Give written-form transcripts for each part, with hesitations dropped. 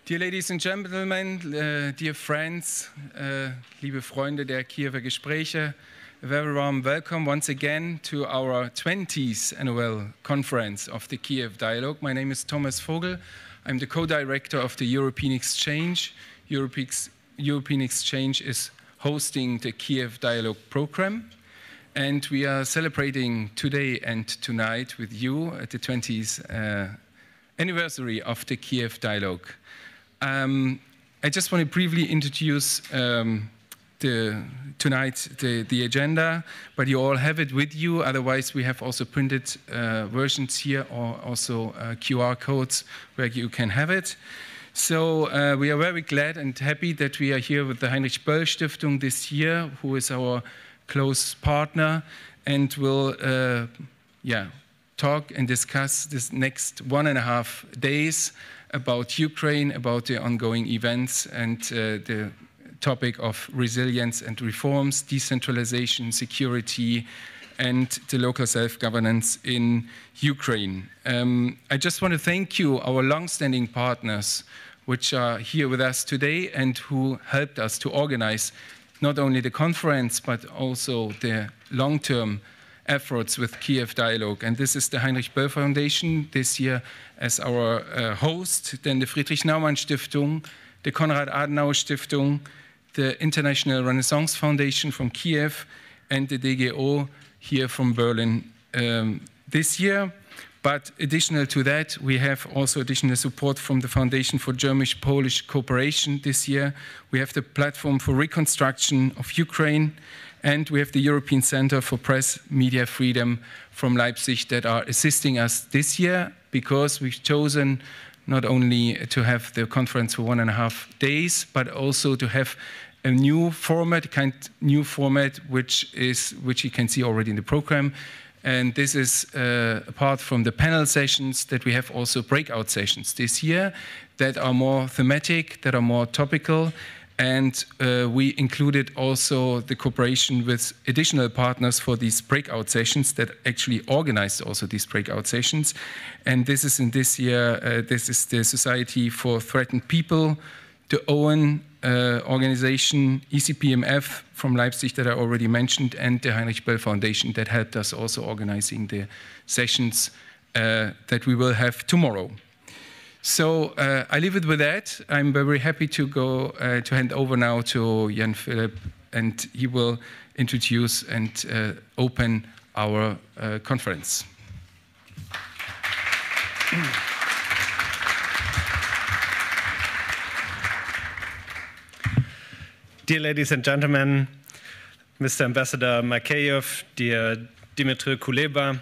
Dear ladies and gentlemen, dear friends, liebe Freunde der Kiewer Gespräche, a very warm welcome once again to our 20th annual conference of the Kyiv Dialogue. My name is Thomas Vogel. I'm the co-director of the European Exchange. European Exchange is hosting the Kyiv Dialogue program. And we are celebrating today and tonight with you at the 20th anniversary of the Kyiv Dialogue. I just want to briefly introduce tonight the agenda, but you all have it with you. Otherwise, we have also printed versions here, or also QR codes where you can have it. So we are very glad and happy that we are here with the Heinrich-Böll-Stiftung this year, who is our close partner, and will talk and discuss this next 1.5 days about Ukraine, about the ongoing events, and the topic of resilience and reforms, decentralization, security, and the local self-governance in Ukraine. I just want to thank you, our long-standing partners, which are here with us today and who helped us to organize not only the conference, but also the long-term efforts with Kyiv Dialogue. And this is the Heinrich-Böll Foundation this year as our host, then the Friedrich-Naumann-Stiftung, the Konrad-Adenauer-Stiftung, the International Renaissance Foundation from Kyiv, and the DGO here from Berlin this year. But additional to that, we have also additional support from the Foundation for German-Polish Cooperation this year. We have the Platform for Reconstruction of Ukraine, and we have the European Center for Press Media Freedom from Leipzig that are assisting us this year, because we've chosen not only to have the conference for 1.5 days, but also to have a new format, which you can see already in the program. And this is apart from the panel sessions, that we have also breakout sessions this year that are more thematic, that are more topical. And we included also the cooperation with additional partners for these breakout sessions that actually organized also these breakout sessions. And this is in this year, this is the Society for Threatened People, the Owen organization, ECPMF from Leipzig that I already mentioned, and the Heinrich-Böll Foundation that helped us also organizing the sessions that we will have tomorrow. So I leave it with that. I'm very happy to go to hand over now to Jan Philipp, and he will introduce and open our conference. Dear ladies and gentlemen, Mr. Ambassador Makeyev, dear Dmitry Kuleba,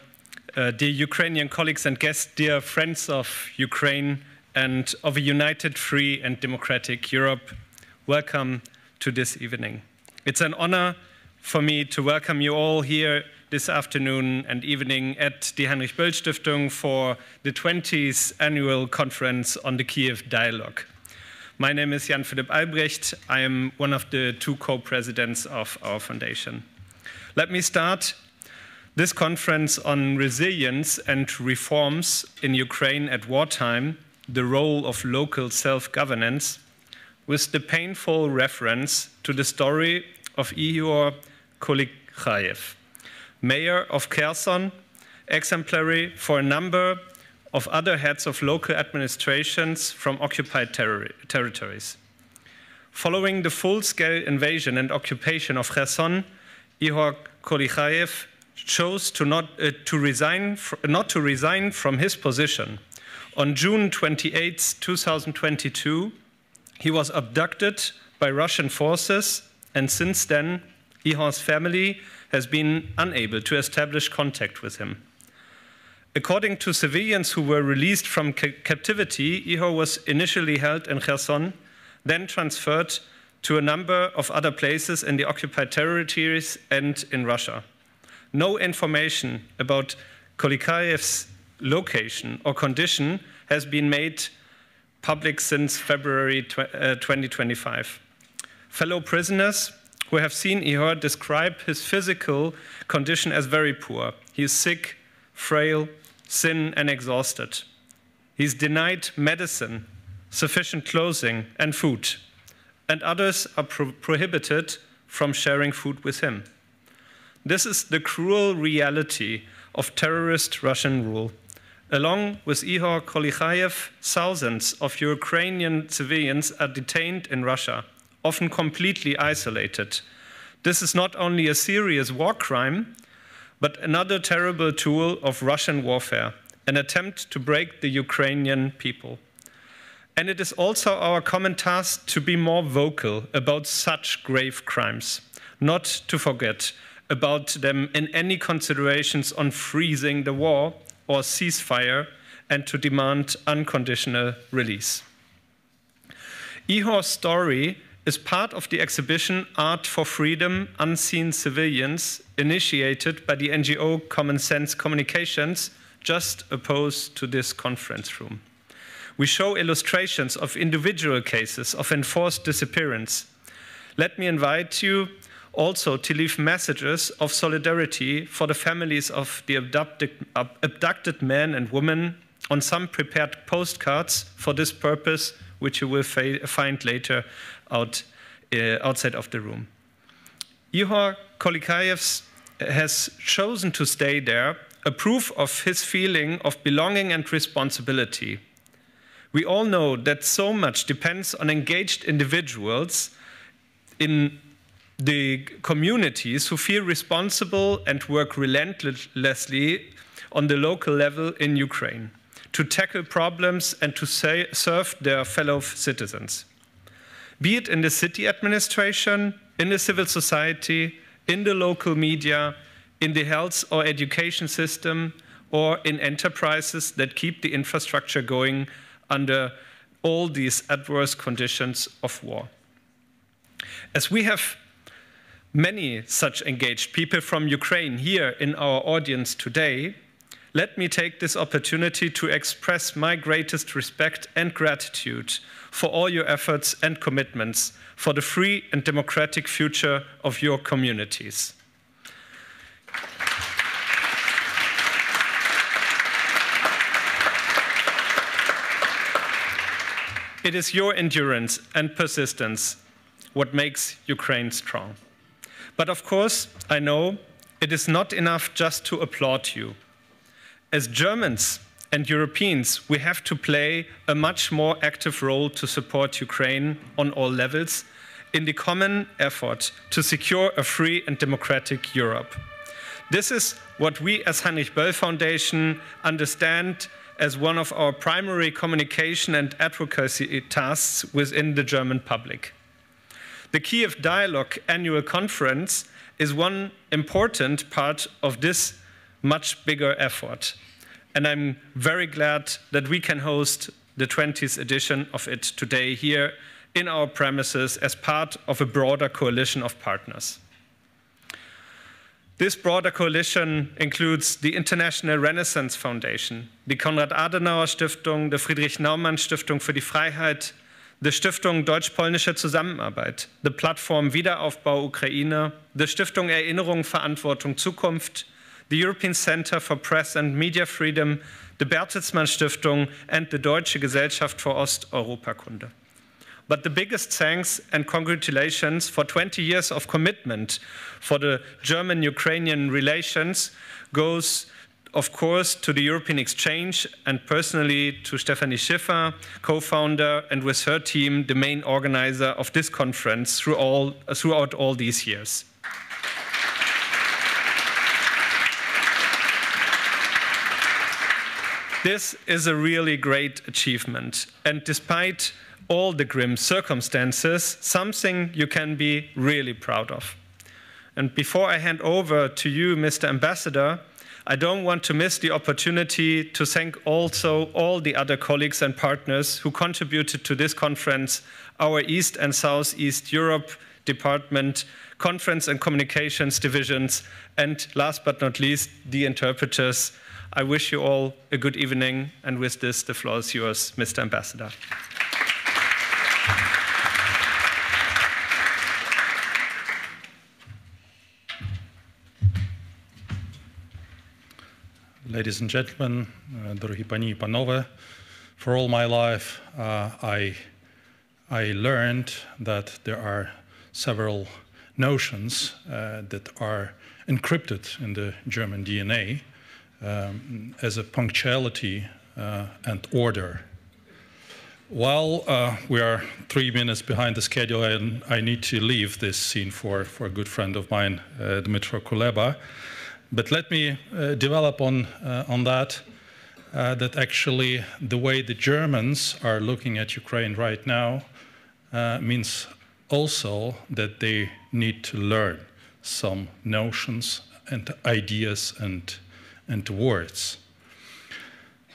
dear Ukrainian colleagues and guests, dear friends of Ukraine and of a united, free and democratic Europe, welcome to this evening. It's an honor for me to welcome you all here this afternoon and evening at the Heinrich-Böll-Stiftung for the 20th annual conference on the Kyiv Dialogue. My name is Jan Philipp Albrecht. I am one of the 2 co-presidents of our foundation. Let me start this conference on resilience and reforms in Ukraine at wartime, the role of local self-governance, with the painful reference to the story of Ihor Kolikhayev, mayor of Kherson, exemplary for a number of other heads of local administrations from occupied territories. Following the full-scale invasion and occupation of Kherson, Ihor Kolikhayev chose not to resign from his position. On June 28, 2022, he was abducted by Russian forces, and since then, Ihor's family has been unable to establish contact with him. According to civilians who were released from captivity, Ihor was initially held in Kherson, then transferred to a number of other places in the occupied territories and in Russia. No information about Kolikhayev's location or condition has been made public since February 2025. Fellow prisoners who have seen Ihor describe his physical condition as very poor. He is sick, frail, thin, and exhausted. He's denied medicine, sufficient clothing and food, and others are prohibited from sharing food with him. This is the cruel reality of terrorist Russian rule. Along with Ihor Kolikhayev, thousands of Ukrainian civilians are detained in Russia, often completely isolated. This is not only a serious war crime, but another terrible tool of Russian warfare, an attempt to break the Ukrainian people. And it is also our common task to be more vocal about such grave crimes, not to forget about them in any considerations on freezing the war or ceasefire, and to demand unconditional release. Ihor's story is part of the exhibition Art for Freedom, Unseen Civilians, initiated by the NGO Common Sense Communications, just opposed to this conference room. We show illustrations of individual cases of enforced disappearance. Let me invite you also to leave messages of solidarity for the families of the abducted men and women on some prepared postcards for this purpose, which you will find later outside of the room. Ihor Kolikhayev has chosen to stay there, a proof of his feeling of belonging and responsibility. We all know that so much depends on engaged individuals in the communities who feel responsible and work relentlessly on the local level in Ukraine to tackle problems and to serve their fellow citizens. Be it in the city administration, in the civil society, in the local media, in the health or education system, or in enterprises that keep the infrastructure going under all these adverse conditions of war. As we have many such engaged people from Ukraine here in our audience today, let me take this opportunity to express my greatest respect and gratitude for all your efforts and commitments for the free and democratic future of your communities. It is your endurance and persistence what makes Ukraine strong. But of course, I know it is not enough just to applaud you. As Germans and Europeans, we have to play a much more active role to support Ukraine on all levels in the common effort to secure a free and democratic Europe. This is what we as Heinrich-Böll Foundation understand as one of our primary communication and advocacy tasks within the German public. The Kyiv Dialogue annual conference is one important part of this much bigger effort. And I'm very glad that we can host the 20th edition of it today here in our premises as part of a broader coalition of partners. This broader coalition includes the International Renaissance Foundation, the Konrad-Adenauer-Stiftung, the Friedrich-Naumann-Stiftung für die Freiheit, the Stiftung Deutsch-Polnische Zusammenarbeit, the Plattform Wiederaufbau Ukraine, the Stiftung Erinnerung, Verantwortung, Zukunft, the European Center for Press and Media Freedom, the Bertelsmann Stiftung, and the Deutsche Gesellschaft für Osteuropakunde. But the biggest thanks and congratulations for 20 years of commitment for the German-Ukrainian relations goes, of course, to the European Exchange and personally to Stefanie Schiffer, co-founder, and with her team, the main organizer of this conference throughout all these years. This is a really great achievement, and despite all the grim circumstances, something you can be really proud of. And before I hand over to you, Mr. Ambassador, I don't want to miss the opportunity to thank also all the other colleagues and partners who contributed to this conference, our East and Southeast Europe Department, Conference and Communications divisions, and last but not least, the interpreters. I wish you all a good evening, and with this, the floor is yours, Mr. Ambassador. Ladies and gentlemen, дорогі пані і панове, For all my life, I learned that there are several notions that are encrypted in the German DNA as a punctuality and order. While we are 3 minutes behind the schedule, and I need to leave this scene for a good friend of mine, Dmytro Kuleba. But let me develop on that, that actually the way the Germans are looking at Ukraine right now means also that they need to learn some notions and ideas and words.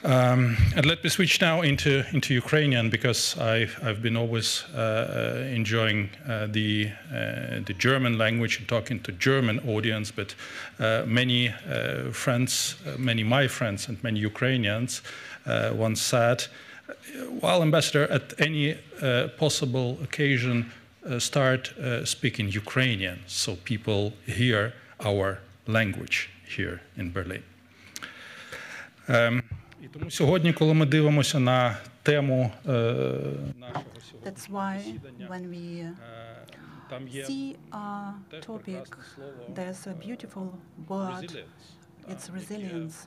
And let me switch now into Ukrainian, because I've been always enjoying the German language and talking to German audience, but many friends, many my friends and many Ukrainians once said, well, Ambassador, at any possible occasion, start speaking Ukrainian so people hear our language here in Berlin. І тому сьогодні, коли ми дивимося на тему нашого сьогоднішнього засідання, там є теж прекрасне слово resilience.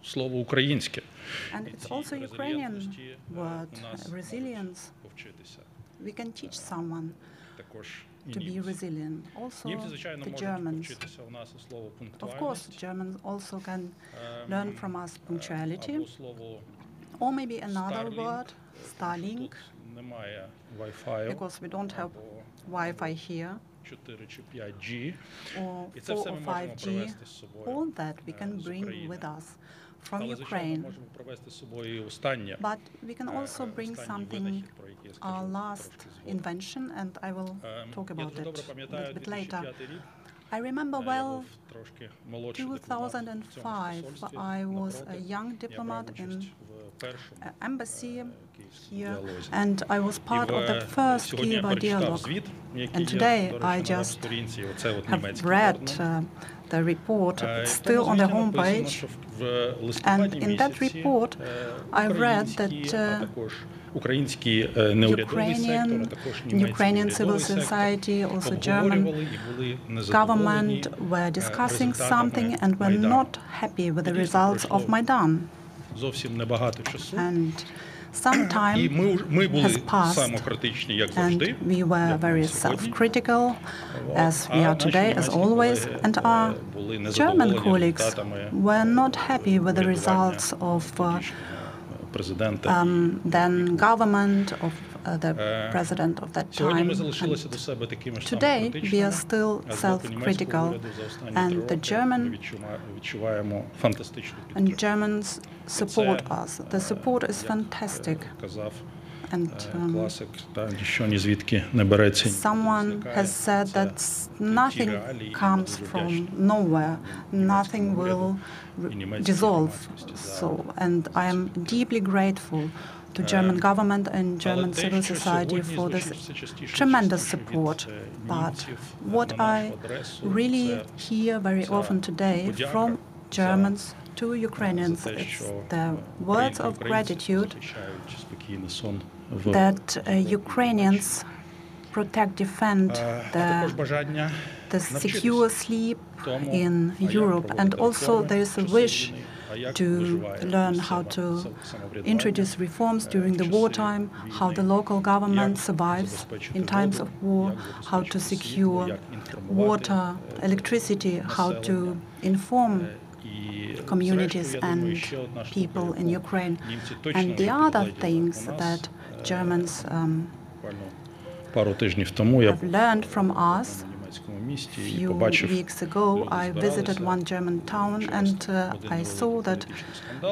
Слово українське. And it's also Ukrainian word, resilience. We can teach someone to be resilient. Also the Germans. Of course, Germans also can learn from us punctuality. Or maybe another word, Starlink, because we don't have Wi-Fi here. Or 4 or 5G. All that we can bring with us from Ukraine. But we can also bring something, our last invention, and I will talk about it a little bit later. I remember well, 2005, I was a young diplomat in an embassy here, and I was part of the first Kyiv dialogue. And today I just have read the report. It's still on the homepage. And in that report, I read that Ukrainian civil society, also German government were discussing something and were not happy with the results of Maidan. And some time has passed, and we were very self-critical, as we are today, as always, and our German colleagues were not happy with the results of then government, of the president of that time. And today, we are still self-critical, and the Germans support us. The support is fantastic. And someone has said that nothing comes from nowhere, nothing will dissolve. And I am deeply grateful to German government and German civil society for this tremendous support. But what I really hear very often today from Germans to Ukrainians is the words of gratitude that Ukrainians protect, defend the secure sleep in Europe. And also there is a wish to learn how to introduce reforms during the wartime, how the local government survives in times of war, how to secure water, electricity, how to inform communities and people in Ukraine. And the other things that Germans have learned from us. A few weeks ago, I visited one German town, and I saw that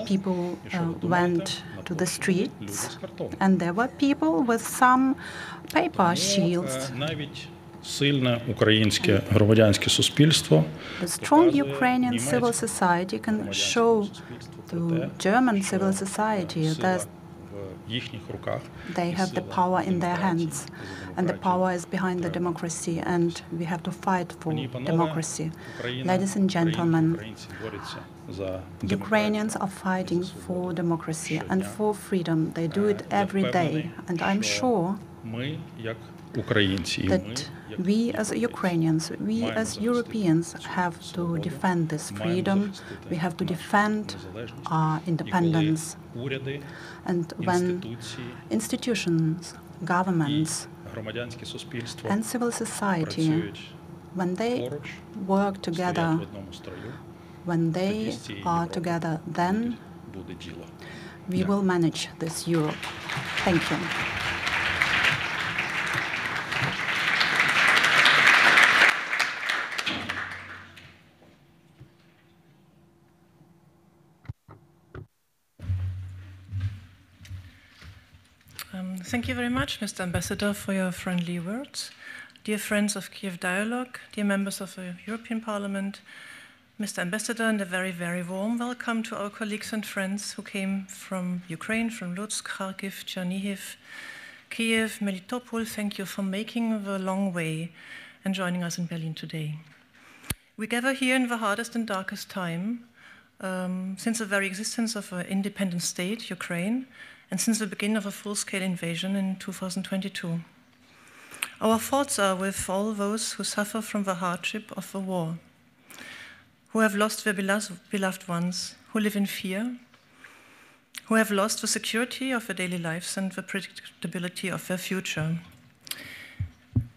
people went to the streets, and there were people with some paper shields. The strong Ukrainian civil society can show to German civil society that They have the power in their hands, and the power is behind the democracy, and we have to fight for democracy. Ladies and gentlemen, Ukrainians are fighting for democracy and for freedom. They do it every day, and I'm sure that we as Ukrainians, we as Europeans have to defend this freedom. We have to defend our independence. And when institutions, governments, and civil society, when they work together, when they are together, then we will manage this Europe. Thank you. Thank you very much, Mr. Ambassador, for your friendly words. Dear friends of Kyiv Dialogue, dear members of the European Parliament, Mr. Ambassador, and a very, very warm welcome to our colleagues and friends who came from Ukraine, from Lutsk, Kharkiv, Chernihiv, Kyiv, Melitopol. Thank you for making the long way and joining us in Berlin today. We gather here in the hardest and darkest time since the very existence of an independent state, Ukraine, and since the beginning of a full-scale invasion in 2022. Our thoughts are with all those who suffer from the hardship of the war, who have lost their beloved ones, who live in fear, who have lost the security of their daily lives and the predictability of their future.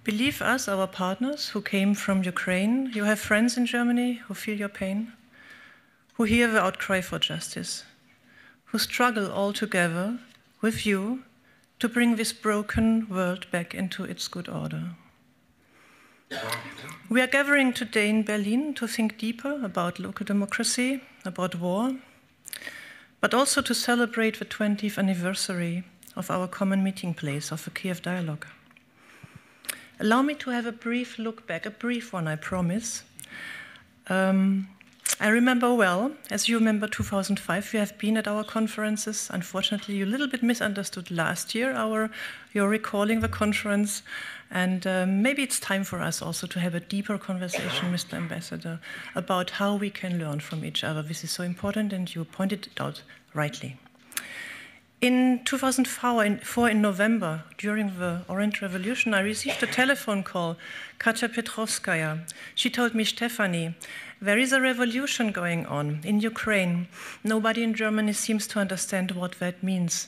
Believe us, our partners who came from Ukraine, you have friends in Germany who feel your pain, who hear the outcry for justice, who struggle all together with you to bring this broken world back into its good order. We are gathering today in Berlin to think deeper about local democracy, about war, but also to celebrate the 20th anniversary of our common meeting place, of the Kyiv Dialogue. Allow me to have a brief look back, a brief one, I promise. I remember well, as you remember 2005, you have been at our conferences. Unfortunately, you a little bit misunderstood last year your recalling the conference, and maybe it's time for us also to have a deeper conversation, Mr. Ambassador, about how we can learn from each other. This is so important, and you pointed it out rightly. In 2004, in November, during the Orange Revolution, I received a telephone call, Katja Petrovskaya. She told me, Stefanie, there is a revolution going on in Ukraine. Nobody in Germany seems to understand what that means.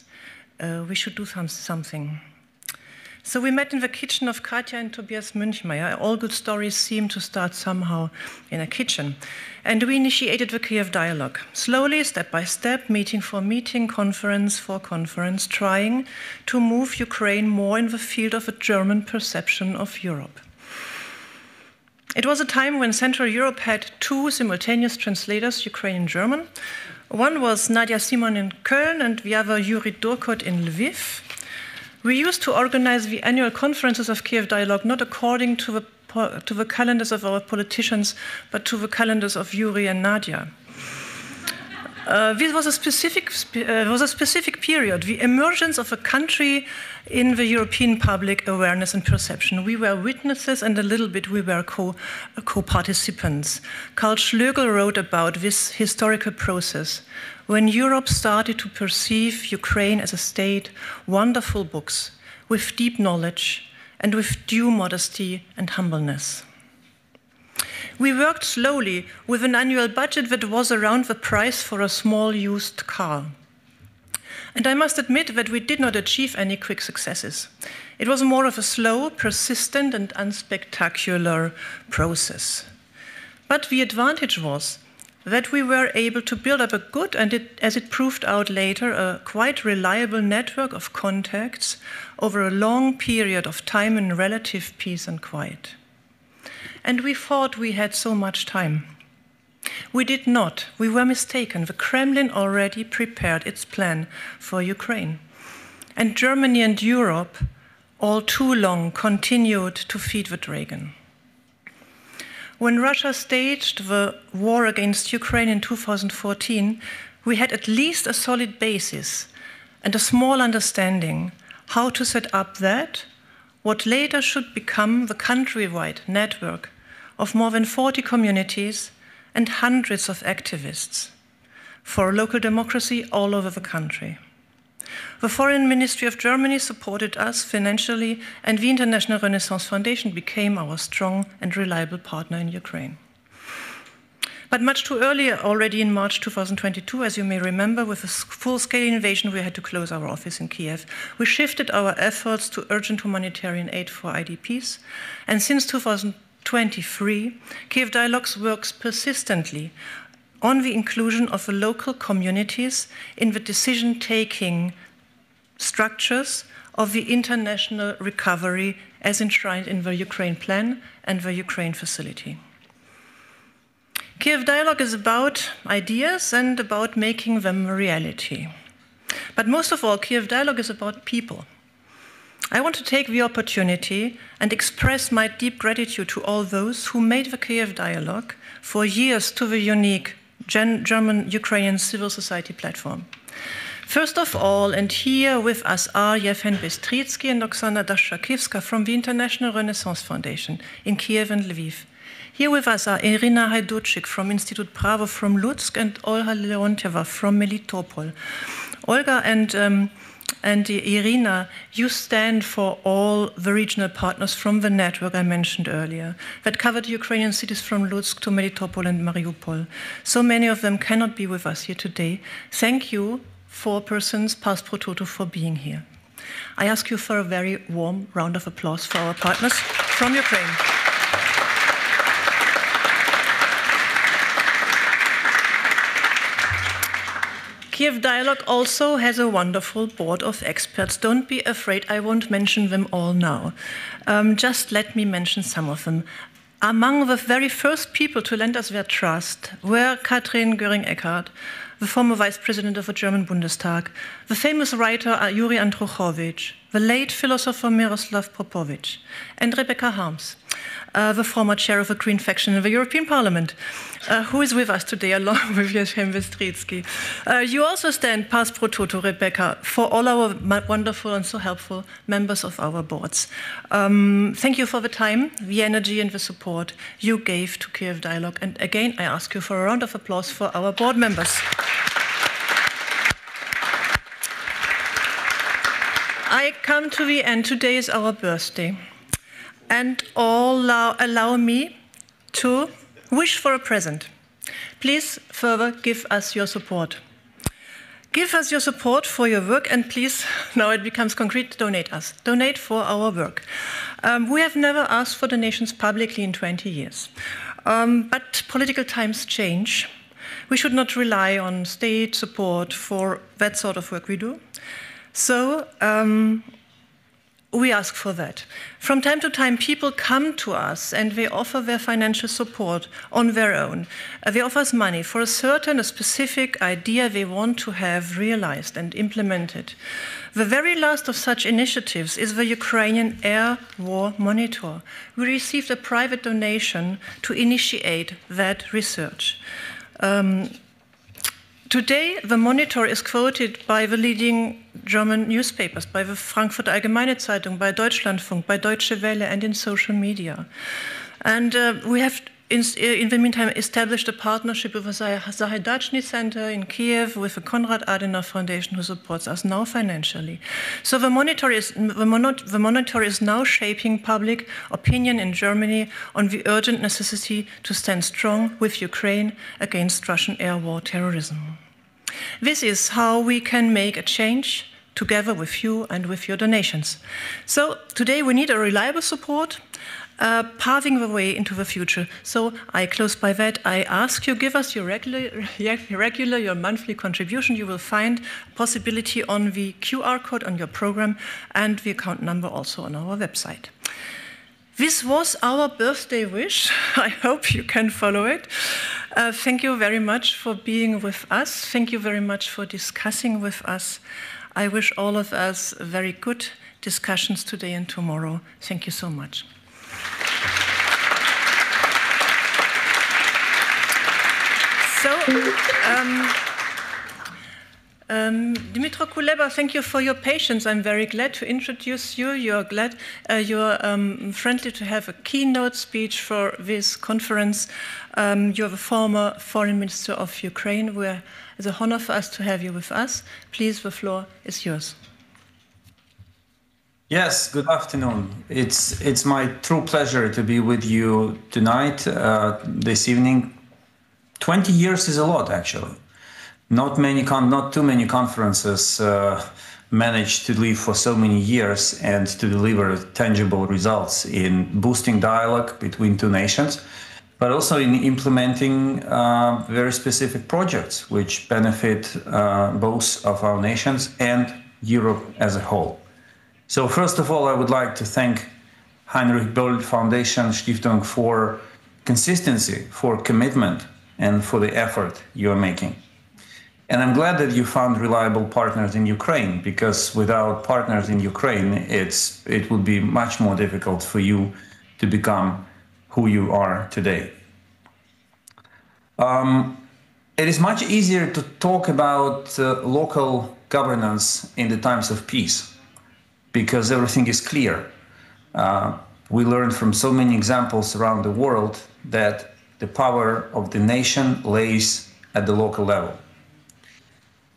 We should do something. So we met in the kitchen of Katja and Tobias Münchmeyer. All good stories seem to start somehow in a kitchen. And we initiated the Kyiv Dialogue. Slowly, step by step, meeting for meeting, conference for conference, trying to move Ukraine more in the field of a German perception of Europe. It was a time when Central Europe had two simultaneous translators, Ukrainian and German. One was Nadia Simon in Köln and the other Yuri Durkot in Lviv. We used to organize the annual conferences of Kyiv Dialogue not according to the calendars of our politicians, but to the calendars of Yuri and Nadia. This was a specific period, the emergence of a country in the European public awareness and perception. We were witnesses, and a little bit we were co-participants. Karl Schlögl wrote about this historical process. When Europe started to perceive Ukraine as a state, wonderful books with deep knowledge and with due modesty and humbleness. We worked slowly with an annual budget that was around the price for a small used car. And I must admit that we did not achieve any quick successes. It was more of a slow, persistent, and unspectacular process. But the advantage was that we were able to build up a good, and as it proved out later, a quite reliable network of contacts over a long period of time in relative peace and quiet. And we thought we had so much time. We did not. We were mistaken. The Kremlin already prepared its plan for Ukraine. And Germany and Europe, all too long, continued to feed the dragon. When Russia staged the war against Ukraine in 2014, we had at least a solid basis, and a small understanding how to set up that, what later should become the countrywide network of more than 40 communities and hundreds of activists for local democracy all over the country. The Foreign Ministry of Germany supported us financially, and the International Renaissance Foundation became our strong and reliable partner in Ukraine. But much too early, already in March 2022, as you may remember, with a full-scale invasion, we had to close our office in Kyiv. We shifted our efforts to urgent humanitarian aid for IDPs, and since 2023, Kyiv Dialogues works persistently on the inclusion of the local communities in the decision-taking structures of the international recovery as enshrined in the Ukraine Plan and the Ukraine Facility. Kyiv Dialogue is about ideas and about making them a reality. But most of all, Kyiv Dialogue is about people. I want to take the opportunity and express my deep gratitude to all those who made the Kyiv Dialogue for years to the unique German-Ukrainian civil society platform. First of all, and here with us are Yevhen Bystritsky and Oksana Dashakivska from the International Renaissance Foundation in Kyiv and Lviv. Here with us are Irina Haiduchik from Institute Bravo from Lutsk and Olga Leonteva from Melitopol. Olga and Irina, you stand for all the regional partners from the network I mentioned earlier that covered Ukrainian cities from Lutsk to Melitopol and Mariupol. So many of them cannot be with us here today. Thank you, 4 persons, past pro toto, for being here. I ask you for a very warm round of applause for our partners from Ukraine. Kyiv Dialogue also has a wonderful board of experts. Don't be afraid, I won't mention them all now. Just let me mention some of them. Among the very first people to lend us their trust were Katrin Göring-Eckardt, the former vice president of the German Bundestag, the famous writer Yuri Androchovich, the late philosopher Miroslav Popovich, and Rebecca Harms, the former chair of the Green faction in the European Parliament, who is with us today along with Yevhen Bystritsky. You also stand past pro toto, Rebecca, for all our wonderful and so helpful members of our boards. Thank you for the time, the energy and the support you gave to Kyiv Dialogue. And again, I ask you for a round of applause for our board members. I come to the end. Today is our birthday. And allow me to wish for a present. Please further give us your support. Give us your support for your work, and please, now it becomes concrete, donate us. Donate for our work. We have never asked for donations publicly in 20 years. But political times change. We should not rely on state support for that sort of work we do. So, we ask for that. From time to time, people come to us and they offer their financial support on their own. They offer us money for a specific idea they want to have realized and implemented. The very last of such initiatives is the Ukrainian Air War Monitor. We received a private donation to initiate that research. Today, the monitor is quoted by the leading German newspapers, by the Frankfurter Allgemeine Zeitung, by Deutschlandfunk, by Deutsche Welle, and in social media. And we have, in the meantime, established a partnership with the Zahedachny Center in Kyiv, with the Konrad Adenauer Foundation, who supports us now financially. So the monitor is now shaping public opinion in Germany on the urgent necessity to stand strong with Ukraine against Russian air war terrorism. This is how we can make a change together with you and with your donations. So today we need a reliable support, paving the way into the future. So I close by that. I ask you, give us your your monthly contribution. You will find a possibility on the QR code on your program and the account number also on our website. This was our birthday wish. I hope you can follow it. Thank you very much for being with us. Thank you very much for discussing with us. I wish all of us very good discussions today and tomorrow. Thank you so much. So, Dmytro Kuleba, thank you for your patience. I'm very glad to introduce you. You're friendly to have a keynote speech for this conference. You're the former foreign minister of Ukraine. It's an honor for us to have you with us. Please, the floor is yours. Yes, good afternoon. It's my true pleasure to be with you tonight, this evening. 20 years is a lot, actually. Not too many conferences manage to live for so many years and to deliver tangible results in boosting dialogue between two nations, but also in implementing very specific projects which benefit both of our nations and Europe as a whole. So first of all, I would like to thank Heinrich-Böll-Stiftung for consistency, for commitment, and for the effort you are making. And I'm glad that you found reliable partners in Ukraine, because without partners in Ukraine, it would be much more difficult for you to become who you are today. It is much easier to talk about local governance in the times of peace, because everything is clear. We learned from so many examples around the world that the power of the nation lays at the local level.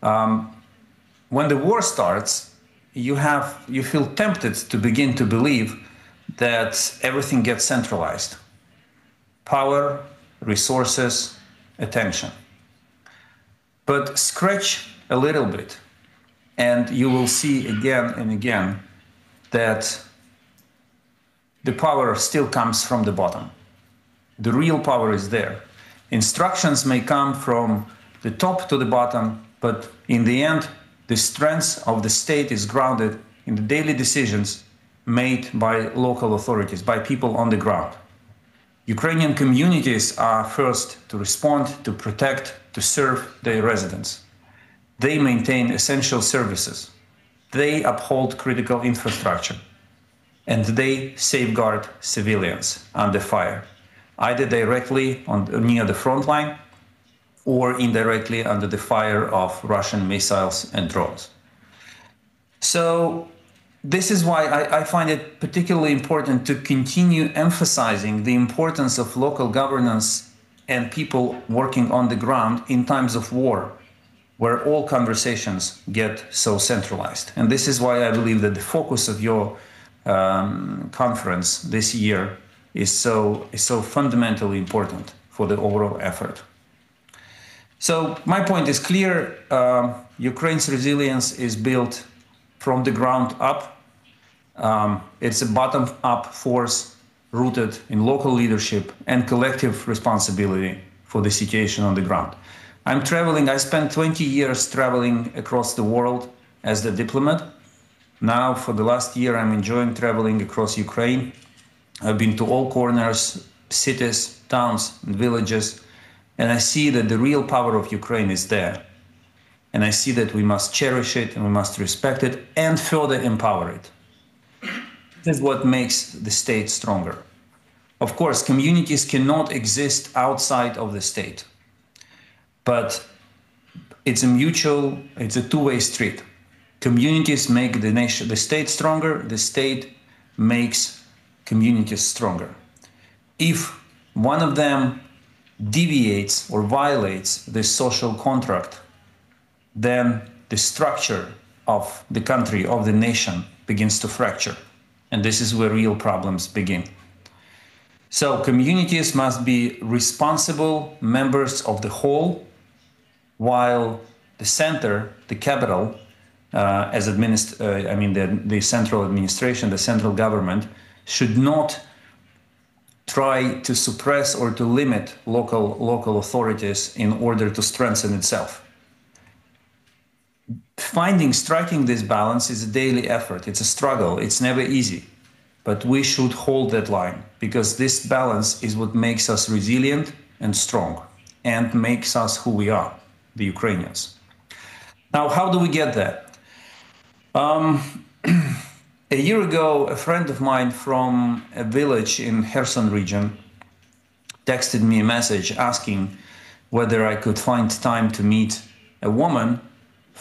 When the war starts, you feel tempted to begin to believe that everything gets centralized. Power, resources, attention. But scratch a little bit, and you will see again and again that the power still comes from the bottom. The real power is there. Instructions may come from the top to the bottom, but in the end, the strength of the state is grounded in the daily decisions made by local authorities, by people on the ground. Ukrainian communities are first to respond, to protect, to serve their residents. They maintain essential services. They uphold critical infrastructure. And they safeguard civilians under fire, either directly near the front line or indirectly under the fire of Russian missiles and drones. So this is why I find it particularly important to continue emphasizing the importance of local governance and people working on the ground in times of war, where all conversations get so centralized. And this is why I believe that the focus of your conference this year is so fundamentally important for the overall effort. So my point is clear. Ukraine's resilience is built from the ground up. It's a bottom-up force rooted in local leadership and collective responsibility for the situation on the ground. I spent 20 years traveling across the world as a diplomat. Now, for the last year, I'm enjoying traveling across Ukraine. I've been to all corners, cities, towns, and villages, and I see that the real power of Ukraine is there. And I see that we must cherish it, and we must respect it, and further empower it. This is what makes the state stronger. Of course, communities cannot exist outside of the state. But it's a two-way street. Communities make the state stronger, the state makes communities stronger. If one of them deviates or violates the social contract, then the structure of the country, of the nation, begins to fracture. And this is where real problems begin. So communities must be responsible members of the whole, while the center, the capital, the central administration, the central government, should not try to suppress or to limit local authorities in order to strengthen itself. Striking this balance is a daily effort. It's a struggle. It's never easy. But we should hold that line, because this balance is what makes us resilient and strong and makes us who we are, the Ukrainians. Now, how do we get there? A year ago, a friend of mine from a village in Kherson region texted me a message asking whether I could find time to meet a woman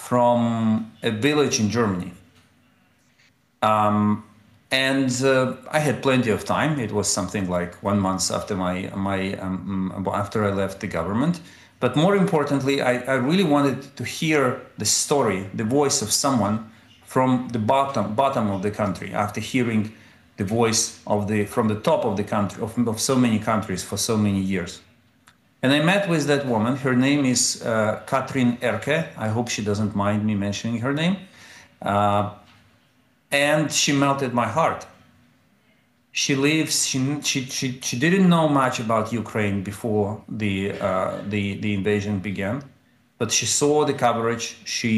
from a village in Germany. And I had plenty of time. It was something like 1 month after after I left the government. But more importantly, I really wanted to hear the story, the voice of someone from the bottom of the country, after hearing the voice from the top of the country, of so many countries for so many years. And I met with that woman. Her name is Katrin Erke. I hope she doesn't mind me mentioning her name. And she melted my heart. She didn't know much about Ukraine before the invasion began, but she saw the coverage, she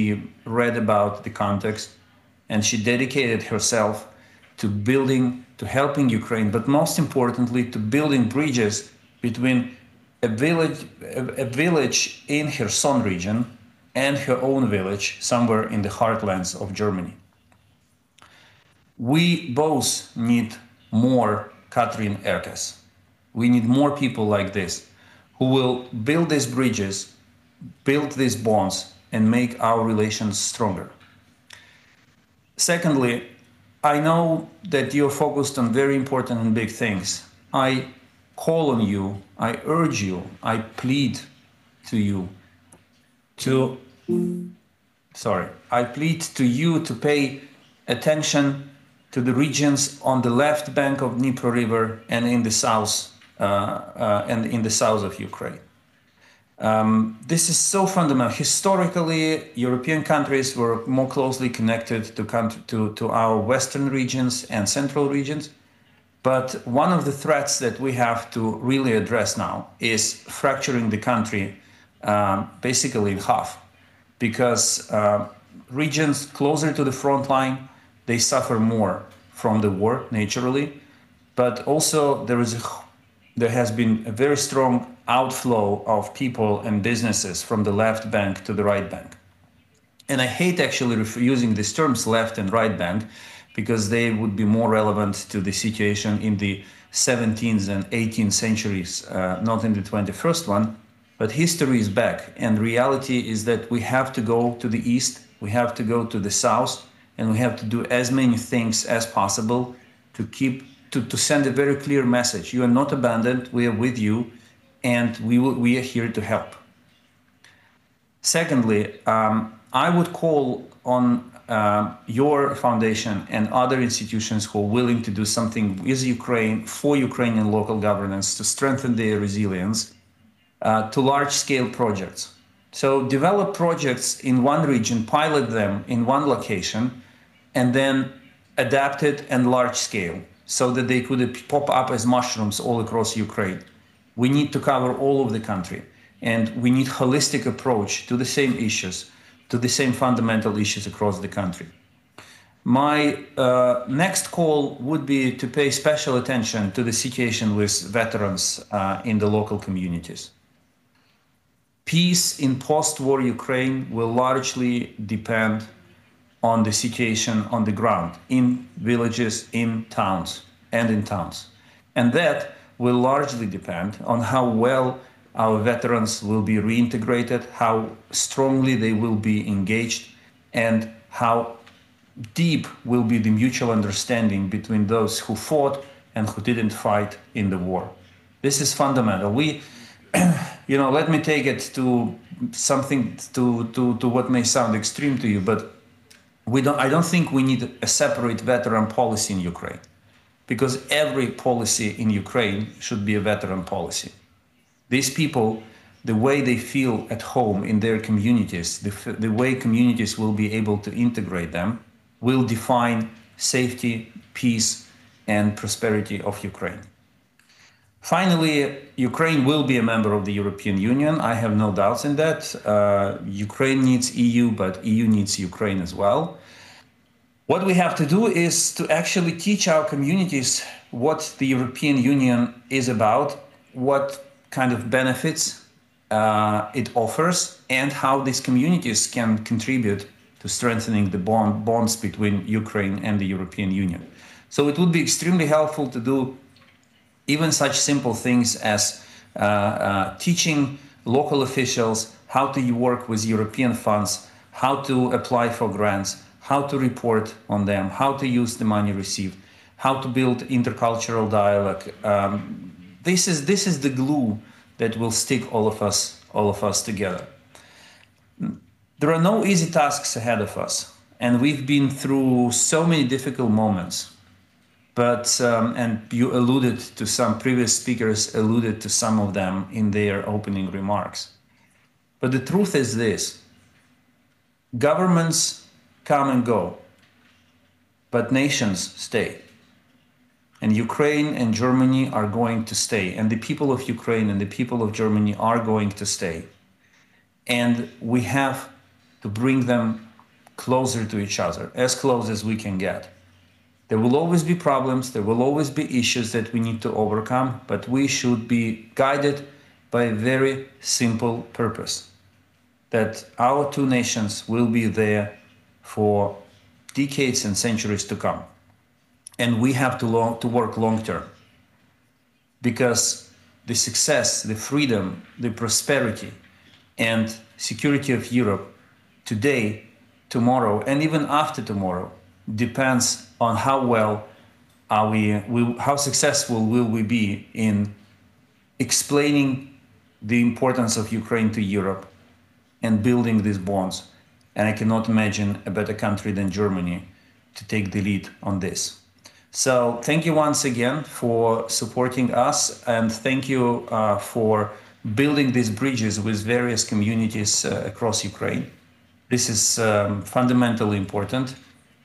read about the context, and she dedicated herself to helping Ukraine, but most importantly, to building bridges between a village in Kherson region and her own village somewhere in the heartlands of Germany. We both need more Katrin Erkes. We need more people like this who will build these bridges, build these bonds, and make our relations stronger. Secondly, I know that you're focused on very important and big things. I call on you, I urge you, I plead to you to pay attention to the regions on the left bank of Dnipro River and in the south of Ukraine. This is so fundamental. Historically, European countries were more closely connected to our western regions and central regions. But one of the threats that we have to really address now is fracturing the country basically in half, because regions closer to the front line, they suffer more from the war naturally, but also there has been a very strong outflow of people and businesses from the left bank to the right bank. And I hate actually using these terms left and right bank, because they would be more relevant to the situation in the 17th and 18th centuries, not in the 21st one. But history is back, and reality is that we have to go to the east, we have to go to the south, and we have to do as many things as possible to send a very clear message. You are not abandoned, we are with you, and we are here to help. Secondly, I would call on your foundation and other institutions who are willing to do something with Ukraine, for Ukrainian local governance, to strengthen their resilience, to large-scale projects. So develop projects in one region, pilot them in one location, and then adapt it and large-scale, so that they could pop up as mushrooms all across Ukraine. We need to cover all of the country, and we need a holistic approach to the same issues, to the same fundamental issues across the country. My next call would be to pay special attention to the situation with veterans in the local communities. Peace in post-war Ukraine will largely depend on the situation on the ground, in villages, in towns. And that will largely depend on how well our veterans will be reintegrated, how strongly they will be engaged, and how deep will be the mutual understanding between those who fought and who didn't fight in the war. This is fundamental. Let me take it to something to what may sound extreme to you, but I don't think we need a separate veteran policy in Ukraine, because every policy in Ukraine should be a veteran policy. These people, the way they feel at home in their communities, the way communities will be able to integrate them, will define safety, peace, and prosperity of Ukraine. Finally, Ukraine will be a member of the European Union. I have no doubts in that. Ukraine needs EU, but EU needs Ukraine as well. What we have to do is to actually teach our communities what the European Union is about, what kind of benefits it offers, and how these communities can contribute to strengthening the bonds between Ukraine and the European Union. So it would be extremely helpful to do even such simple things as teaching local officials how to work with European funds, how to apply for grants, how to report on them, how to use the money received, how to build intercultural dialogue. This is the glue that will stick all of us together. There are no easy tasks ahead of us, and we've been through so many difficult moments. But and you alluded to some previous speakers alluded to some of them in their opening remarks. But the truth is this: governments come and go, but nations stay. And Ukraine and Germany are going to stay, and the people of Ukraine and the people of Germany are going to stay. And we have to bring them closer to each other, as close as we can get. There will always be problems, there will always be issues that we need to overcome, but we should be guided by a very simple purpose, that our two nations will be there for decades and centuries to come. And we have to work long term, because the success, the freedom, the prosperity and security of Europe today, tomorrow, and even after tomorrow depends on how well how successful will we be in explaining the importance of Ukraine to Europe and building these bonds. And I cannot imagine a better country than Germany to take the lead on this. So thank you once again for supporting us, and thank you for building these bridges with various communities across Ukraine. This is fundamentally important.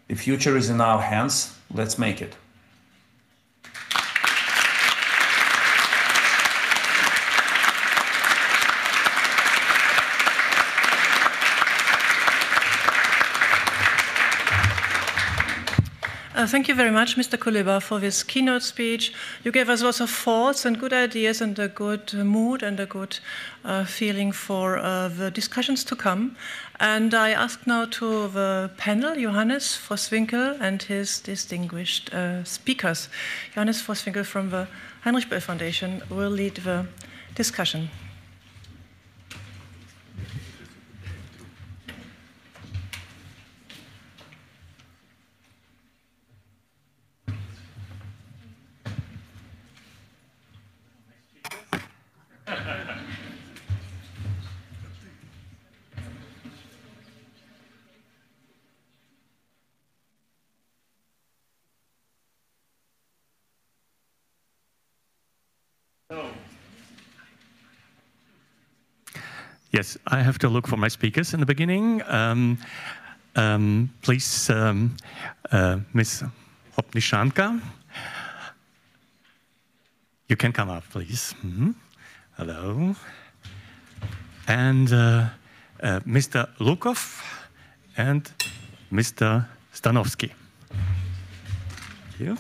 The future is in our hands. Let's make it. Thank you very much, Mr. Kuleba, for this keynote speech. You gave us lots of thoughts and good ideas and a good mood and a good feeling for the discussions to come. And I ask now to the panel, Johannes Vosswinkel and his distinguished speakers. Johannes Vosswinkel from the Heinrich-Böll Foundation will lead the discussion. Yes, I have to look for my speakers in the beginning. Please, Ms. Hopnishanka, you can come up, please. Hello. And Mr. Lukov and Mr. Stanovsky. Thank you.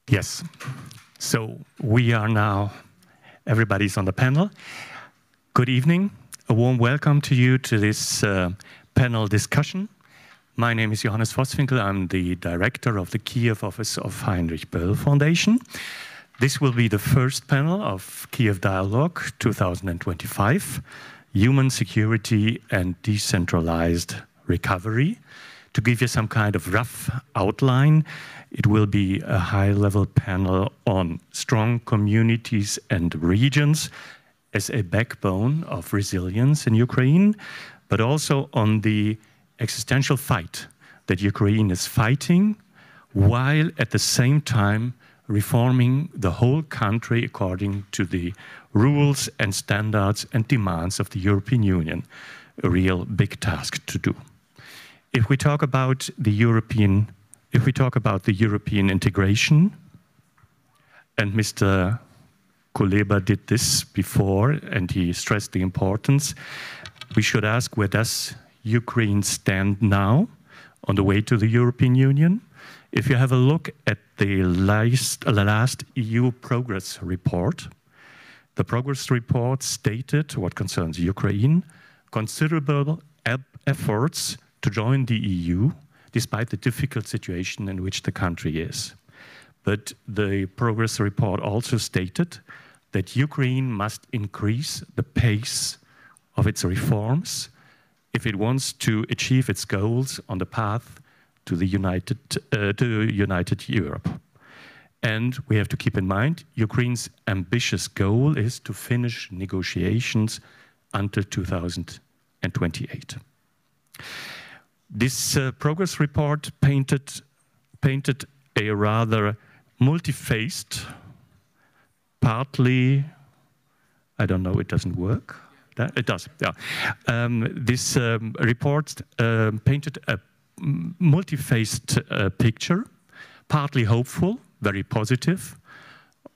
Yes, so we are now, everybody's on the panel. Good evening, a warm welcome to you to this panel discussion. My name is Johannes Vosswinkel, I'm the director of the Kyiv office of Heinrich-Böll Foundation. This will be the first panel of Kyiv Dialogue 2025, Human Security and Decentralized Recovery. To give you some kind of rough outline, it will be a high-level panel on strong communities and regions as a backbone of resilience in Ukraine, but also on the existential fight that Ukraine is fighting, while at the same time reforming the whole country according to the rules and standards and demands of the European Union, a real big task to do. If we talk about the European integration, and Mr. Kuleba did this before, and he stressed the importance, we should ask, where does Ukraine stand now on the way to the European Union? If you have a look at the last EU progress report, The progress report stated, what concerns Ukraine, considerable efforts to join the EU, despite the difficult situation in which the country is. But the progress report also stated that Ukraine must increase the pace of its reforms if it wants to achieve its goals on the path to the united Europe. And we have to keep in mind, Ukraine's ambitious goal is to finish negotiations until 2028. This progress report painted a rather multi-faced, partly, I don't know, it doesn't work. It does, yeah. This report painted a multi-faced picture, partly hopeful, very positive,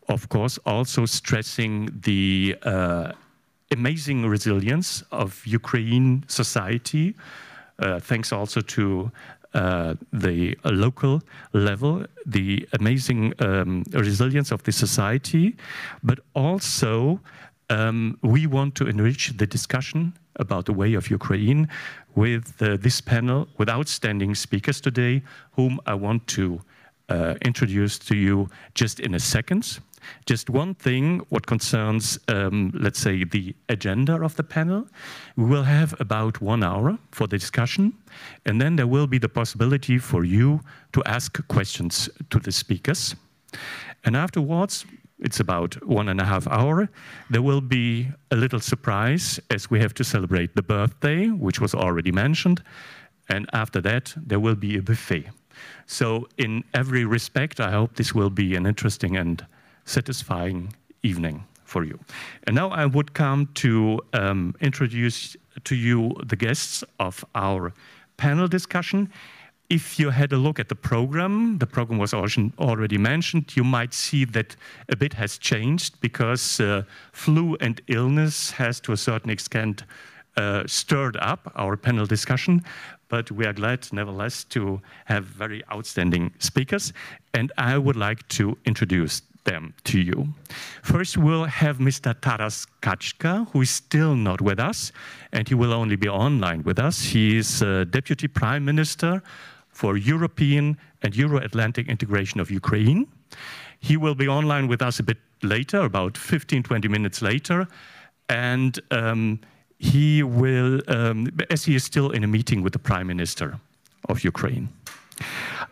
of course, also stressing the amazing resilience of Ukraine society, thanks also to the local level, the amazing resilience of the society, but also we want to enrich the discussion about the way of Ukraine with this panel with outstanding speakers today, whom I want to introduce to you just in a second. Just one thing, what concerns, let's say, the agenda of the panel. We will have about 1 hour for the discussion, and then there will be the possibility for you to ask questions to the speakers. And afterwards, it's about 1.5 hours, there will be a little surprise as we have to celebrate the birthday, which was already mentioned, and after that, there will be a buffet. So in every respect, I hope this will be an interesting and satisfying evening for you. And now I would come to introduce to you the guests of our panel discussion. If you had a look at the program was already mentioned, you might see that a bit has changed because flu and illness has to a certain extent stirred up our panel discussion, but we are glad nevertheless to have very outstanding speakers, and I would like to introduce them to you. First, we'll have Mr. Taras Kachka, who is still not with us, and he will only be online with us. He is Deputy Prime Minister for European and Euro-Atlantic integration of Ukraine. He will be online with us a bit later, about 15-20 minutes later, and he will, as he is still in a meeting with the Prime Minister of Ukraine.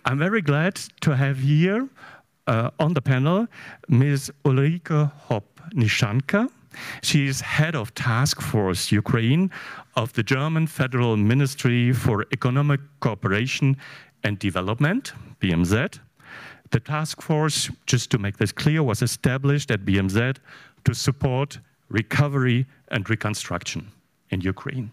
I'm very glad to have here on the panel Ms. Ulrike Hopp-Nischanka. She is head of Task Force Ukraine of the German Federal Ministry for Economic Cooperation and Development, BMZ. The task force, just to make this clear, was established at BMZ to support recovery and reconstruction in Ukraine.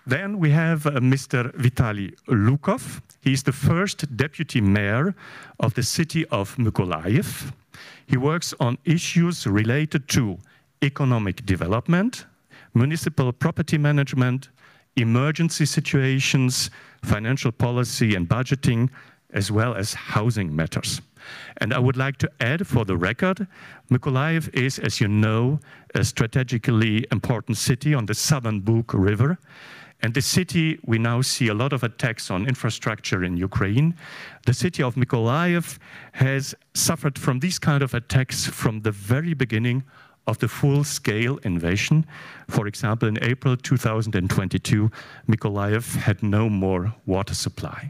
Then we have Mr. Vitaly Lukov. He's the first deputy mayor of the city of Mykolaiv. He works on issues related to economic development, municipal property management, emergency situations, financial policy and budgeting, as well as housing matters. And I would like to add for the record, Mykolaiv is, as you know, a strategically important city on the southern Bug River. And the city, we now see a lot of attacks on infrastructure in Ukraine. The city of Mykolaiv has suffered from these kind of attacks from the very beginning of the full-scale invasion. For example, in April 2022, Mykolaiv had no more water supply.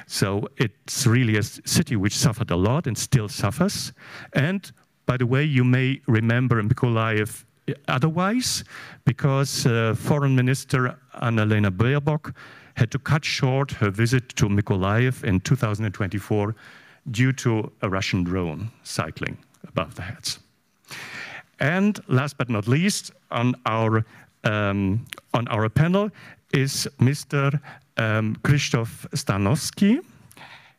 So it's really a city which suffered a lot and still suffers. And by the way, you may remember Mykolaiv otherwise, because Foreign Minister Annalena Baerbock had to cut short her visit to Mykolaiv in 2024 due to a Russian drone cycling above the heads. And last but not least, on our panel is Mr. Krzysztof Stanowski.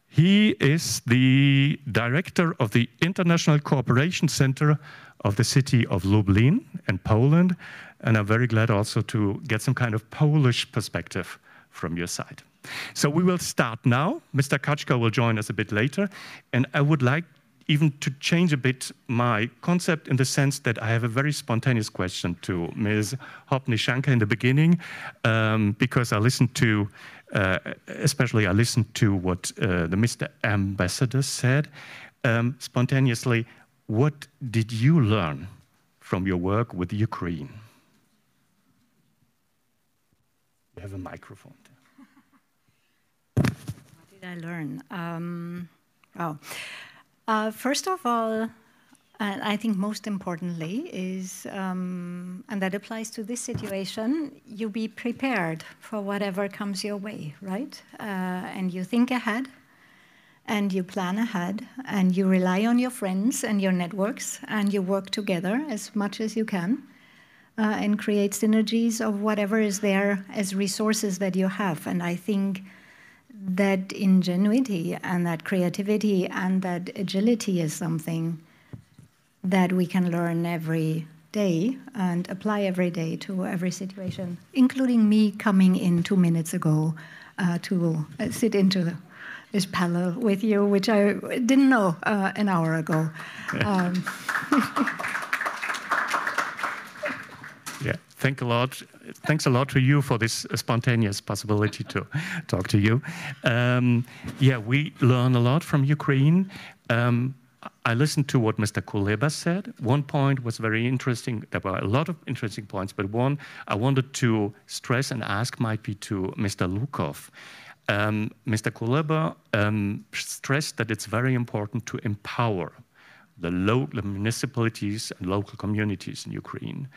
He is the director of the International Cooperation Center of the city of Lublin in Poland, and I'm very glad also to get some kind of Polish perspective from your side. So we will start now. Mr. Kachka will join us a bit later. And I would like even to change a bit my concept in the sense that I have a very spontaneous question to Ms. Hopnishanka in the beginning, because I listened to, especially I listened to what the Mr. Ambassador said. Spontaneously, what did you learn from your work with Ukraine? You have a microphone. What did I learn? First of all, and I think most importantly is, and that applies to this situation, you be prepared for whatever comes your way, right? And you think ahead, and you plan ahead, and you rely on your friends and your networks, and you work together as much as you can, and create synergies of whatever is there as resources that you have. And I think that ingenuity and that creativity and that agility is something that we can learn every day and apply every day to every situation, including me coming in 2 minutes ago to sit into this panel with you, which I didn't know an hour ago. Yeah, thanks a lot to you for this spontaneous possibility to talk to you. Yeah, we learn a lot from Ukraine. I listened to what Mr. Kuleba said. One point was very interesting. There were a lot of interesting points, but one I wanted to stress and ask might be to Mr. Lukov. Mr. Kuleba stressed that it's very important to empower the local municipalities and local communities in Ukraine.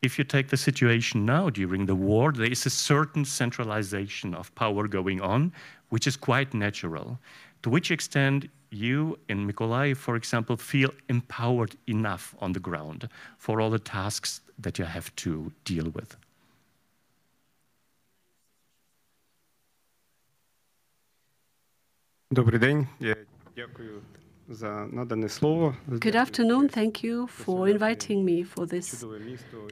If you take the situation now during the war, there is a certain centralization of power going on, which is quite natural. To which extent you in Mykolaiv, for example, feel empowered enough on the ground for all the tasks that you have to deal with? Добрий день. Good afternoon. Thank you for inviting me for this.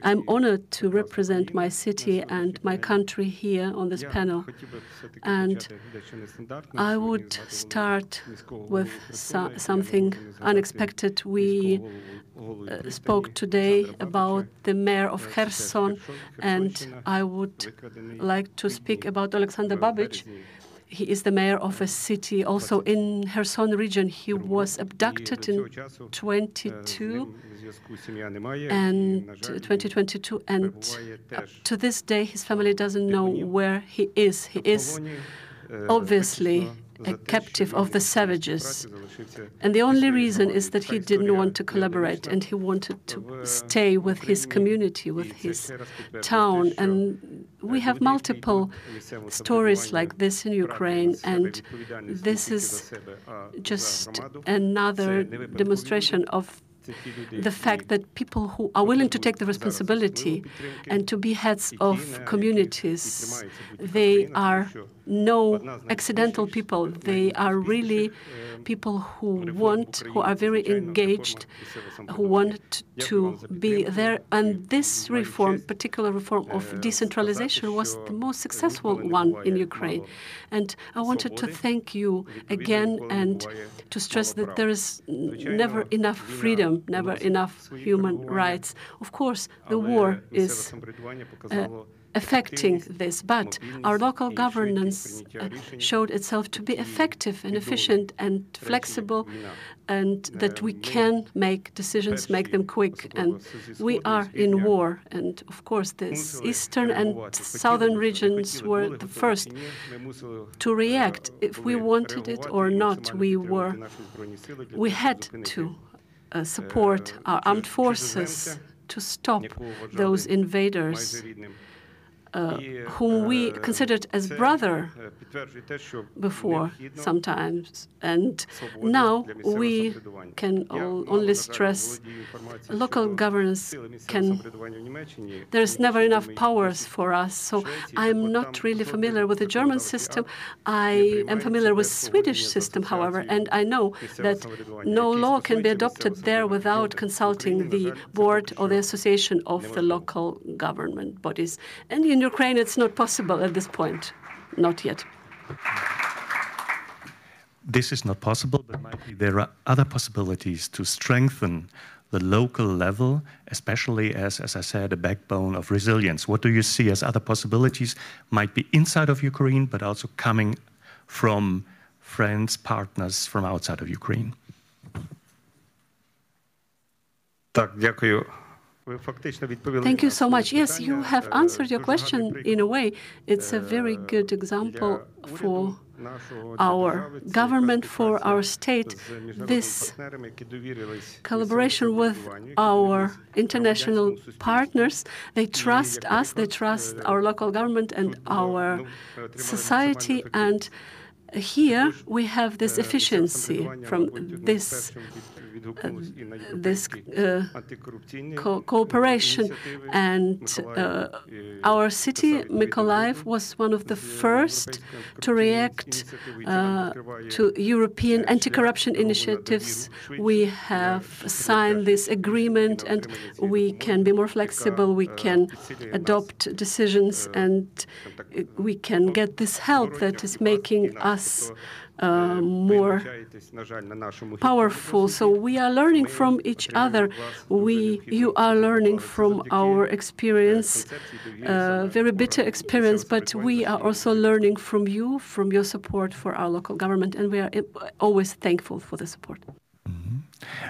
I'm honored to represent my city and my country here on this panel. And I would start with something unexpected. We spoke today about the mayor of Kherson, and I would like to speak about Alexander Babic. He is the mayor of a city also in Kherson region. He was abducted in 2022, and to this day his family doesn't know where he is. He is obviously a captive of the savages. And the only reason is that he didn't want to collaborate, and he wanted to stay with his community, with his town. And we have multiple stories like this in Ukraine, and this is just another demonstration of the fact that people who are willing to take the responsibility and to be heads of communities, they are no accidental people. They are really people who are very engaged, who want to be there. And this reform, particular reform of decentralization, was the most successful one in Ukraine. And I wanted to thank you again and to stress that there is never enough freedom, never enough human rights. Of course, the war is affecting this, but our local governance showed itself to be effective and efficient and flexible, and that we can make decisions, make them quick. And we are in war, and of course the eastern and southern regions were the first to react. If we wanted it or not, we had to support our armed forces to stop those invaders whom we considered as brother before sometimes. And now we can only stress local governance there's never enough powers for us. So I'm not really familiar with the German system. I am familiar with Swedish system, however, and I know that no law can be adopted there without consulting the board or the association of the local government bodies. And in Ukraine, it's not possible at this point, not yet. This is not possible, but maybe there are other possibilities to strengthen the local level, especially as I said, a backbone of resilience. What do you see as other possibilities, might be inside of Ukraine, but also coming from friends, partners from outside of Ukraine? Thank you so much. Yes, you have answered your question in a way. It's a very good example for our government, for our state. This collaboration with our international partners, they trust us, they trust our local government and our society, and here we have this efficiency from this cooperation, and our city, Mykolaiv, was one of the first to react to European anti-corruption initiatives. We have signed this agreement, and we can be more flexible, we can adopt decisions, and we can get this help that is making us more powerful. So we are learning from each other. You are learning from our experience, very bitter experience, but we are also learning from you, from your support for our local government, and we are always thankful for the support.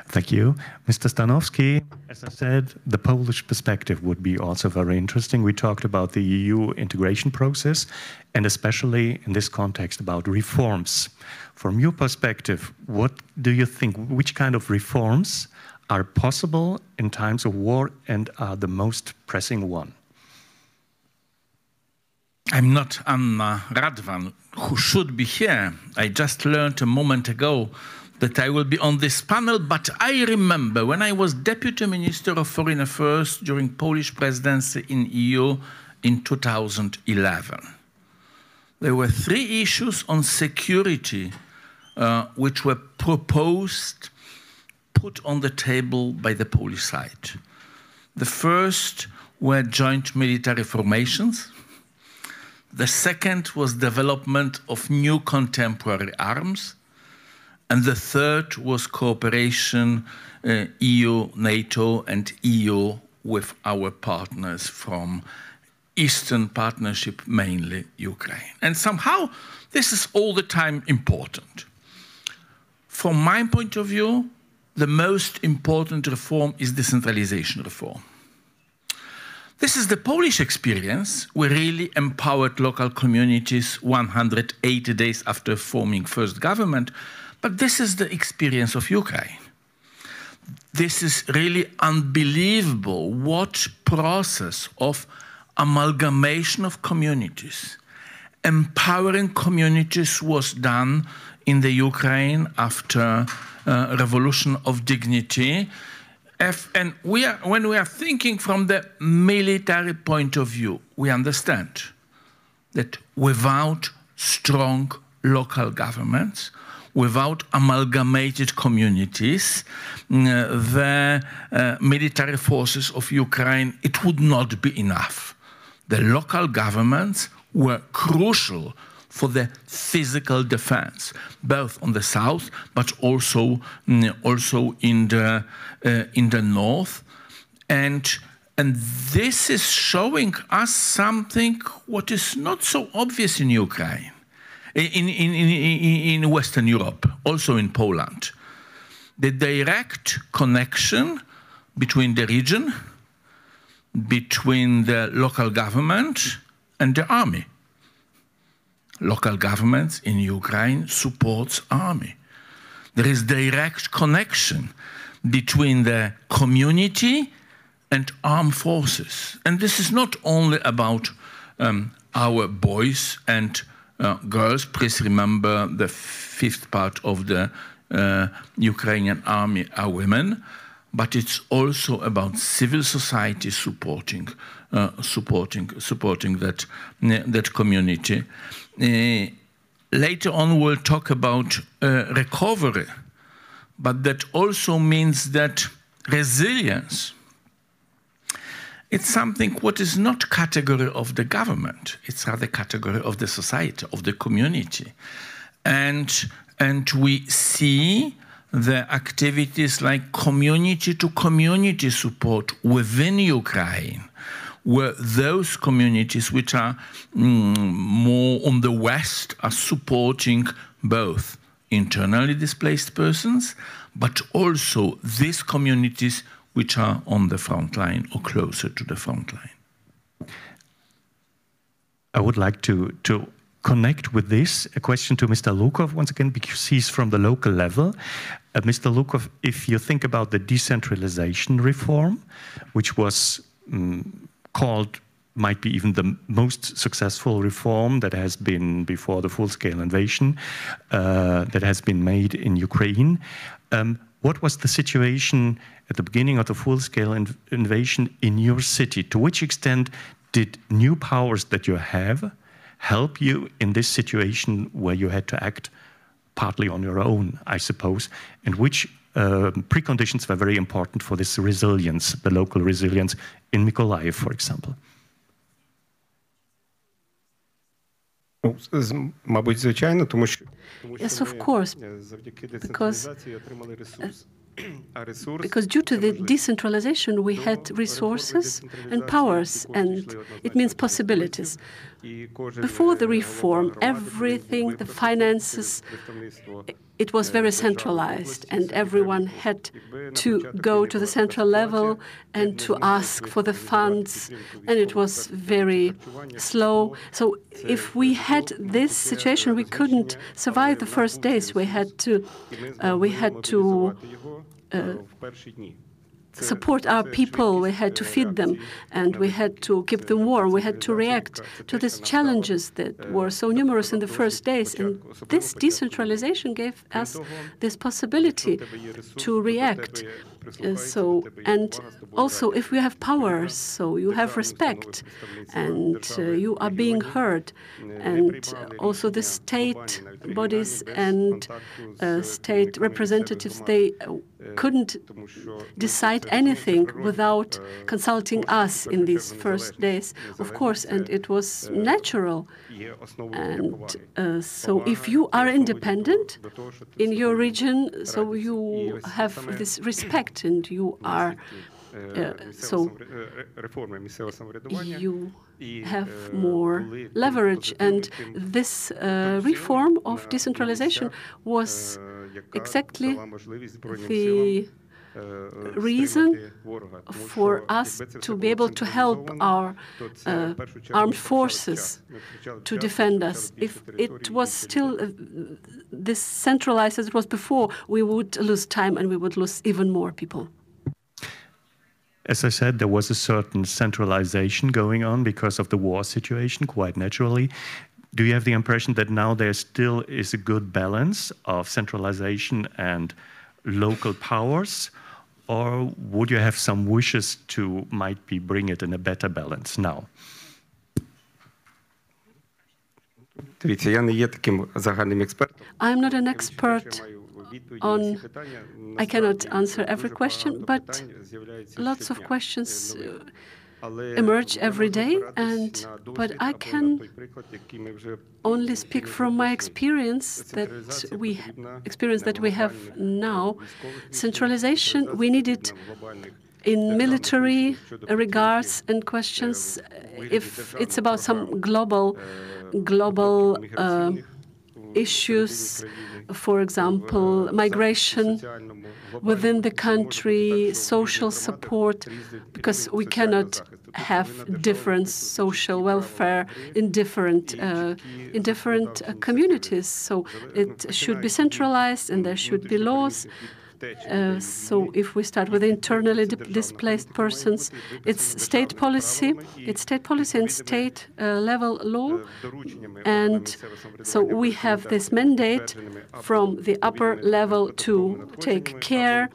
Thank you. Mr. Stanowski, as I said, the Polish perspective would be also very interesting. We talked about the EU integration process, and especially in this context about reforms. From your perspective, what do you think, which kind of reforms are possible in times of war and are the most pressing one? I'm not Anna Radwan, who should be here. I just learned a moment ago that I will be on this panel, but I remember when I was Deputy Minister of Foreign Affairs during Polish presidency in EU in 2011. There were 3 issues on security which were proposed, put on the table by the Polish side. The first were joint military formations. The second was development of new contemporary arms. And the third was cooperation, EU, NATO, and EU with our partners from Eastern Partnership, mainly Ukraine. And somehow, this is all the time important. From my point of view, the most important reform is decentralization reform. This is the Polish experience. We really empowered local communities 180 days after forming first government. But this is the experience of Ukraine. This is really unbelievable what process of amalgamation of communities, empowering communities was done in the Ukraine after Revolution of Dignity. And when we are thinking from the military point of view, we understand that without strong local governments, without amalgamated communities, the military forces of Ukraine, it would not be enough. The local governments were crucial for the physical defense, both on the south, but also in the north. And this is showing us something what is not so obvious in Ukraine. In Western Europe, also in Poland, the direct connection between the region, between the local government and the army. Local governments in Ukraine supports army. There is direct connection between the community and armed forces. And this is not only about our boys and girls. Please remember the 5th part of the Ukrainian army are women, but it's also about civil society supporting that community. Later on, we'll talk about recovery, but that also means that resilience it's something what is not category of the government. It's rather category of the society, of the community. And we see the activities like community-to-community support within Ukraine, where those communities which are more on the West are supporting both internally displaced persons, but also these communities which are on the front line or closer to the front line. I would like to connect with this, a question to Mr. Lukov once again, because he's from the local level. Mr. Lukov, if you think about the decentralization reform, which was called, might be even the most successful reform that has been before the full-scale invasion that has been made in Ukraine, what was the situation at the beginning of the full-scale invasion in your city? To which extent did new powers that you have help you in this situation where you had to act partly on your own, I suppose, and which preconditions were very important for this resilience, the local resilience in Mykolaiv, for example? Yes, of course, because due to the decentralization, we had resources and powers, and it means possibilities. Before the reform, everything, the finances, it was very centralized, and everyone had to go to the central level and to ask for the funds, and it was very slow. So if we had this situation, we couldn't survive the first days. We had to support our people, we had to feed them, and we had to keep them warm. We had to react to these challenges that were so numerous in the first days. And this decentralization gave us this possibility to react. And also, if we have powers, so you have respect, and you are being heard, and also the state bodies and state representatives, they couldn't decide anything without consulting us in these first days, of course, and it was natural. And so if you are independent in your region, so you have this respect and you are, so you have more leverage. And this reform of decentralization was exactly the reason for us to be able to help our armed forces to defend us. If it was still this centralized as it was before, we would lose time and we would lose even more people. As I said, there was a certain centralization going on because of the war situation, quite naturally. Do you have the impression that now there still is a good balance of centralization and local powers? Or would you have some wishes to might be bring it in a better balance now? I'm not an expert on, I cannot answer every question, but lots of questions emerge every day, but I can only speak from my experience that we have now. Centralization, we need it in military regards and questions. If it's about some global issues, for example, migration within the country, social support, because we cannot have different social welfare in different communities. So it should be centralized, and there should be laws. So if we start with internally displaced persons, it's state policy and state level law. And so we have this mandate from the upper level to take care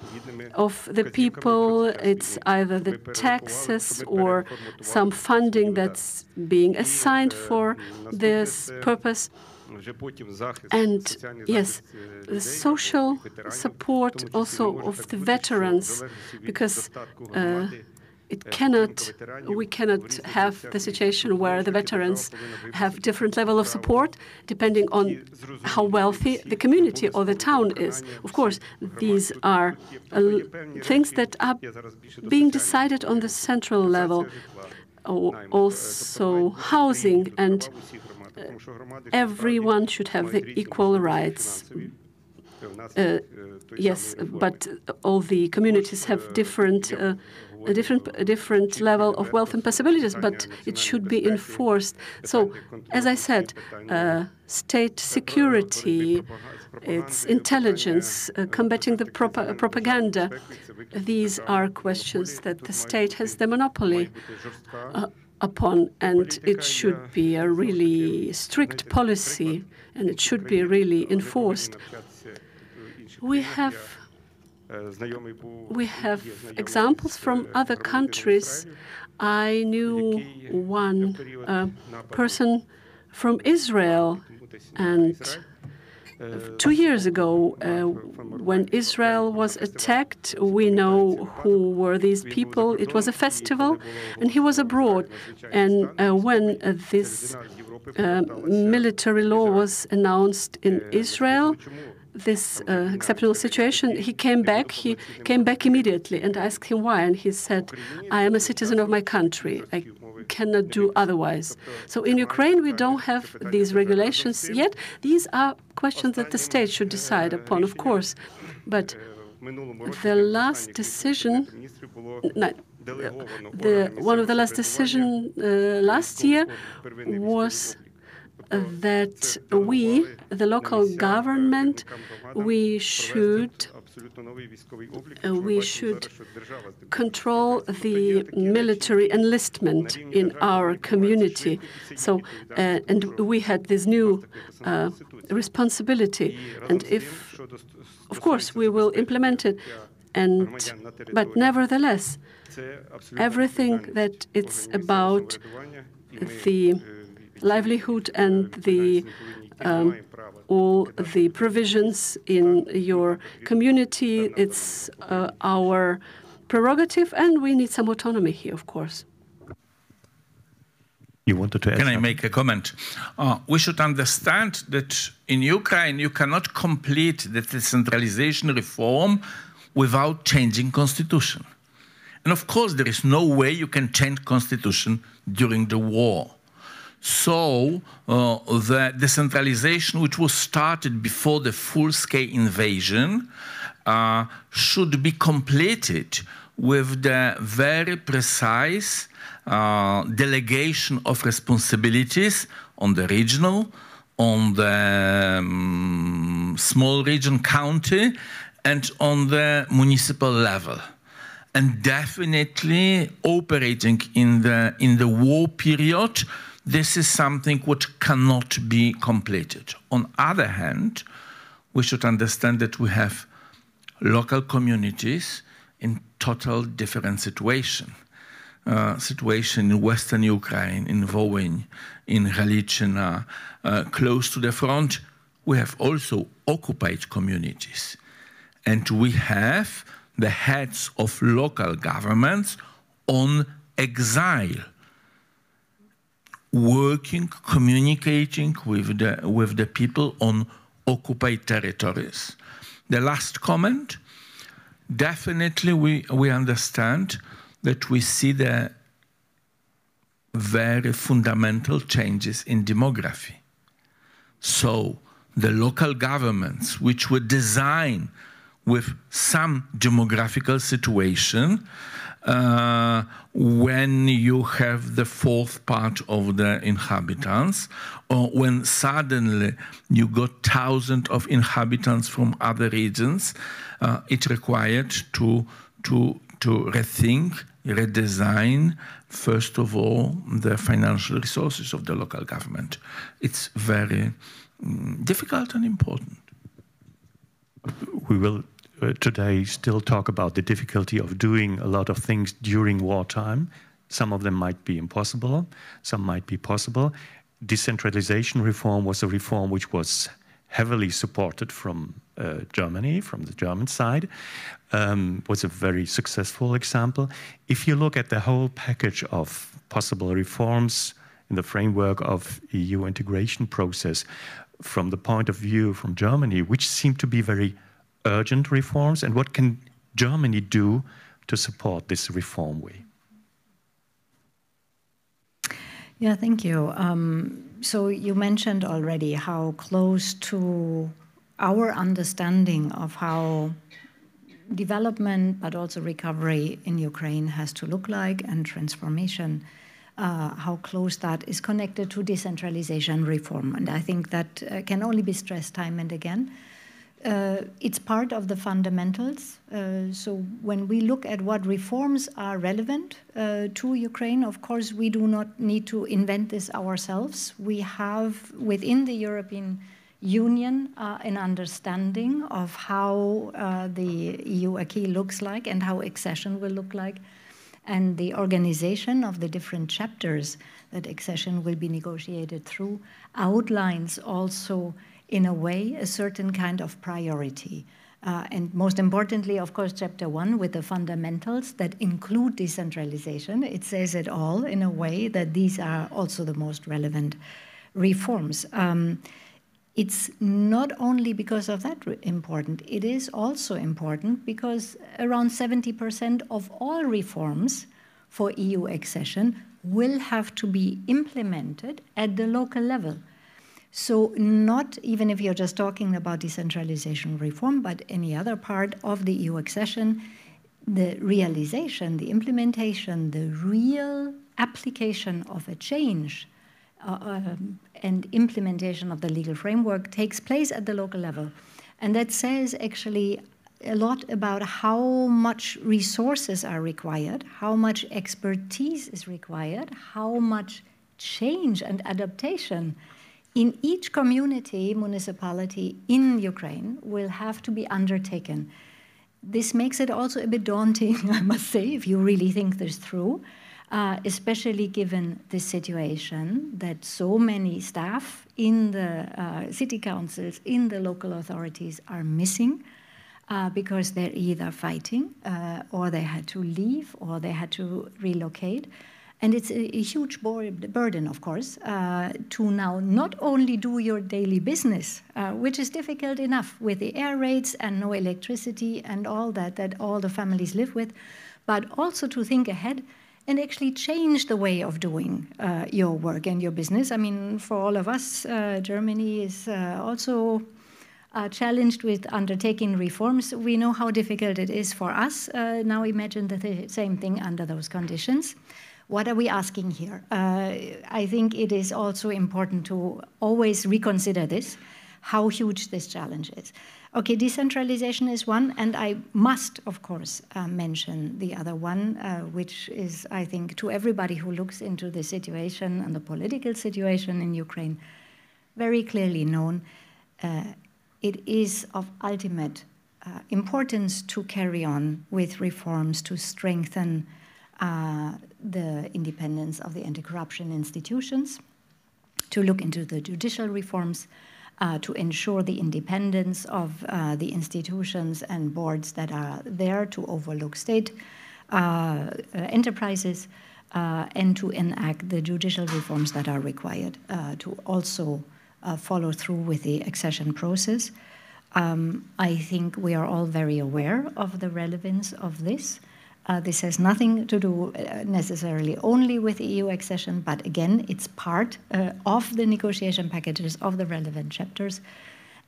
of the people. It's either the taxes or some funding that's being assigned for this purpose. And yes, the social support also of the veterans, because we cannot have the situation where the veterans have different level of support depending on how wealthy the community or the town is. Of course, these are things that are being decided on the central level. Also, housing, and everyone should have the equal rights. Yes, but all the communities have a different level of wealth and possibilities, but it should be enforced. So, as I said, state security, its intelligence, combating the propaganda, these are questions that the state has the monopoly upon, and it should be a really strict policy, and it should be really enforced. We have examples from other countries. I knew one person from Israel, and 2 years ago, when Israel was attacked, we know who were these people. It was a festival, and he was abroad. And when this military law was announced in Israel, this exceptional situation, he came back immediately, and I asked him why, and he said, I am a citizen of my country. I cannot do otherwise. So in Ukraine, we don't have these regulations yet. These are questions that the state should decide upon, of course. But the last decision, one of the last decisions last year was that we, the local government, we should control the military enlistment in our community. So, and we had this new responsibility, and of course, we will implement it. But nevertheless, everything that it's about the livelihood and all the provisions in your community, it's our prerogative, and we need some autonomy here, of course. You wanted to add Can I make a comment? We should understand that in Ukraine, you cannot complete the decentralization reform without changing constitution. And of course, there is no way you can change constitution during the war. So the decentralization, which was started before the full-scale invasion, should be completed with the very precise delegation of responsibilities on the regional, on the small region county, and on the municipal level. And definitely operating in the war period, this is something which cannot be completed. On the other hand, we should understand that we have local communities in total different situation. Situation in Western Ukraine, in Volyn, in Galicia, close to the front. We have also occupied communities. And we have the heads of local governments on exile, working, communicating with the people on occupied territories. The last comment, definitely we understand that we see the very fundamental changes in demography. So the local governments, which were designed with some demographical situation, when you have the fourth part of the inhabitants, or when suddenly you got thousands of inhabitants from other regions, it required to rethink, redesign, first of all, the financial resources of the local government. It's very difficult and important. We will today still talk about the difficulty of doing a lot of things during wartime. Some of them might be impossible, some might be possible. Decentralization reform was a reform which was heavily supported from Germany, from the German side, was a very successful example. If you look at the whole package of possible reforms in the framework of EU integration process, from the point of view from Germany, which seem to be very urgent reforms, and what can Germany do to support this reform way? Yeah, thank you. So you mentioned already how close to our understanding of how development, but also recovery in Ukraine has to look like, and transformation, how close that is connected to decentralization reform. And I think that can only be stressed time and again. It's part of the fundamentals. So when we look at what reforms are relevant to Ukraine, of course, we do not need to invent this ourselves. We have within the European Union an understanding of how the EU acquis looks like and how accession will look like. And the organization of the different chapters that accession will be negotiated through outlines also, in a way, a certain kind of priority. And most importantly, of course, Chapter 1 with the fundamentals that include decentralization. It says it all in a way that these are also the most relevant reforms. It's not only because of that important, it is also important because around 70% of all reforms for EU accession will have to be implemented at the local level. So not even if you're just talking about decentralization reform, but any other part of the EU accession, the realization, the implementation, the real application of a change and implementation of the legal framework takes place at the local level. And that says actually a lot about how much resources are required, how much expertise is required, how much change and adaptation in each community, municipality in Ukraine will have to be undertaken. This makes it also a bit daunting, I must say, if you really think this through. Especially given the situation that so many staff in the city councils, in the local authorities are missing because they're either fighting or they had to leave or they had to relocate. And it's a huge burden, of course, to now not only do your daily business, which is difficult enough with the air raids and no electricity and all that all the families live with, but also to think ahead and actually change the way of doing your work and your business. I mean, for all of us, Germany is also challenged with undertaking reforms. We know how difficult it is for us. Now imagine the same thing under those conditions. What are we asking here? I think it is also important to always reconsider this, how huge this challenge is. Okay, decentralization is one, and I must, of course, mention the other one, which is, I think, to everybody who looks into the situation and the political situation in Ukraine, very clearly known. It is of ultimate importance to carry on with reforms to strengthen the independence of the anti-corruption institutions, to look into the judicial reforms, to ensure the independence of the institutions and boards that are there to overlook state enterprises, and to enact the judicial reforms that are required to also follow through with the accession process. I think we are all very aware of the relevance of this. This has nothing to do necessarily only with EU accession, but again, it's part of the negotiation packages of the relevant chapters.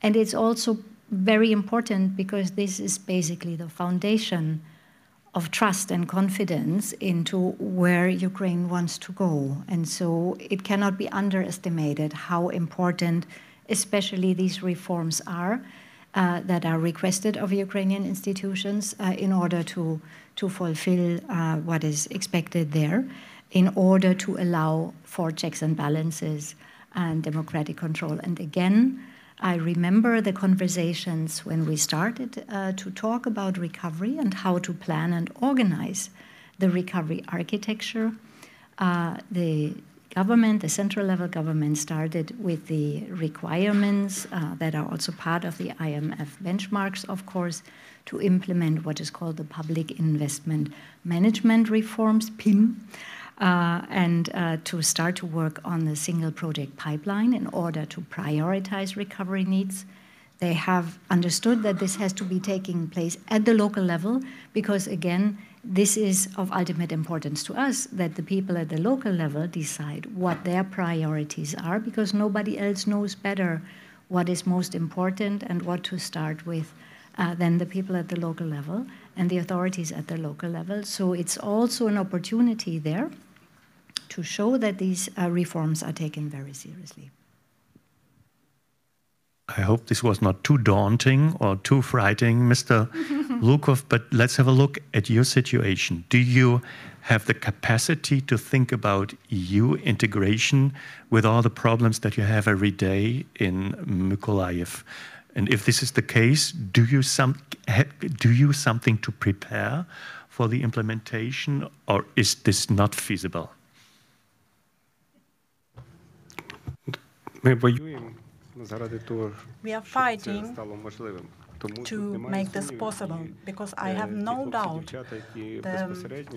And it's also very important because this is basically the foundation of trust and confidence into where Ukraine wants to go. And so it cannot be underestimated how important especially these reforms are that are requested of Ukrainian institutions in order to fulfill what is expected there, in order to allow for checks and balances and democratic control. And again, I remember the conversations when we started to talk about recovery and how to plan and organize the recovery architecture. The government, the central level government, started with the requirements that are also part of the IMF benchmarks, of course, to implement what is called the Public Investment Management Reforms, PIM, and to start to work on the single project pipeline in order to prioritize recovery needs. They have understood that this has to be taking place at the local level because, again, this is of ultimate importance to us, that the people at the local level decide what their priorities are, because nobody else knows better what is most important and what to start with than the people at the local level and the authorities at the local level. So it's also an opportunity there to show that these reforms are taken very seriously. I hope this was not too daunting or too frightening, Mr. Lukov, but let's have a look at your situation. Do you have the capacity to think about EU integration with all the problems that you have every day in Mykolaiv? And if this is the case, do you something to prepare for the implementation, or is this not feasible? We are fighting to make this possible, because I have no doubt the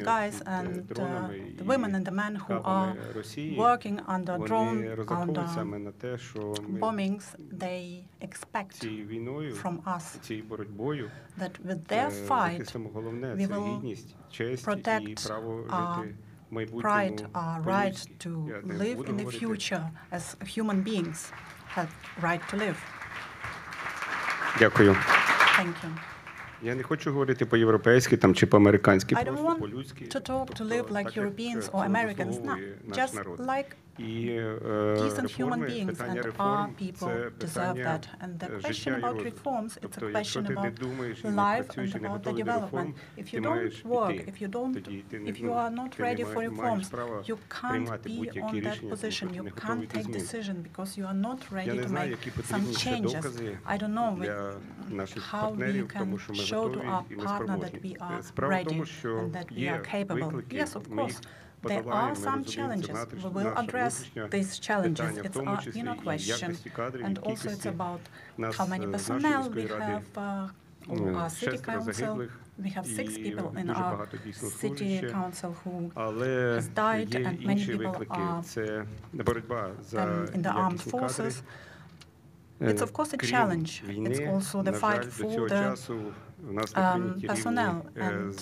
guys and the women and the men who are working under drone, under bombings, they expect from us that with their fight we will protect our pride, our right to live in the future as human beings have right to live. Дякую. Thank you. Я не хочу говорити по-європейськи там чи по-американськи, I don't просто want по-людськи. to talk to live like Europeans or Americans, no, just like decent human beings, and our people deserve that. And the question about reforms, it's a question about life and about the development. If you don't work, if you are not ready for reforms, you can't be on that position. You can't take decision because you are not ready to make some changes. I don't know how we can show to our partner that we are ready and that we are capable. Yes, of course. There are some challenges. We will address these challenges. It's our inner question. And also it's about how many personnel we have, our city council. We have 6 people in our city council who has died, and many people are in the armed forces. It's of course a challenge. It's also the fight for the personnel, and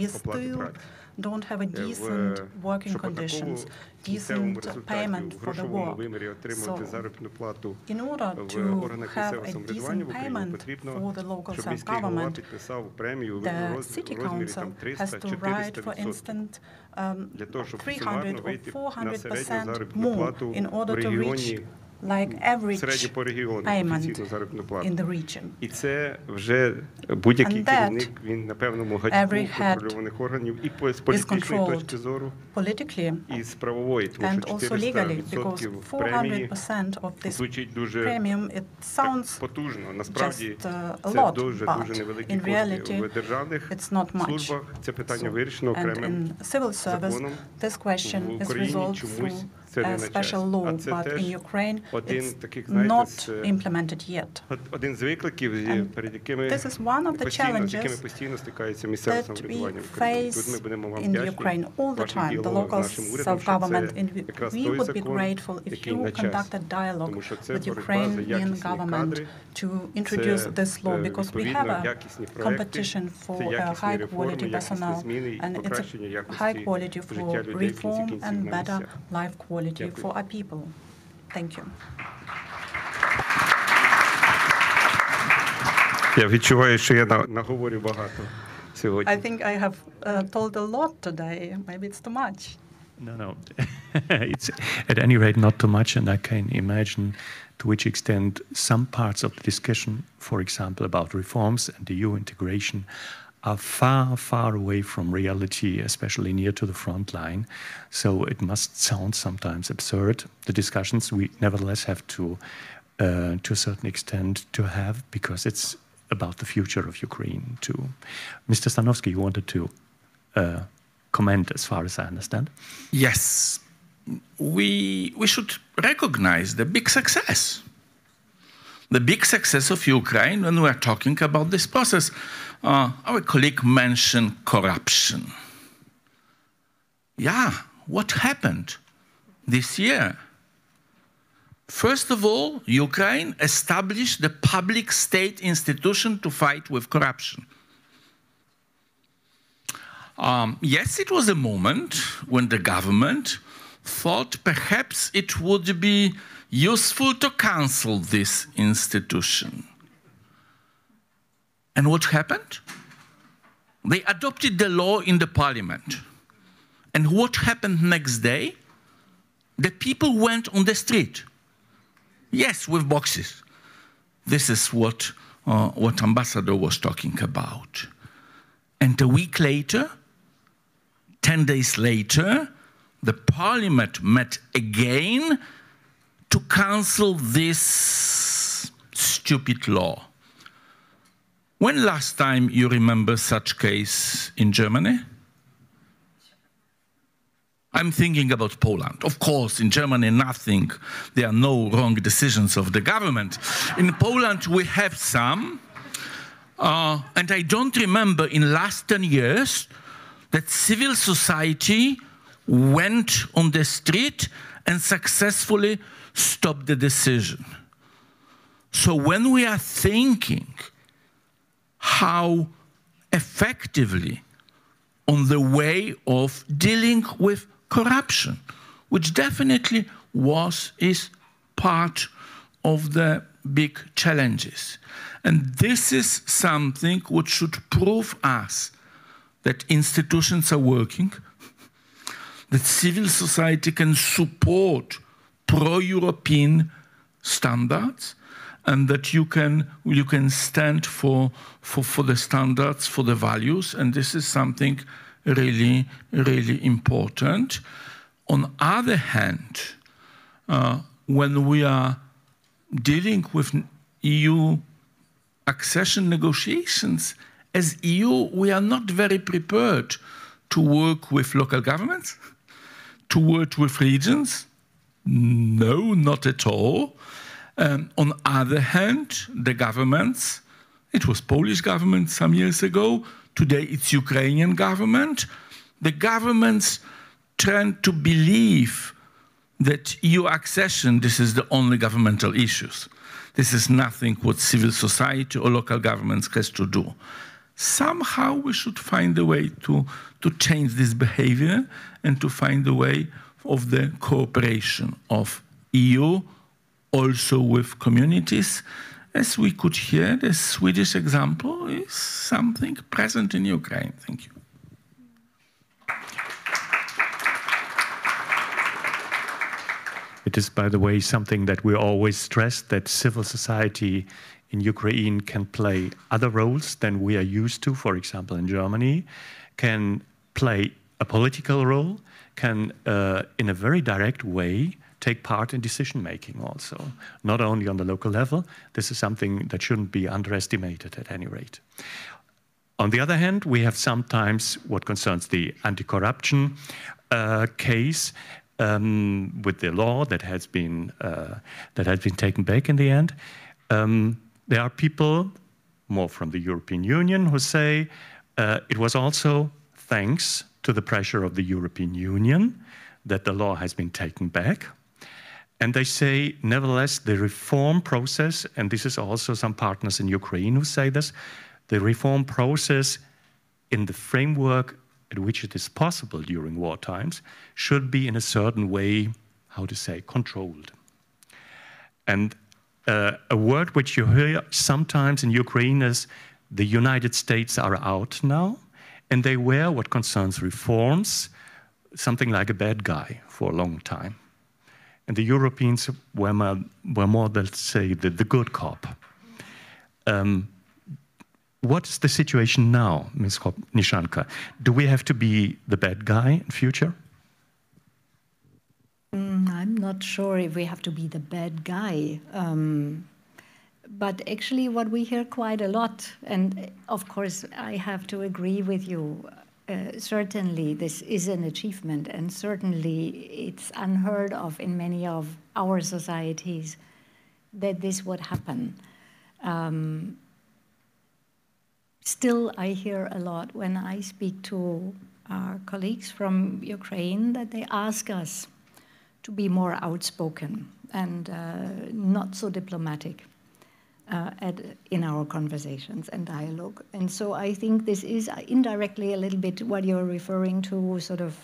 we still don't have a decent working conditions, decent payment for the work. So in order to have a decent payment for the local self-government, the city council has to write, for instance, 300 or 400% more in order to reach like average payment in the region. And that every head is controlled politically and also legally, because 400% of this premium, it sounds just a lot, but in reality it's not much. And in civil service, this question is resolved through a special law, but in Ukraine it's not implemented yet. And this is one of the challenges that we face in Ukraine all the time, the local self-government. And we would be grateful if you conduct a dialogue with Ukrainian government to introduce this law, because we have a competition for high-quality personnel, and it's a high quality for reform and better life quality for our people. Thank you. Я відчуваю, що я наговорю багато сьогодні. I think I have told a lot today. Maybe it's too much. No. It's at any rate not too much, and I can imagine to which extent some parts of the discussion, for example, about reforms and EU integration, are far, far away from reality, especially near to the front line. So it must sound sometimes absurd, the discussions we nevertheless have to a certain extent to have, because it's about the future of Ukraine too. Mr. Stanovsky, you wanted to comment, as far as I understand. Yes, we should recognize the big success. The big success of Ukraine when we are talking about this process. Our colleague mentioned corruption. Yeah, what happened this year? First of all, Ukraine established the public state institution to fight with corruption. Yes, it was a moment when the government thought perhaps it would be useful to cancel this institution. And what happened? They adopted the law in the parliament. And what happened next day? The people went on the street. Yes, with boxes. This is what Ambassador was talking about. And a week later, 10 days later, the parliament met again to cancel this stupid law. When last time you remember such case in Germany? I'm thinking about Poland. Of course, in Germany, nothing. There are no wrong decisions of the government. In Poland, we have some. And I don't remember in last 10 years that civil society went on the street and successfully stopped the decision. So when we are thinking how effectively on the way of dealing with corruption, which definitely is part of the big challenges. And this is something which should prove us that institutions are working, that civil society can support pro-European standards, and that you can stand for the standards, for the values, and this is something really, really important. On the other hand, when we are dealing with EU accession negotiations, as EU, we are not very prepared to work with local governments, to work with regions. No, not at all. On the other hand, the governments, it was Polish government some years ago, today it's Ukrainian government. The governments tend to believe that EU accession, this is the only governmental issues. This is nothing what civil society or local governments has to do. Somehow we should find a way to change this behavior and to find a way of the cooperation of EU also with communities. As we could hear, the Swedish example is something present in Ukraine. Thank you. It is, by the way, something that we always stress, that civil society in Ukraine can play other roles than we are used to, for example, in Germany, can play a political role, can, in a very direct way, take part in decision-making also, not only on the local level. This is something that shouldn't be underestimated at any rate. On the other hand, we have sometimes what concerns the anti-corruption case with the law that has been taken back in the end. There are people, more from the European Union, who say it was also thanks to the pressure of the European Union that the law has been taken back. And they say, nevertheless, the reform process, and this is also some partners in Ukraine who say this, the reform process in the framework at which it is possible during war times should be in a certain way, how to say, controlled. And a word which you hear sometimes in Ukraine is the United States are out now, and they were, what concerns reforms, something like a bad guy for a long time. And the Europeans were more, let's say, the good cop. What is the situation now, Ms. Nishanka? Do we have to be the bad guy in future? I'm not sure if we have to be the bad guy. But actually what we hear quite a lot, and of course I have to agree with you, certainly this is an achievement, and certainly it's unheard of in many of our societies that this would happen. Still, I hear a lot when I speak to our colleagues from Ukraine that they ask us to be more outspoken and not so diplomatic in our conversations and dialogue. And so I think this is indirectly a little bit what you're referring to, sort of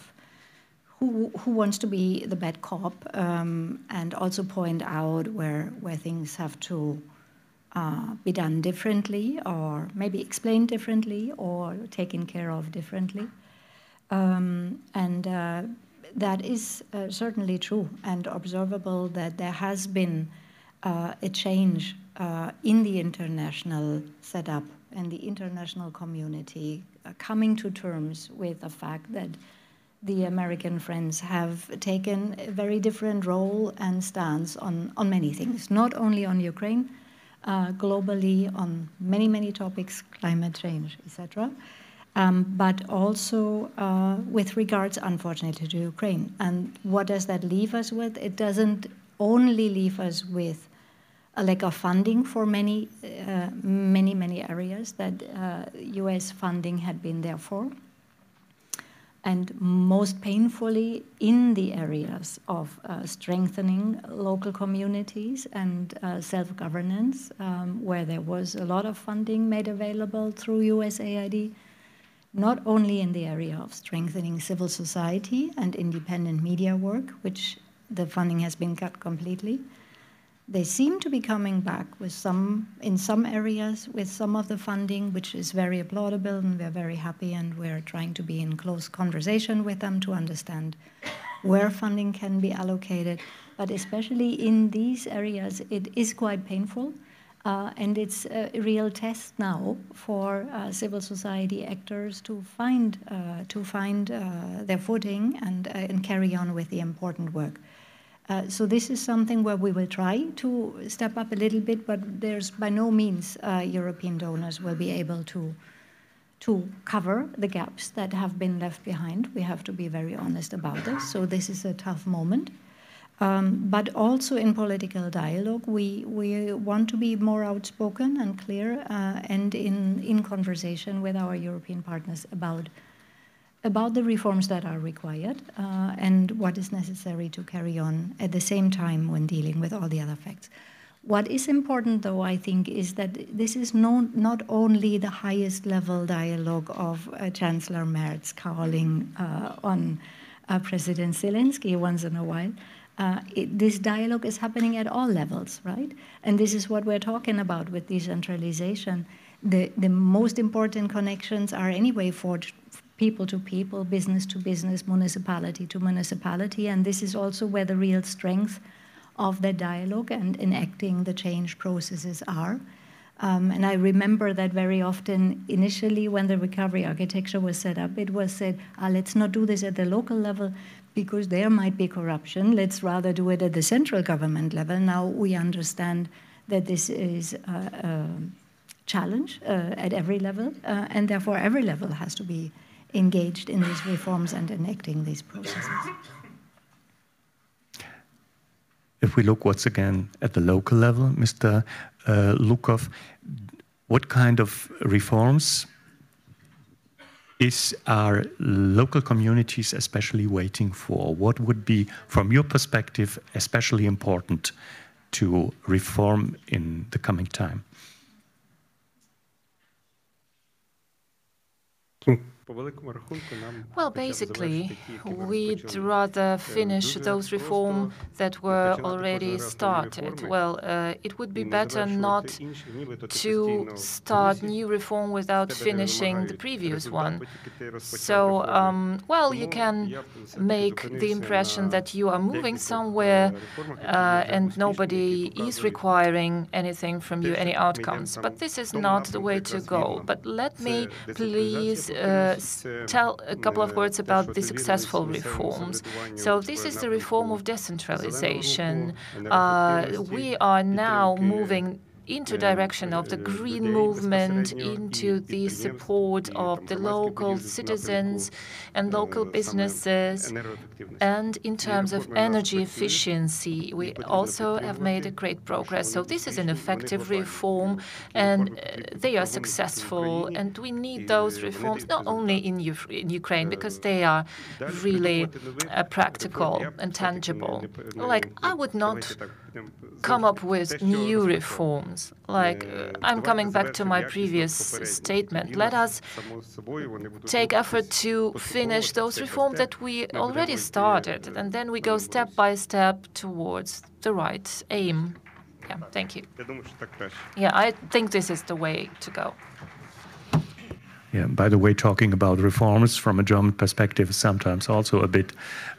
who wants to be the bad cop, and also point out where things have to be done differently, or maybe explained differently, or taken care of differently. That is certainly true and observable, that there has been a change in the international setup and the international community coming to terms with the fact that the American friends have taken a very different role and stance on many things, not only on Ukraine, globally on many, many topics, climate change, etc., but also with regards, unfortunately, to Ukraine. And what does that leave us with? It doesn't only leave us with a lack of funding for many areas that US funding had been there for. And most painfully, in the areas of strengthening local communities and self-governance, where there was a lot of funding made available through USAID, not only in the area of strengthening civil society and independent media work, which the funding has been cut completely. They seem to be coming back with in some areas with some of the funding, which is very applaudable, and we're very happy, and we're trying to be in close conversation with them to understand where funding can be allocated. But especially in these areas, it is quite painful, and it's a real test now for civil society actors to find their footing and carry on with the important work. So this is something where we will try to step up a little bit, but there's by no means European donors will be able to cover the gaps that have been left behind. We have to be very honest about this. So this is a tough moment. But also in political dialogue, we want to be more outspoken and clear and in conversation with our European partners about the reforms that are required and what is necessary to carry on at the same time when dealing with all the other facts. What is important, though, I think, is that this is not only the highest level dialogue of Chancellor Merz calling on President Zelensky once in a while. This dialogue is happening at all levels, right? And this is what we're talking about with decentralization. The most important connections are anyway forged people to people, business to business, municipality to municipality, and this is also where the real strength of the dialogue and enacting the change processes are. And I remember that very often, initially when the recovery architecture was set up, it was said, let's not do this at the local level because there might be corruption. Let's rather do it at the central government level. Now we understand that this is a challenge at every level, and therefore every level has to be engaged in these reforms and enacting these processes. If we look once again at the local level, Mr. Lukov, what kind of reforms is our local communities especially waiting for? What would be, from your perspective, especially important to reform in the coming time? Well, basically, we'd rather finish those reforms that were already started. Well, it would be better not to start new reform without finishing the previous one. So, well, you can make the impression that you are moving somewhere and nobody is requiring anything from you, any outcomes. But this is not the way to go. But let me please tell a couple of words about the successful reforms. So this is the reform of decentralization. We are now moving into direction of the green movement, into the support of the local citizens and local businesses, and in terms of energy efficiency, we also have made a great progress. So this is an effective reform, and they are successful, and we need those reforms not only in Ukraine, because they are really practical and tangible. Like, I would not come up with new reforms. Like, I'm coming back to my previous statement. Let us take effort to finish those reforms that we already started, and then we go step by step towards the right aim. Yeah, thank you. Yeah, I think this is the way to go. Yeah, by the way, talking about reforms from a German perspective is sometimes also a bit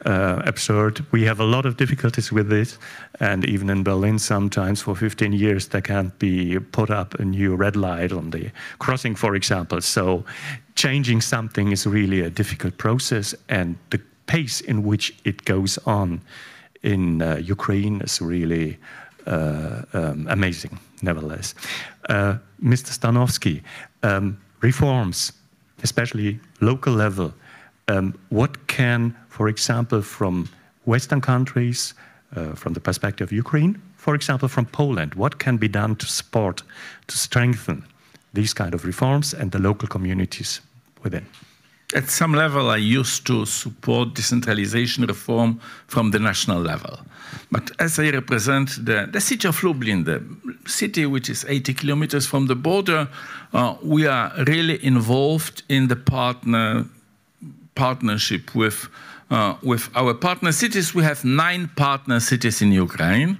absurd. We have a lot of difficulties with this, and even in Berlin sometimes for 15 years there can't be put up a new red light on the crossing, for example. So changing something is really a difficult process, and the pace in which it goes on in Ukraine is really amazing, nevertheless. Mr. Stanovsky, reforms, especially local level, what can, for example, from Western countries, from the perspective of Ukraine, for example, from Poland, what can be done to support, to strengthen these kind of reforms and the local communities within? At some level, I used to support decentralization reform from the national level. But as I represent the city of Lublin, the city which is 80 kilometers from the border, we are really involved in the partnership with our partner cities. We have 9 partner cities in Ukraine.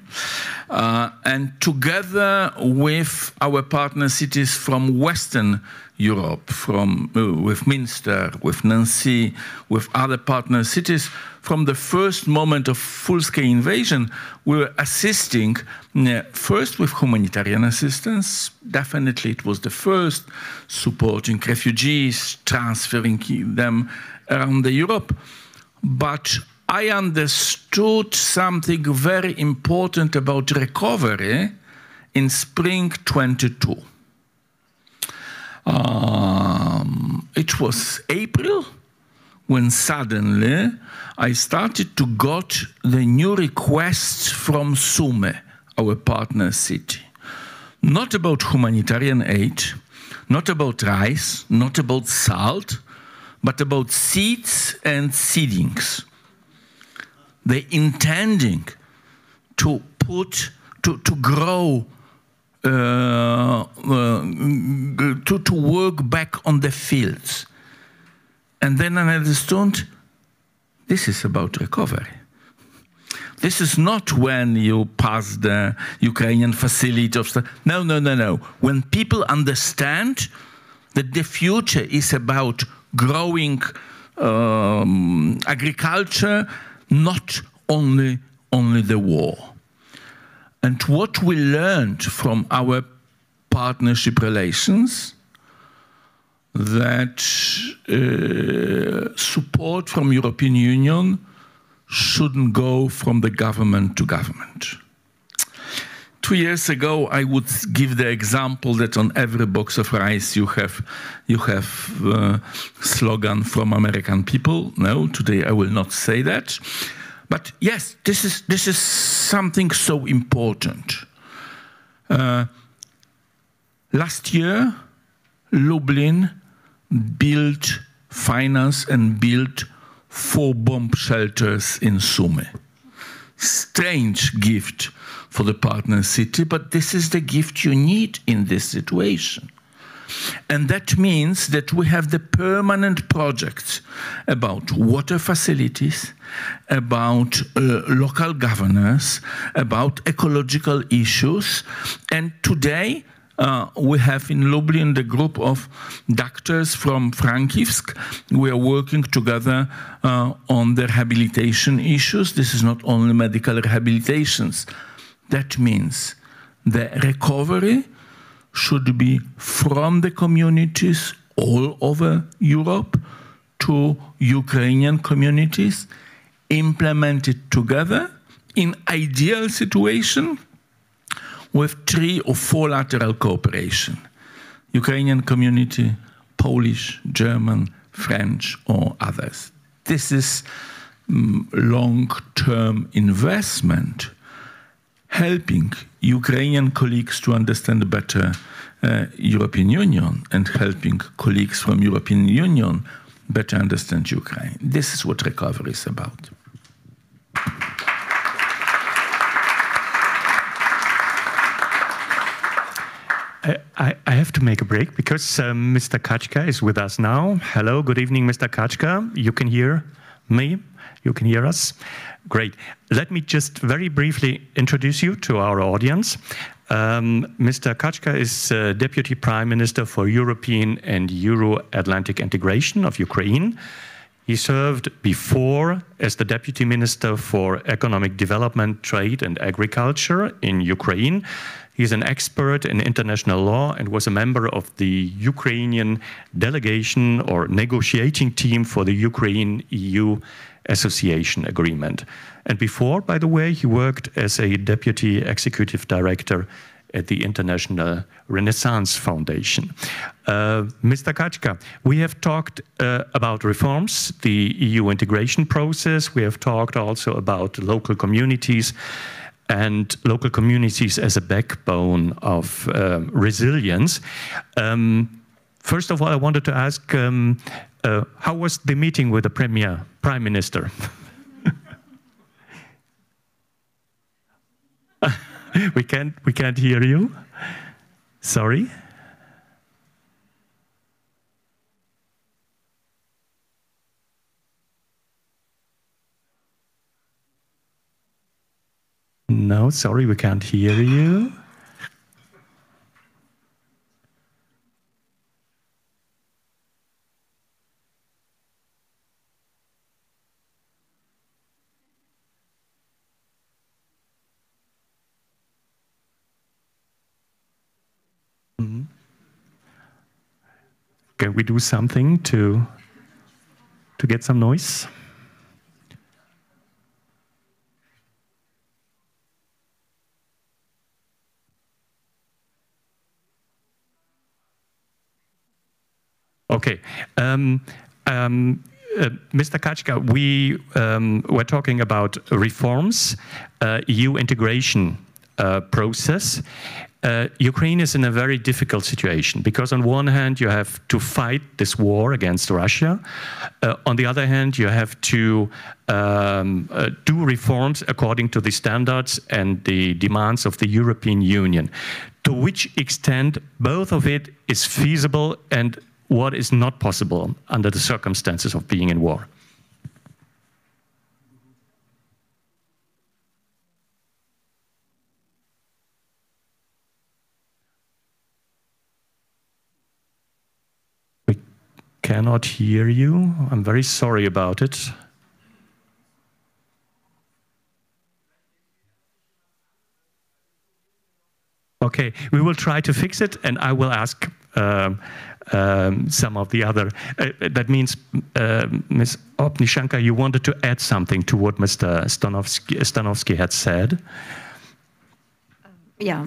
And together with our partner cities from Western Europe, with Minster, with Nancy, with other partner cities, from the first moment of full-scale invasion, we were assisting first with humanitarian assistance. Definitely it was the first, supporting refugees, transferring them around Europe. But I understood something very important about recovery in spring 22. It was April when suddenly I started to get the new requests from Sumy, our partner city. Not about humanitarian aid, not about rice, not about salt, but about seeds and seedings. They intending to grow, to work back on the fields. And then I understood, this is about recovery. This is not when you pass the Ukrainian facility of... No, no, no, no. When people understand that the future is about growing agriculture, not only the war. And what we learned from our partnership relations, that support from European Union shouldn't go from the government to government. 2 years ago, I would give the example that on every box of rice you have slogan from American people. No, today I will not say that. But yes, this is something so important. Last year, Lublin financed and built 4 bomb shelters in Sumy. Strange gift for the partner city, but this is the gift you need in this situation. And that means that we have the permanent projects about water facilities, about local governance, about ecological issues. And today, we have in Lublin the group of doctors from Frankivsk. We are working together on the rehabilitation issues. This is not only medical rehabilitations. That means the recovery should be from the communities all over Europe to Ukrainian communities, implemented together. In ideal situation, with 3 or 4 lateral cooperation. Ukrainian community, Polish, German, French, or others. This is long-term investment, helping Ukrainian colleagues to understand better European Union and helping colleagues from European Union better understand Ukraine. This is what recovery is about. I have to make a break because Mr. Kachka is with us now. Hello, good evening, Mr. Kachka. You can hear me? You can hear us? Great. Let me just very briefly introduce you to our audience. Mr. Kachka is Deputy Prime Minister for European and Euro-Atlantic integration of Ukraine. He served before as the Deputy Minister for Economic Development, Trade and Agriculture in Ukraine. He's an expert in international law and was a member of the Ukrainian delegation or negotiating team for the Ukraine-EU Association Agreement. And before, by the way, he worked as a Deputy Executive Director at the International Renaissance Foundation. Mr. Kachka, we have talked about reforms, the EU integration process. We have talked also about local communities and local communities as a backbone of resilience. First of all, I wanted to ask, how was the meeting with the Prime Minister? We can't hear you. Sorry. No, sorry, we can't hear you. Can we do something to get some noise? Okay. Mr. Kachka, we were talking about reforms, EU integration process. Ukraine is in a very difficult situation because on one hand you have to fight this war against Russia. On the other hand, you have to do reforms according to the standards and the demands of the European Union. To which extent both of it is feasible and what is not possible under the circumstances of being in war? We cannot hear you. I'm very sorry about it. Okay, we will try to fix it, and I will ask some of the other. That means, Ms. Opnishanka, you wanted to add something to what Mr. Stanovsky had said. Yeah,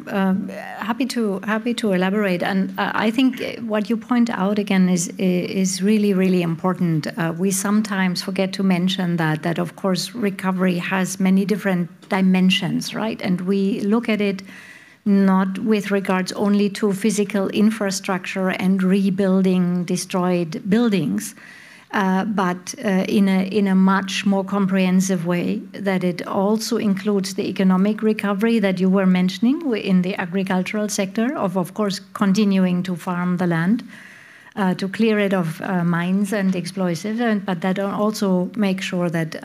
happy to elaborate. And I think what you point out again is really, really important. We sometimes forget to mention that of course recovery has many different dimensions, right? And we look at it not with regards only to physical infrastructure and rebuilding destroyed buildings, but in a much more comprehensive way, that it also includes the economic recovery that you were mentioning in the agricultural sector, of course, continuing to farm the land, to clear it of mines and explosives, but that also make sure that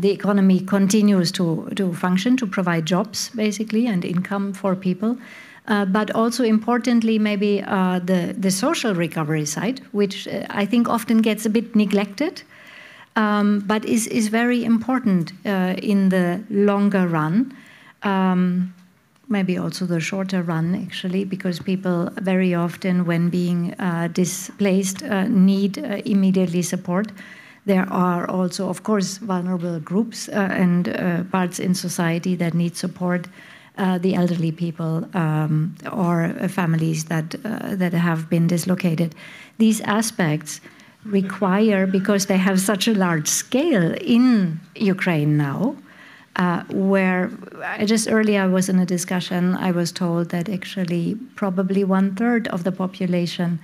the economy continues to function, to provide jobs, basically, and income for people. But also importantly, maybe the social recovery side, which I think often gets a bit neglected, but is very important in the longer run, maybe also the shorter run, actually, because people very often, when being displaced, need immediately support. There are also, of course, vulnerable groups and parts in society that need support the elderly people or families that have been dislocated. These aspects require, because they have such a large scale in Ukraine now, where just earlier I was in a discussion, I was told that actually probably 1/3 of the population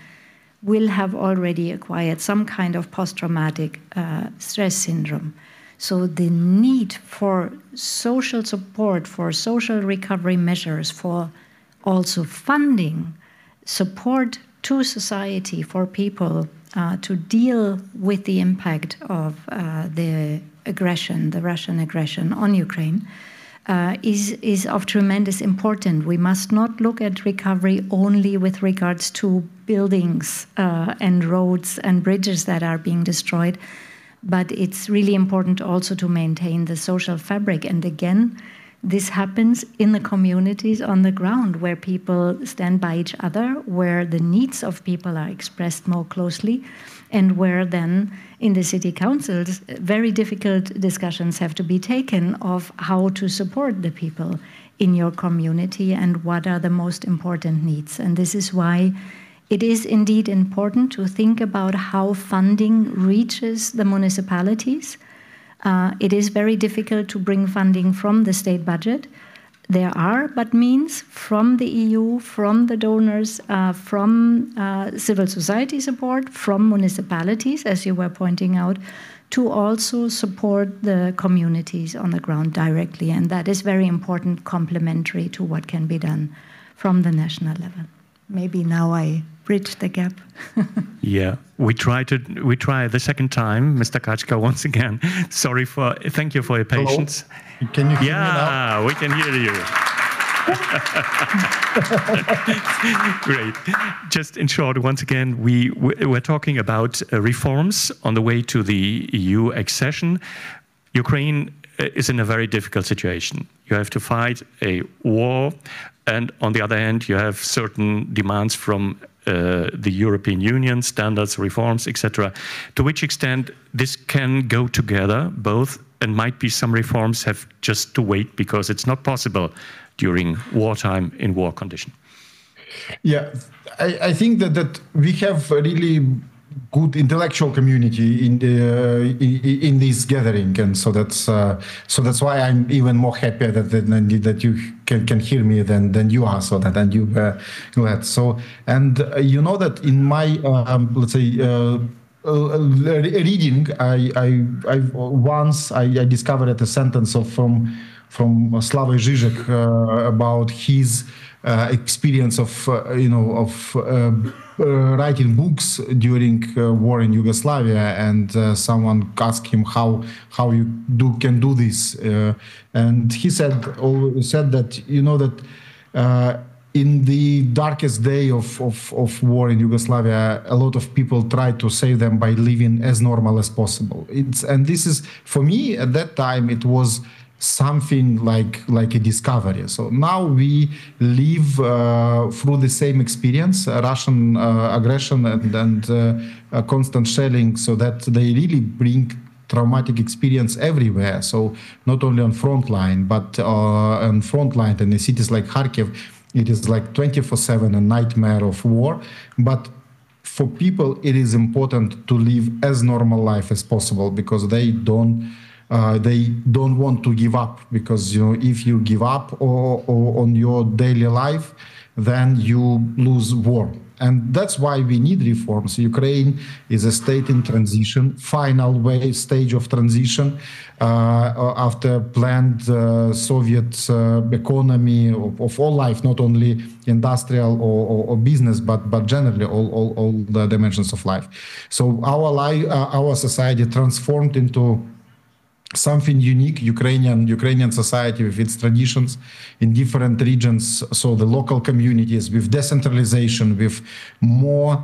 will have already acquired some kind of post-traumatic stress syndrome. So the need for social support, for social recovery measures, for also funding, support to society for people to deal with the impact of the aggression, the Russian aggression on Ukraine, is of tremendous importance. We must not look at recovery only with regards to buildings and roads and bridges that are being destroyed, but it's really important also to maintain the social fabric. And again, this happens in the communities on the ground, where people stand by each other, where the needs of people are expressed more closely, and where then in the city councils very difficult discussions have to be taken of how to support the people in your community and what are the most important needs. And this is why it is indeed important to think about how funding reaches the municipalities. It is very difficult to bring funding from the state budget. There are but means from the EU, from the donors, from civil society support, from municipalities, as you were pointing out, to also support the communities on the ground directly. And that is very important, complementary to what can be done from the national level. Maybe now I bridge the gap. Yeah, we try the second time, Mr. Kachka, once again. Thank you for your patience. Hello. Can you hear me now? Yeah, we can hear you. Great. Just in short, once again, we're talking about reforms on the way to the EU accession. Ukraine is in a very difficult situation. You have to fight a war, and on the other hand, you have certain demands from the European Union, standards, reforms, etc. To which extent this can go together, both, and might be some reforms have just to wait because it's not possible during wartime in war condition? Yeah, I think that we have a really good intellectual community in this gathering, and so that's why I'm even more happy that you can hear me than you are, so that, and you glad. So, and you know that in my let's say reading, I once discovered a sentence from Slavoj Žižek about his experience of writing books during war in Yugoslavia, and someone asked him how you can do this, and he said that that in the darkest day of war in Yugoslavia, a lot of people tried to save them by living as normal as possible. And this is, for me at that time, it was something like a discovery. So now we live through the same experience, Russian aggression and constant shelling, so that they really bring traumatic experience everywhere. So not only on front line, but on front line and in cities like Kharkiv, it is like 24/7 a nightmare of war. But for people, it is important to live as normal life as possible, because they don't want to give up, because if you give up on your daily life, then you lose war. And that's why we need reforms. Ukraine is a state in transition, final stage of transition after planned Soviet economy of all life, not only industrial or business, but generally all the dimensions of life. So our society transformed into something unique, Ukrainian society with its traditions in different regions. So the local communities with decentralization, with more,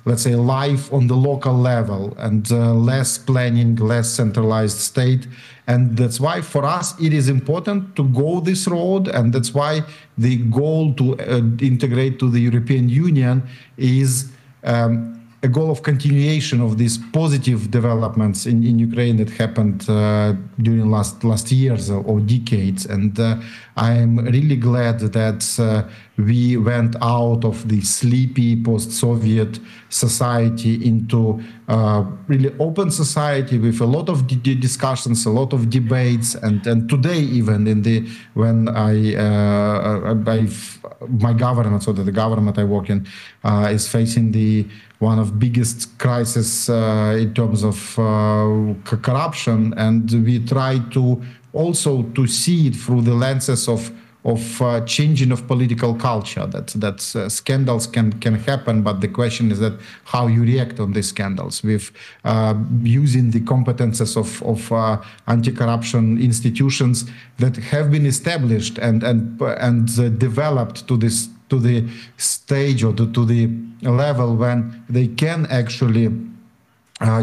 let's say, life on the local level, and less planning, less centralized state. And that's why for us it is important to go this road, and that's why the goal to integrate to the European Union is a goal of continuation of these positive developments in Ukraine that happened during last years or decades. And I am really glad that we went out of the sleepy post-Soviet society into really open society with a lot of discussions, a lot of debates, and today even when my government, so that the government I work in, is facing one of biggest crises in terms of corruption, and we try to also to see it through the lenses of changing of political culture, that scandals can happen, but the question is that how you react on these scandals with using the competences of anti-corruption institutions that have been established and developed to the stage or to the level when they can actually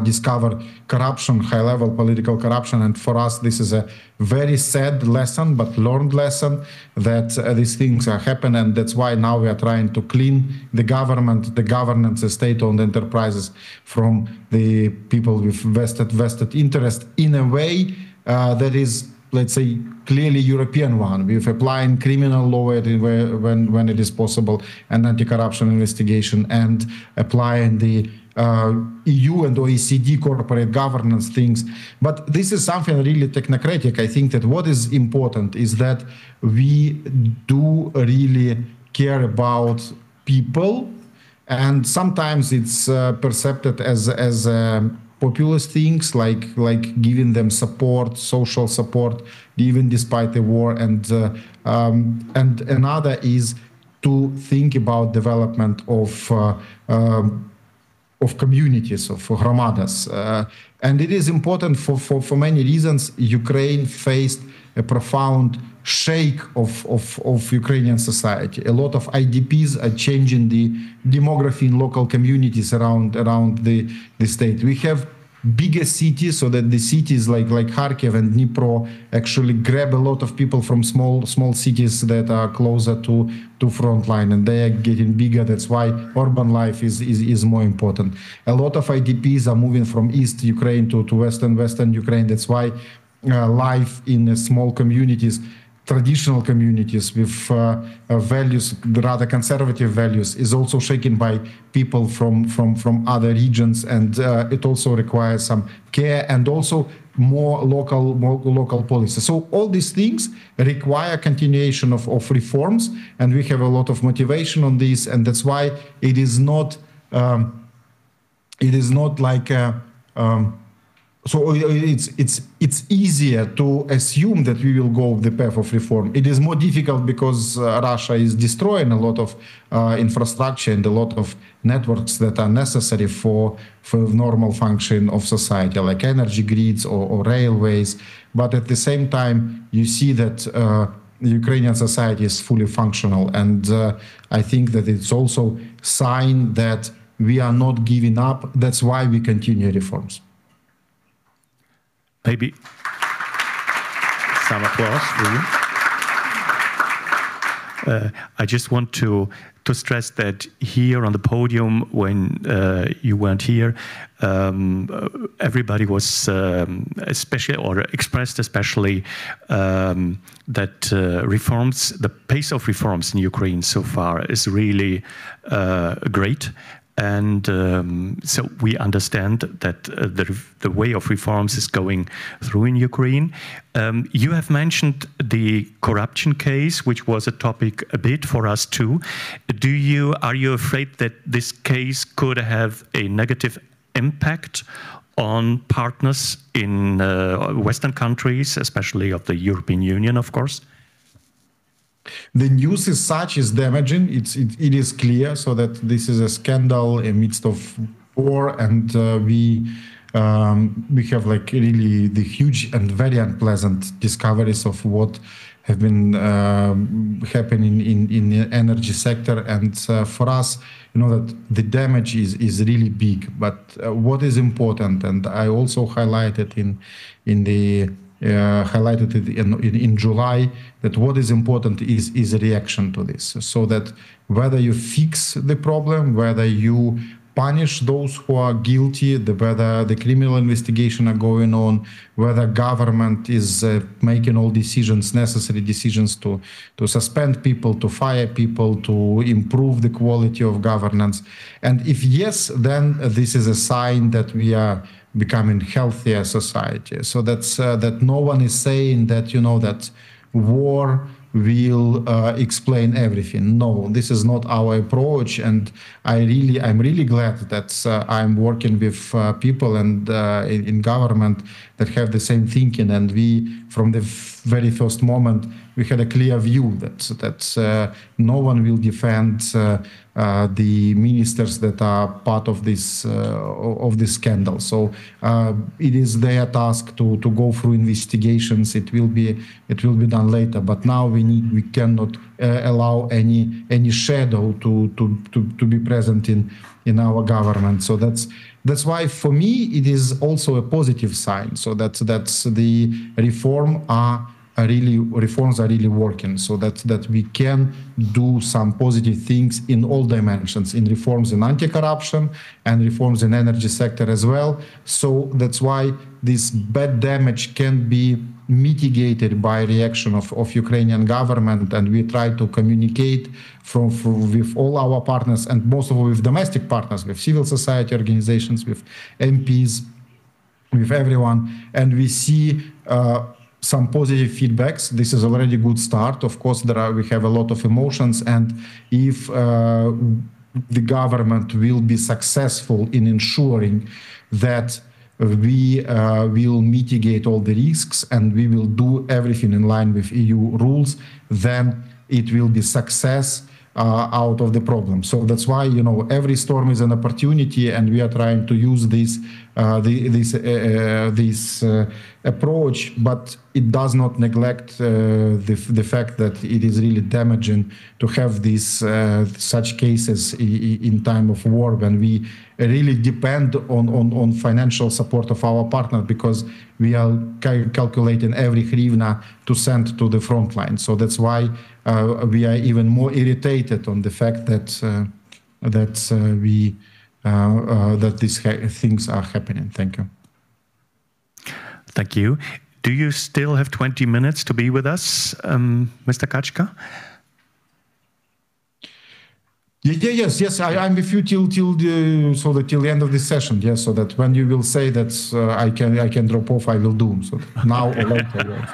discover corruption, high-level political corruption. And for us, this is a very sad lesson, but learned lesson, that these things are happening. And that's why now we are trying to clean the government, the governance, the state-owned enterprises from the people with vested interest in a way that is, let's say, clearly European one, with applying criminal law when it is possible, and anti-corruption investigation, and applying the EU and OECD corporate governance things. But this is something really technocratic. I think that what is important is that we do really care about people, and sometimes it's perceived as populist things, like giving them support, social support, even despite the war, and another is to think about development of communities, of hromadas. And it is important for many reasons. Ukraine faced a profound shake of Ukrainian society. A lot of IDPs are changing the demography in local communities around the state. We have bigger cities, so that the cities like Kharkiv and Dnipro actually grab a lot of people from small cities that are closer to frontline, and they are getting bigger. That's why urban life is more important. A lot of IDPs are moving from East Ukraine to Western Ukraine. That's why life in small communities, traditional communities with values, rather conservative values, is also shaken by people from other regions, and it also requires some care and also more local policy. So all these things require continuation of reforms, and we have a lot of motivation on this, and that's why it is not like so it's easier to assume that we will go the path of reform. It is more difficult because Russia is destroying a lot of infrastructure and a lot of networks that are necessary for normal function of society, like energy grids or railways. But at the same time, you see that Ukrainian society is fully functional, and I think that it's also a sign that we are not giving up. That's why we continue reforms. Maybe some applause for you. I just want to stress that here on the podium, when you weren't here, everybody was especially, or expressed especially, that reforms, the pace of reforms in Ukraine so far is really great. And so we understand that the way of reforms is going through in Ukraine. You have mentioned the corruption case, which was a topic a bit for us too. Are you afraid that this case could have a negative impact on partners in Western countries, especially of the European Union, of course? The news is such is damaging. It is clear, so that this is a scandal in midst of war, and we have like really the huge and very unpleasant discoveries of what have been happening in the energy sector. And for us, you know, that the damage is really big. But what is important, and I also highlighted in July, that what is important is a reaction to this, so that whether you fix the problem, whether you punish those who are guilty, whether the criminal investigation are going on, whether government is making all decisions, necessary decisions to suspend people, to fire people, to improve the quality of governance. And if yes, then this is a sign that we are becoming healthier society. So that's that no one is saying that, you know, that war will explain everything. No, this is not our approach, and I'm really glad that I'm working with people and in government that have the same thinking. And we, from the very first moment, we had a clear view that no one will defend the ministers that are part of this scandal. So it is their task to go through investigations. It will be done later. But now we cannot allow any shadow to be present in our government. So that's why for me it is also a positive sign. So that's the reforms are really working, so that we can do some positive things in all dimensions, in reforms in anti-corruption and reforms in energy sector as well. So that's why this bad damage can be mitigated by reaction of Ukrainian government, and we try to communicate with all our partners, and most of all with domestic partners, with civil society organizations, with MPs, with everyone, and we see some positive feedbacks. This is already a good start. Of course, we have a lot of emotions, and if the government will be successful in ensuring that we will mitigate all the risks and we will do everything in line with EU rules, then it will be success out of the problem. So that's why, you know, every storm is an opportunity, and we are trying to use this approach, but it does not neglect the fact that it is really damaging to have these such cases in time of war, when we really depend on financial support of our partner, because we are calculating every hryvnia to send to the front line. So that's why we are even more irritated on the fact that these things are happening. Thank you. Thank you. Do you still have 20 minutes to be with us, Mr. Kachka? Yes. I'm with you till the end of this session. Yes, so that when you will say that I can drop off, I will do so now or later.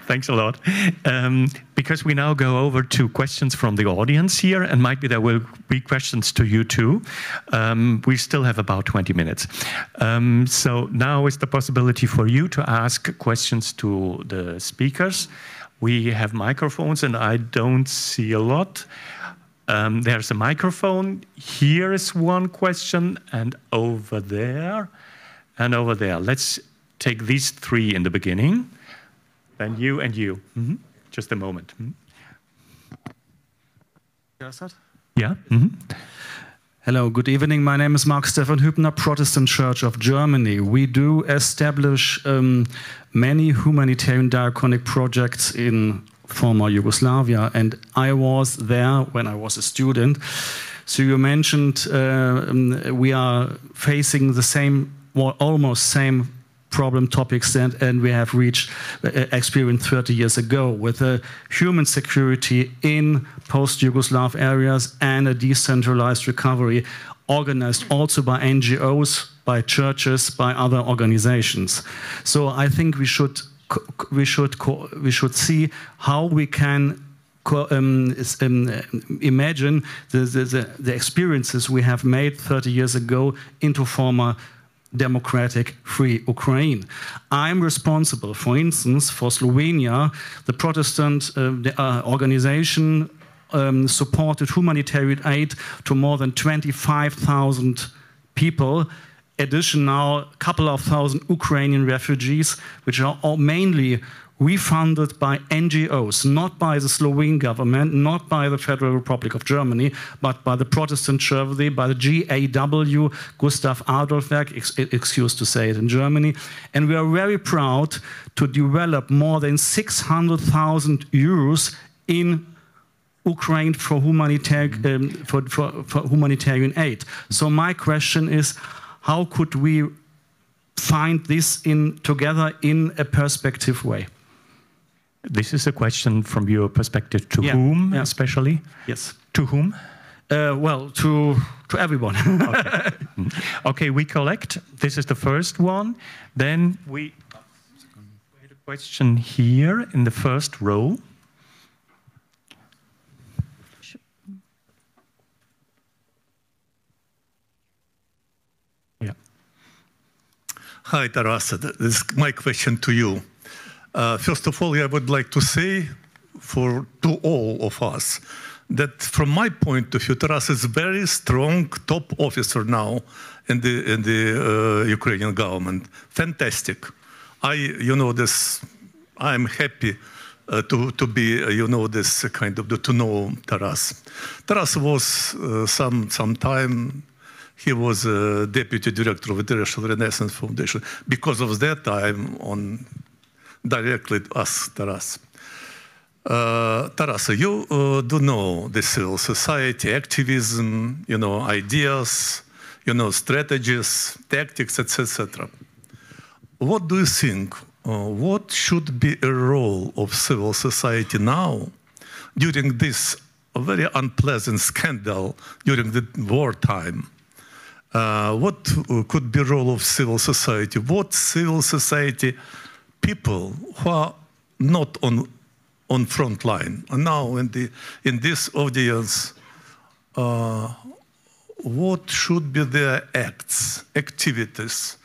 Thanks a lot. Because we now go over to questions from the audience here, and might be there will be questions to you too. We still have about 20 minutes. So now is the possibility for you to ask questions to the speakers. We have microphones, and I don't see a lot. There's a microphone. Here is one question, and over there, and over there. Let's take these three in the beginning. Then you and you. Mm-hmm. Just a moment. Yeah. Mm-hmm. Hello, good evening. My name is Mark Stefan Hübner, Protestant Church of Germany. We do establish many humanitarian diaconic projects in former Yugoslavia, and I was there when I was a student. So you mentioned we are facing the same, or almost same problem topics and we have experienced 30 years ago, with human security in post-Yugoslav areas and a decentralized recovery organized also by NGOs, by churches, by other organizations. So I think we should see how we can imagine the experiences we have made 30 years ago into former democratic, free Ukraine. I'm responsible, for instance, for Slovenia. The Protestant organization supported humanitarian aid to more than 25,000 people. Addition now, a couple of thousand Ukrainian refugees, which are all mainly refunded by NGOs, not by the Slovene government, not by the Federal Republic of Germany, but by the Protestant Church, by the GAW, Gustav Adolf Werk, excuse to say it in Germany. And we are very proud to develop more than 600,000 euros in Ukraine for humanitarian aid. So my question is, how could we find this together in a perspective way? This is a question from your perspective to whom, especially? Yes. To whom? Well, to everyone. Okay. Okay, we collect. This is the first one. Then we had a question here in the first row. Yeah. Hi, Taras. This is my question to you. First of all, I would like to say to all of us that from my point of view, Taras is a very strong top officer now in the Ukrainian government. Fantastic. I'm happy to be, this kind of, to know Taras. Taras was some time, he was a deputy director of the International Renaissance Foundation. Because of that, I'm directly ask Taras. Taras, you do know the civil society, activism, ideas, strategies, tactics, etc. What do you think? What should be a role of civil society now during this very unpleasant scandal during the wartime? What could be role of civil society? What civil society people who are not on front line and now in this audience, what should be their activities?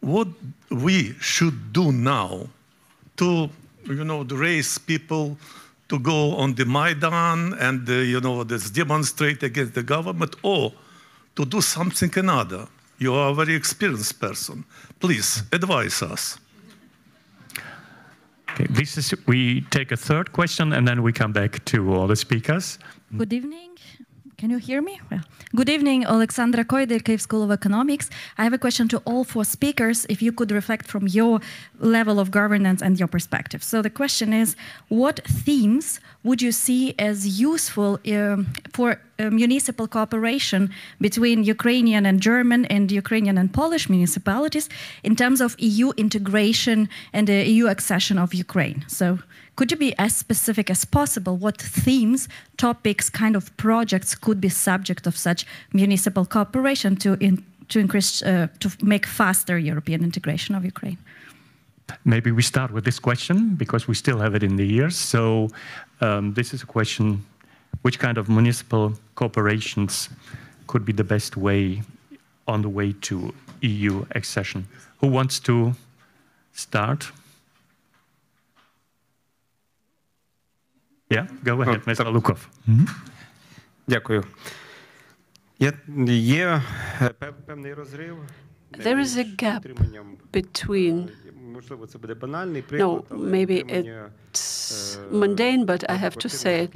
What we should do now to, to raise people to go on the Maidan and, demonstrate against the government, or to do something another? You are a very experienced person. Please advise us. Okay, we take a third question and then we come back to all the speakers. Good evening. Can you hear me? Well, good evening, Alexandra Koider, Kyiv School of Economics. I have a question to all four speakers, if you could reflect from your level of governance and your perspective. So the question is, what themes would you see as useful for municipal cooperation between Ukrainian and German and Ukrainian and Polish municipalities in terms of EU integration and the EU accession of Ukraine? So could you be as specific as possible what themes, topics, kind of projects could be subject of such municipal cooperation to increase, to make faster European integration of Ukraine? Maybe we start with this question because we still have it in the ears. So this is a question, which kind of municipal cooperations could be the best way on the way to EU accession? Who wants to start? Yeah, go ahead, Mr. Lukov. Дякую. Є певний розрив. There is a gap between, maybe it's mundane, but I have to say it.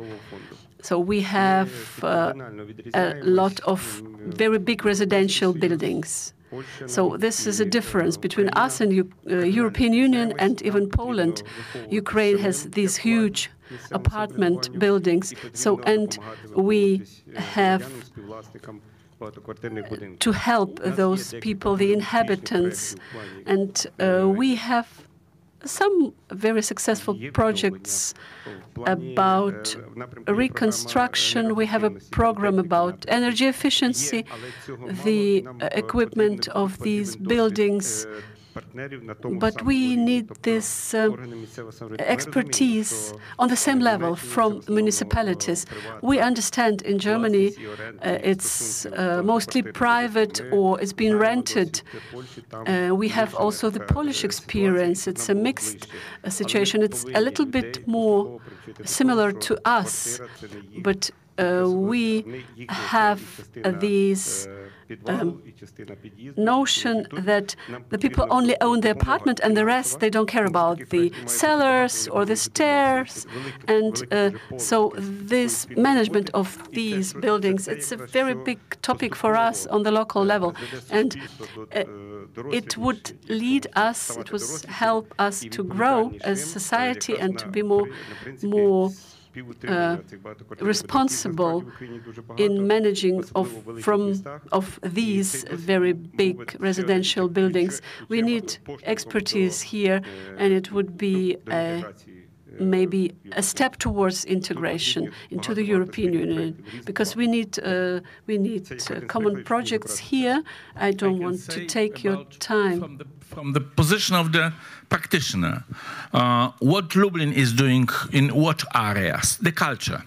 So we have a lot of very big residential buildings. So this is a difference between us and European Union and even Poland. Ukraine has these huge apartment buildings. So, and we have to help those people, the inhabitants, and we have some very successful projects about reconstruction. We have a program about energy efficiency, the equipment of these buildings. But we need this expertise on the same level from municipalities. We understand in Germany it's mostly private or it's been rented. We have also the Polish experience. It's a mixed situation. It's a little bit more similar to us, but we have these notion that the people only own the apartment and the rest they don't care about the cellars or the stairs. And so this management of these buildings, it's a very big topic for us on the local level. And it would lead us, it would help us to grow as society and to be more responsible in managing of these very big residential buildings. We need expertise here, and it would be maybe a step towards integration into the European Union, because we need common projects here. I don't want to take your time. From the position of the practitioner, what Lublin is doing in what areas? The culture.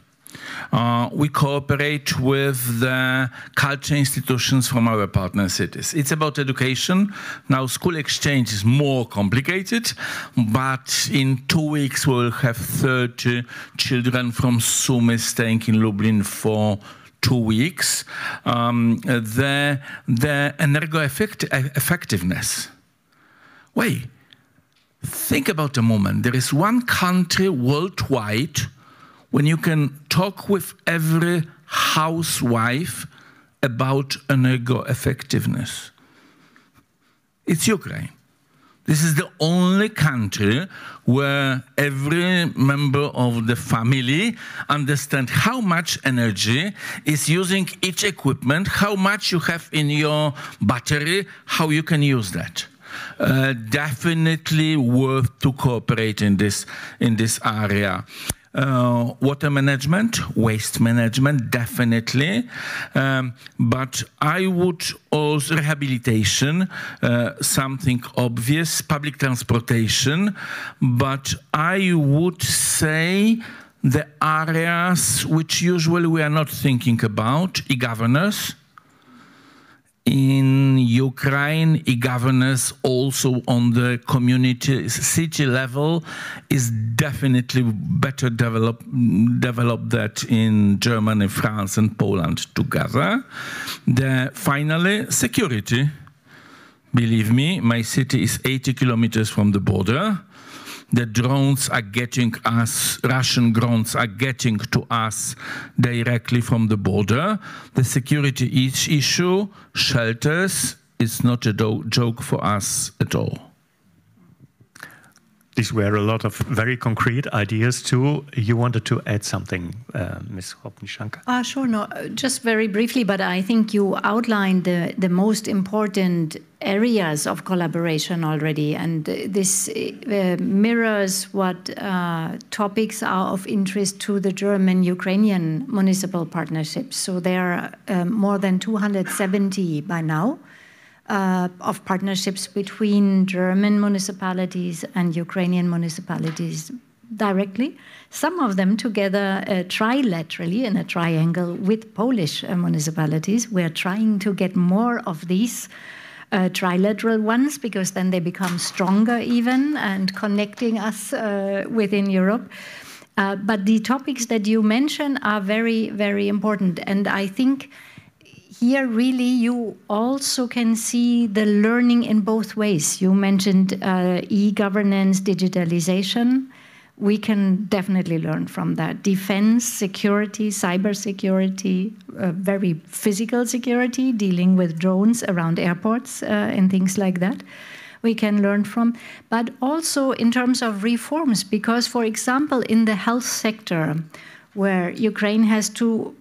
We cooperate with the culture institutions from our partner cities. It's about education. Now, school exchange is more complicated, but in 2 weeks we will have 30 children from Sumy staying in Lublin for 2 weeks. The energo-effectiveness. Wait, think about a moment. There is one country worldwide when you can talk with every housewife about energo-effectiveness. It's Ukraine. This is the only country where every member of the family understands how much energy is using each equipment, how much you have in your battery, how you can use that. Definitely worth to cooperate in this area. Water management, waste management, definitely. But I would also rehabilitation, something obvious, public transportation. But I would say the areas which usually we are not thinking about, e-governance. In Ukraine, e-governance also on the community, city level is definitely better develop that in Germany, France and Poland together. Finally, security. Believe me, my city is 80 kilometers from the border. The drones are getting us, Russian drones are getting to us directly from the border. The security issue, shelters, is not a joke for us at all. These were a lot of very concrete ideas too. You wanted to add something, Ms. Hopnichanka? Sure, no, just very briefly, but I think you outlined the most important areas of collaboration already, and this mirrors what topics are of interest to the German-Ukrainian municipal partnerships. So there are more than 270 by now. Of partnerships between German municipalities and Ukrainian municipalities directly. Some of them together trilaterally in a triangle with Polish municipalities. We're trying to get more of these trilateral ones, because then they become stronger even and connecting us within Europe. But the topics that you mention are very, very important. And I think here, really, you also can see the learning in both ways. You mentioned e-governance, digitalization. We can definitely learn from that. Defense, security, cybersecurity, very physical security, dealing with drones around airports and things like that. We can learn from, but also in terms of reforms, because, for example, in the health sector, where Ukraine has to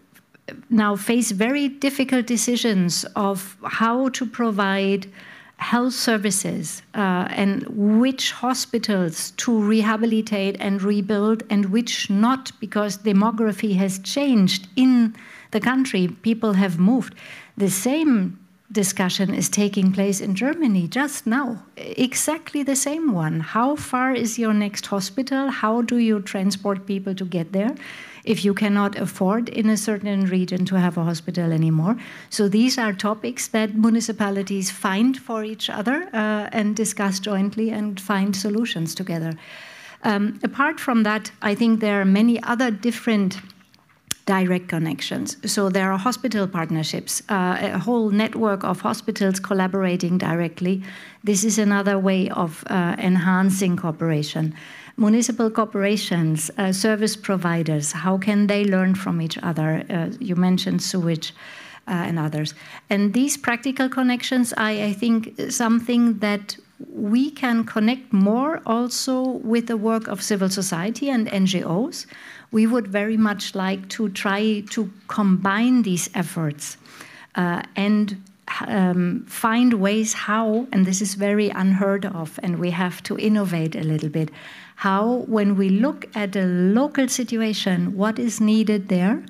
now face very difficult decisions of how to provide health services and which hospitals to rehabilitate and rebuild and which not, because demography has changed in the country. People have moved. The same discussion is taking place in Germany just now, exactly the same one. How far is your next hospital? How do you transport people to get there if you cannot afford in a certain region to have a hospital anymore? So these are topics that municipalities find for each other and discuss jointly and find solutions together. Apart from that, I think there are many other different direct connections. So there are hospital partnerships, a whole network of hospitals collaborating directly. This is another way of enhancing cooperation. Municipal corporations, service providers, how can they learn from each other? You mentioned sewage and others. And these practical connections, I think, something that we can connect more also with the work of civil society and NGOs. We would very much like to try to combine these efforts and find ways how, and this is very unheard of, and we have to innovate a little bit, how when we look at a local situation, what is needed there,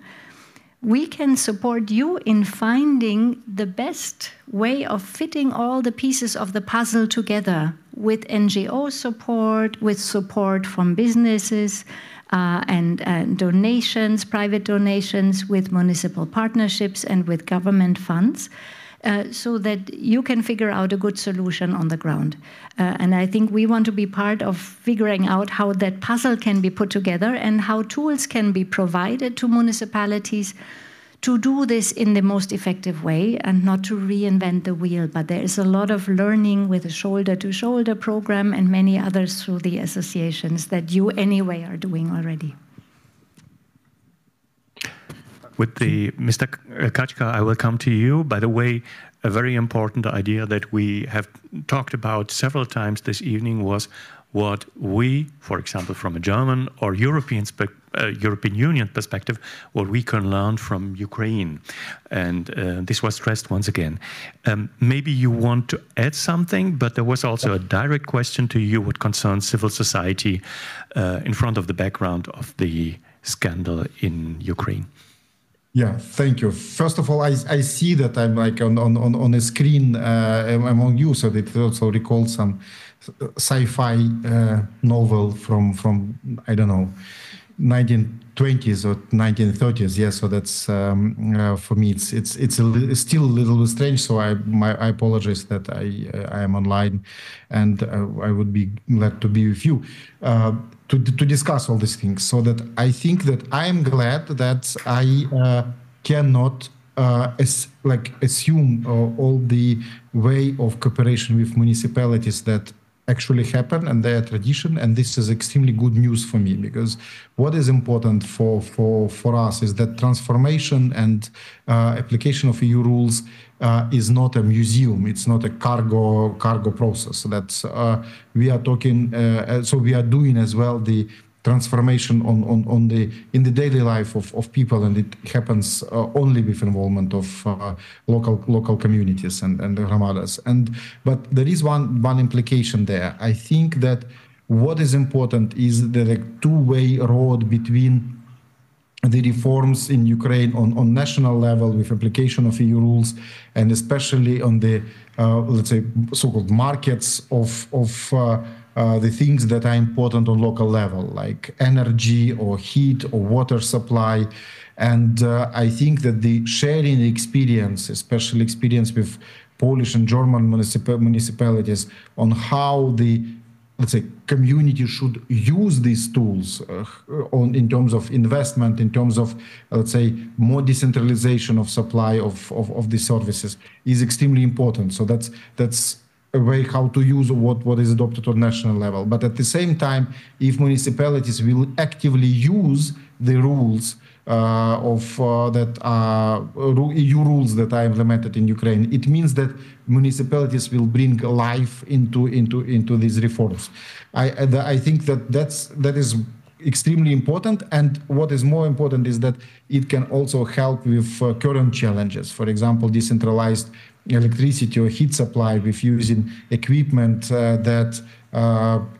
we can support you in finding the best way of fitting all the pieces of the puzzle together with NGO support, with support from businesses, and donations, private donations, with municipal partnerships and with government funds, so that you can figure out a good solution on the ground. And I think we want to be part of figuring out how that puzzle can be put together and how tools can be provided to municipalities to do this in the most effective way and not to reinvent the wheel. But there is a lot of learning with the shoulder-to-shoulder program and many others through the associations that you anyway are doing already. With the Mr. Kachka, I will come to you. By the way, a very important idea that we have talked about several times this evening was what we, for example, from a German or European Union perspective, what we can learn from Ukraine. And this was stressed once again. Maybe you want to add something, but there was also a direct question to you what concerns civil society in front of the background of the scandal in Ukraine. Yeah, thank you. First of all, I see that I'm like on a screen among you, so that also recalls some sci-fi novel from I don't know, 1920s or 1930s. Yeah, so that's for me it's still a little bit strange. So I apologize that I am online, and I would be glad to be with you. To discuss all these things, so that I think that I am glad that I cannot assume all the way of cooperation with municipalities that actually happen and their tradition, and this is extremely good news for me, because what is important for us is that transformation and application of EU rules is not a museum, it's not a cargo process. That's we are talking. So we are doing as well the transformation in the daily life of people, and it happens only with involvement of local communities and the gramadas. But there is one implication there. I think that what is important is the two-way road between the reforms in Ukraine on national level with application of EU rules, and especially on the let's say so-called markets of the things that are important on local level, like energy or heat or water supply. And I think that the sharing experience, especially experience with Polish and German municipalities on how the, let's say, community should use these tools in terms of investment, in terms of, let's say, more decentralization of supply of these services is extremely important. So that's a way how to use what is adopted on national level. But at the same time, if municipalities will actively use the rules that are EU rules that are implemented in Ukraine, it means that municipalities will bring life into these reforms. I think that is extremely important, and what is more important is that it can also help with current challenges. For example, decentralized electricity or heat supply with using equipment that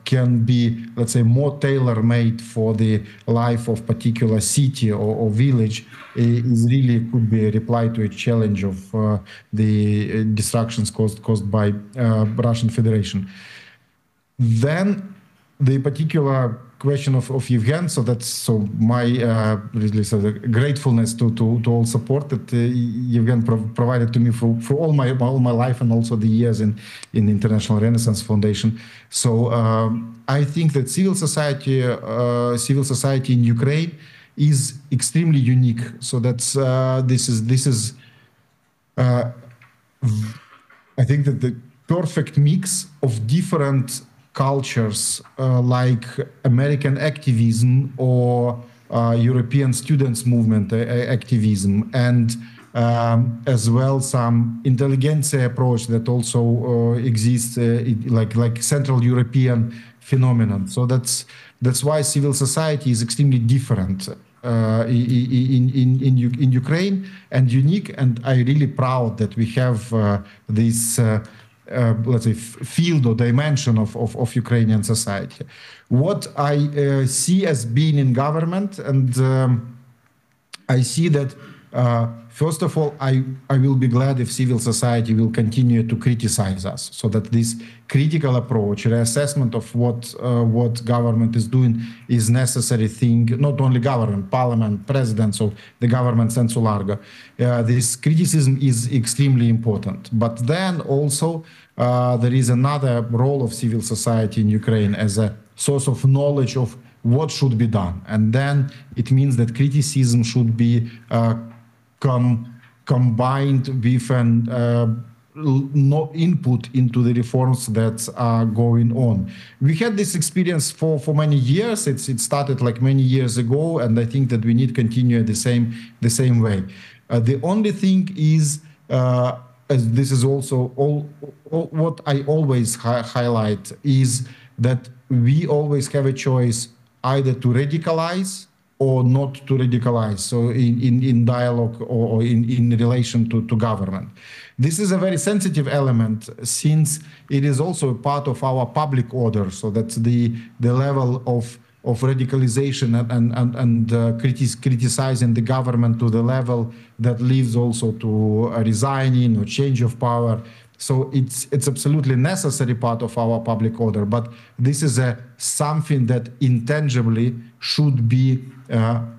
can be, let's say, more tailor-made for the life of particular city or village is really could be a reply to a challenge of the destructions caused by Russian Federation. Then the particular question of Yevgen, so my really sort of gratefulness to all support that Yevgen provided to me for all my life, and also the years in the International Renaissance Foundation. So I think that civil society in Ukraine is extremely unique. So that's this is I think that the perfect mix of different cultures like American activism or European students movement activism, and as well some intelligentsia approach that also exists, like Central European phenomenon. So that's why civil society is extremely different in Ukraine and unique. And I'm really proud that we have this, let's say, field or dimension of Ukrainian society. What I see as being in government, and I see that, first of all, I will be glad if civil society will continue to criticize us, so that this critical approach, reassessment of what government is doing is necessary thing, not only government, parliament, president, so the government sensu largo. This criticism is extremely important. But then also there is another role of civil society in Ukraine as a source of knowledge of what should be done. And then it means that criticism should be combined with an no input into the reforms that are going on. We had this experience for many years. It started like many years ago, and I think that we need to continue the same way. The only thing is, as this is also what I always highlight, is that we always have a choice either to radicalize or not to radicalize, so in dialogue or in relation to government. This is a very sensitive element, since it is also a part of our public order, so that's the level of radicalization and criticizing the government to the level that leads also to resigning or change of power. So it's absolutely necessary part of our public order, but this is something that intangibly should be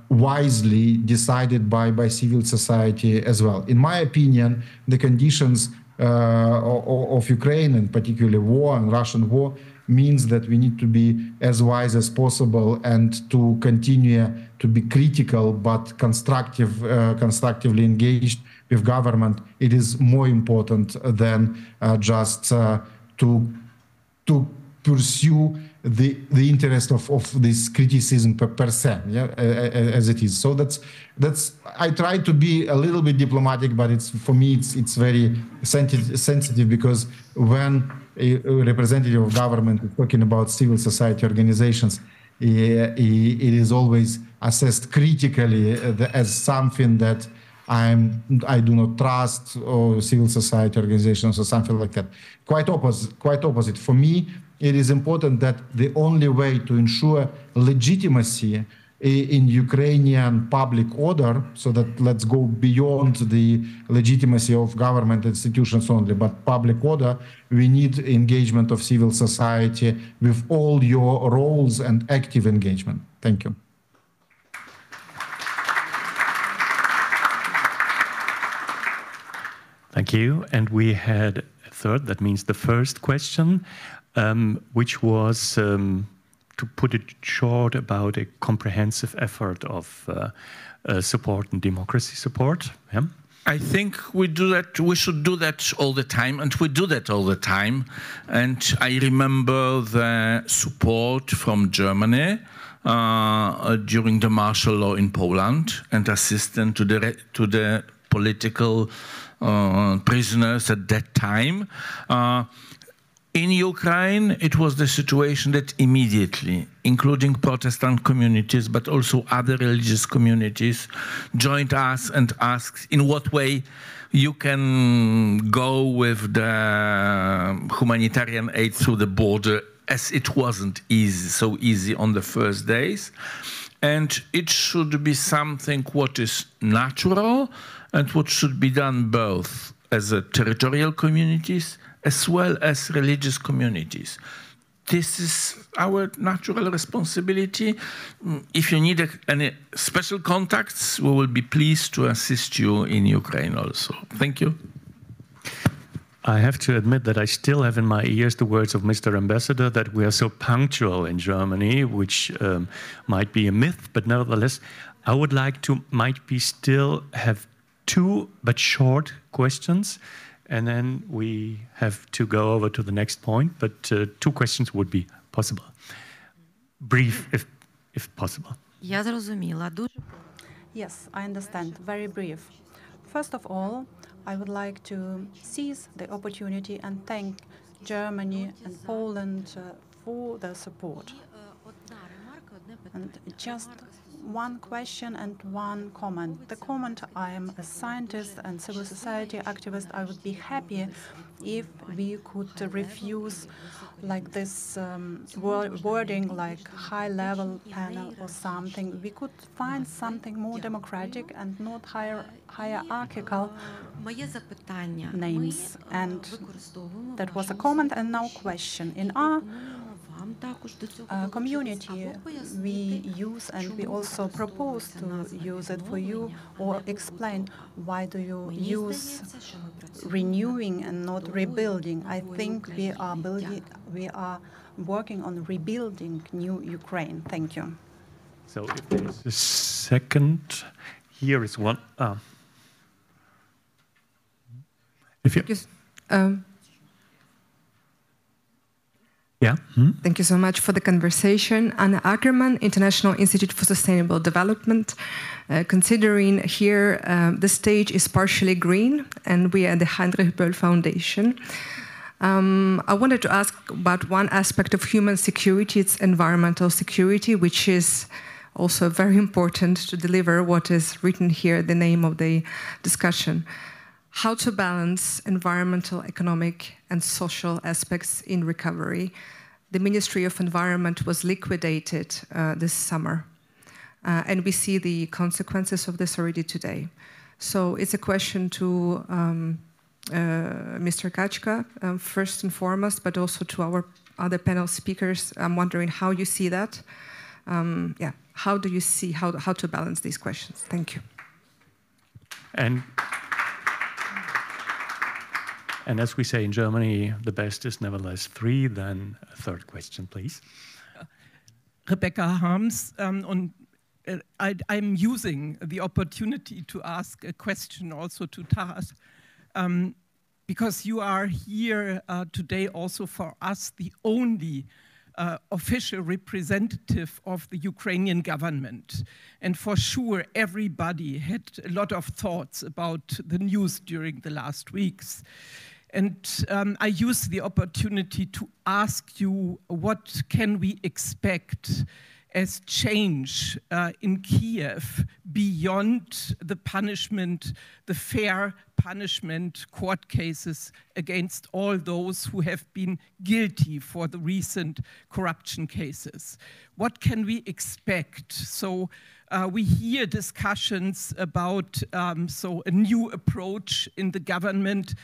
wisely decided by civil society as well. In my opinion, the conditions of Ukraine, and particularly war and Russian war, means that we need to be as wise as possible and to continue to be critical but constructively engaged with government. It is more important than just to pursue the interest of this criticism per se, yeah, as it is. So that's I try to be a little bit diplomatic, but for me it's very sensitive, because when a representative of government is talking about civil society organizations, it is always assessed critically as something that I do not trust, or civil society organizations or something like that. Quite opposite. For me, it is important that the only way to ensure legitimacy in Ukrainian public order, so that let's go beyond the legitimacy of government institutions only, but public order, we need engagement of civil society with all your roles and active engagement. Thank you. Thank you. And we had a third, that means the first question, which was, to put it short, about a comprehensive effort of support and democracy support. Yeah? I think we should do that all the time, and we do that all the time. And I remember the support from Germany during the martial law in Poland, and assistance to the political prisoners at that time. In Ukraine, it was the situation that immediately, including Protestant communities, but also other religious communities, joined us and asked in what way you can go with the humanitarian aid through the border, as it wasn't so easy on the first days. And it should be something what is natural and what should be done both as a territorial communities as well as religious communities. This is our natural responsibility. If you need any special contacts, we will be pleased to assist you in Ukraine also. Thank you. I have to admit that I still have in my ears the words of Mr. Ambassador that we are so punctual in Germany, which might be a myth, but nevertheless, I would like to still have two but short questions, and then we have to go over to the next point, but two questions would be possible. Brief, if possible. Yes, I understand. Very brief. First of all, I would like to seize the opportunity and thank Germany and Poland for their support. And just one question and one comment. The comment, I am a scientist and civil society activist. I would be happy if we could refuse like this wording like high-level panel or something. We could find something more democratic and not hierarchical names. And that was a comment and now question. In our community, we use and we also propose to use it for you, or explain why do you use renewing and not rebuilding. I think we are working on rebuilding new Ukraine. Thank you. So if there's a second, here is one. If you, yeah. Thank you so much for the conversation. Anna Ackerman, International Institute for Sustainable Development. Considering here the stage is partially green and we are the Heinrich-Böll Foundation. I wanted to ask about one aspect of human security, it's environmental security, which is also very important to deliver what is written here, the name of the discussion. How to balance environmental, economic, and social aspects in recovery. The Ministry of Environment was liquidated this summer, and we see the consequences of this already today. So it's a question to Mr. Kachka, first and foremost, but also to our other panel speakers. I'm wondering how you see that. Yeah, how do you see how to balance these questions? Thank you. And as we say in Germany, the best is nevertheless three. Then a third question, please. Rebecca Harms, I'm using the opportunity to ask a question also to Taras, because you are here today also for us the only official representative of the Ukrainian government. And for sure, everybody had a lot of thoughts about the news during the last weeks. And I use the opportunity to ask you, what can we expect as change in Kyiv beyond the punishment, the fair punishment court cases against all those who have been guilty for the recent corruption cases? What can we expect? So we hear discussions about a new approach in the government,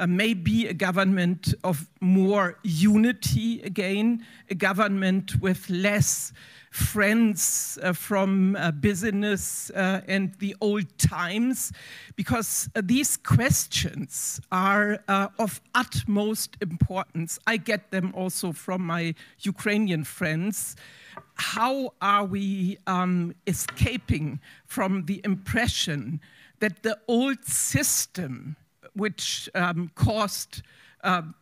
maybe a government of more unity again, a government with less friends from business and the old times, because these questions are of utmost importance. I get them also from my Ukrainian friends. How are we escaping from the impression that the old system, which caused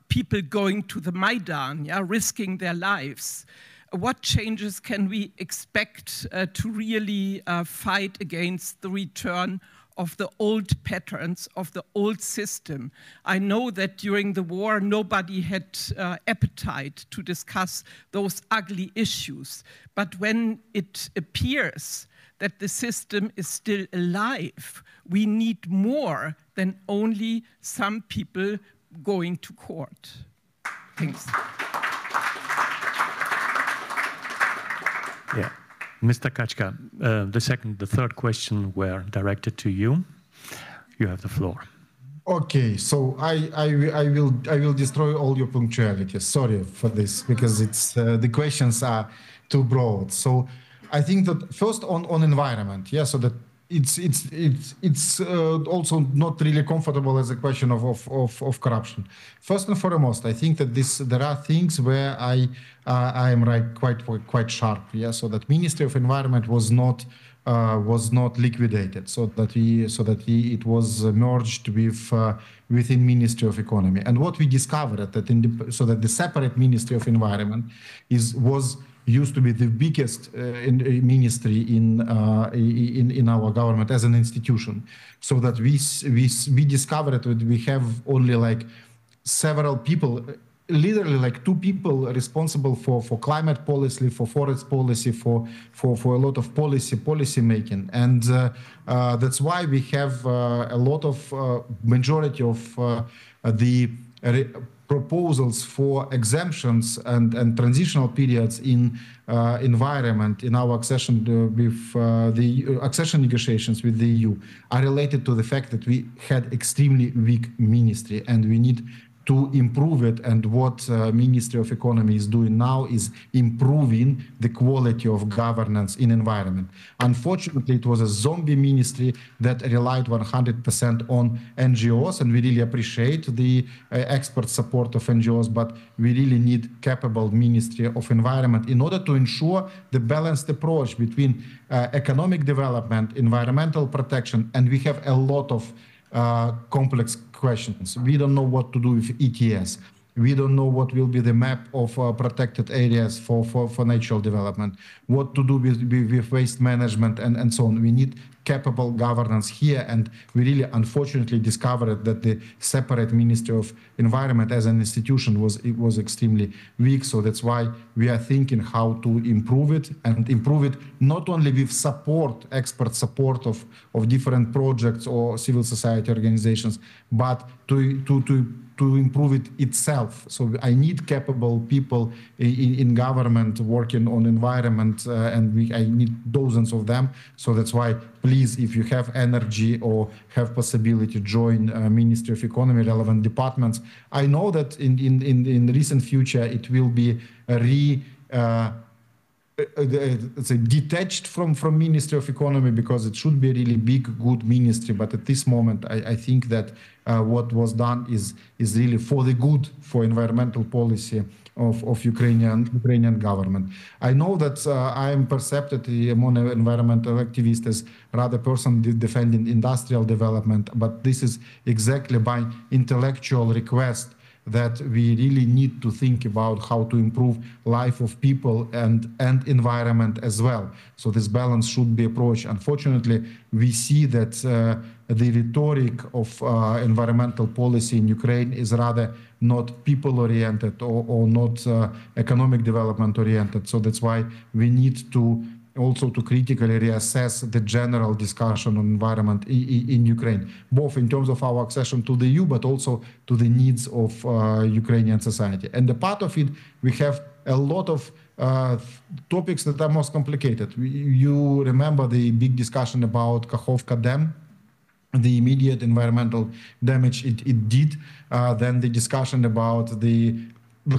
people going to the Maidan, risking their lives, what changes can we expect to really fight against the return of the old patterns, of the old system? I know that during the war, nobody had appetite to discuss those ugly issues. But when it appears that the system is still alive, we need more than only some people going to court. Thanks. Yeah, Mr. Kachka, the third question were directed to you. You have the floor. Okay, so I will destroy all your punctuality. Sorry for this, because it's the questions are too broad. So I think that first on environment, yeah, so that it's also not really comfortable as a question of corruption. First and foremost, I think that there are things where I am quite sharp. Yeah, so that Ministry of Environment was not liquidated, so that it was merged within Ministry of Economy. And what we discovered that the separate Ministry of Environment was used to be the biggest ministry in our government as an institution. So that we discovered that we have only like several people, literally like 2 people responsible for climate policy, for forest policy, for a lot of policy making, and that's why we have a lot of majority of the proposals for exemptions and transitional periods in environment in our accession with the accession negotiations with the EU are related to the fact that we had extremely weak ministry, and we need to improve it. And what Ministry of Economy is doing now is improving the quality of governance in environment. Unfortunately, it was a zombie ministry that relied 100% on NGOs, and we really appreciate the expert support of NGOs, but we really need capable Ministry of Environment in order to ensure the balanced approach between economic development, environmental protection, and we have a lot of complex questions. We don't know what to do with ETS. We don't know what will be the map of protected areas for natural development, what to do with waste management and so on. We need capable governance here, and we really unfortunately discovered that the separate Ministry of Environment as an institution was extremely weak. So that's why we are thinking how to improve it, and improve it not only with support, expert support of different projects or civil society organizations, but to improve it itself. So I need capable people in government working on environment, and I need dozens of them. So that's why, please, if you have energy or have possibility, join Ministry of Economy relevant departments. I know that in the recent future it will be detached from Ministry of Economy, because it should be a really big, good ministry. But at this moment, I think that what was done is really for the good, for environmental policy of Ukrainian government. I know that I am perceived among environmental activists as rather person defending industrial development, but this is exactly by intellectual request that we really need to think about how to improve life of people and environment as well. So this balance should be approached. Unfortunately, we see that the rhetoric of environmental policy in Ukraine is rather not people-oriented or not economic development-oriented. So that's why we need to also to critically reassess the general discussion on environment in Ukraine, both in terms of our accession to the EU, but also to the needs of Ukrainian society. And the part of it, we have a lot of topics that are most complicated. You remember the big discussion about Kakhovka Dam, the immediate environmental damage it did, then the discussion about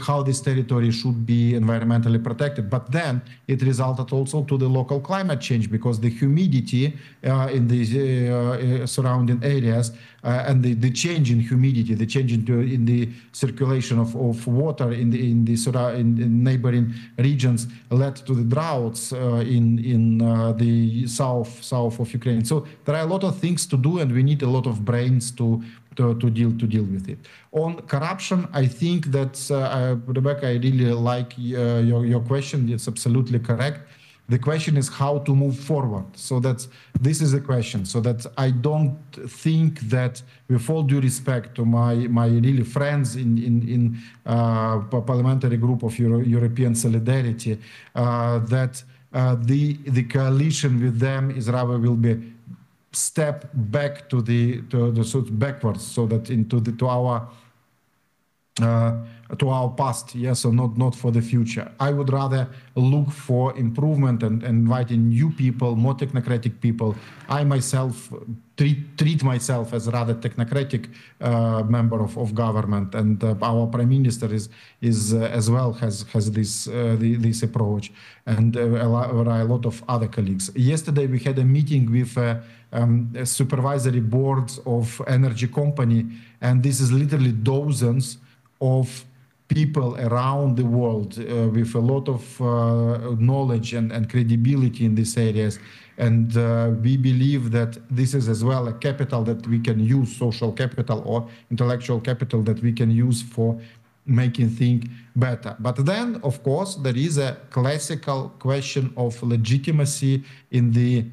how this territory should be environmentally protected. But then it resulted also to the local climate change, because the humidity in the surrounding areas and the change in humidity, the change in the circulation of water in neighboring regions led to the droughts in the south of Ukraine. So there are a lot of things to do, and we need a lot of brains to deal with it. On corruption, I think that, Rebecca, I really like your question. It's absolutely correct. The question is how to move forward. So this is the question. So that I don't think that, with all due respect to my really friends in parliamentary group of European Solidarity, that the coalition with them is rather will be step back to the backwards, so that to our past, yes, so not for the future. I would rather look for improvement and inviting new people, more technocratic people. I myself treat myself as a rather technocratic member of government, and our prime minister is as well has this approach, and there are a lot of other colleagues. Yesterday we had a meeting with supervisory boards of energy company, and this is literally dozens of people around the world with a lot of knowledge and credibility in these areas. And we believe that this is as well a capital that we can use, social capital or intellectual capital that we can use for making things better. But then, of course, there is a classical question of legitimacy in the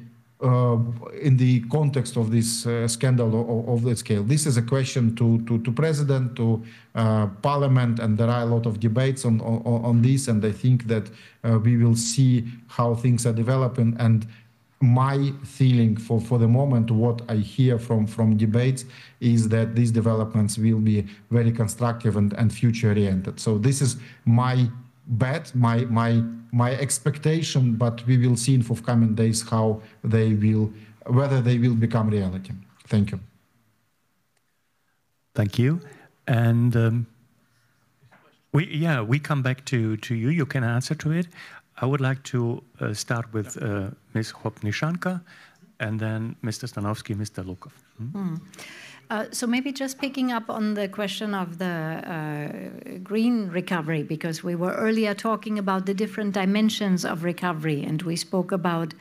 context of this scandal of the scale. This is a question to president, to parliament, and there are a lot of debates on this, and I think that we will see how things are developing. And my feeling for the moment, what I hear from debates, is that these developments will be very constructive and future-oriented. So this is my bet, my expectation, but we will see in forthcoming days how they will, whether they will become reality. Thank you. Thank you. And we come back to you. You can answer to it. I would like to start with Ms. Hopnishanka, and then Mr. Stanovsky, Mr. Lukov. So maybe just picking up on the question of the green recovery, because we were earlier talking about the different dimensions of recovery, and we spoke about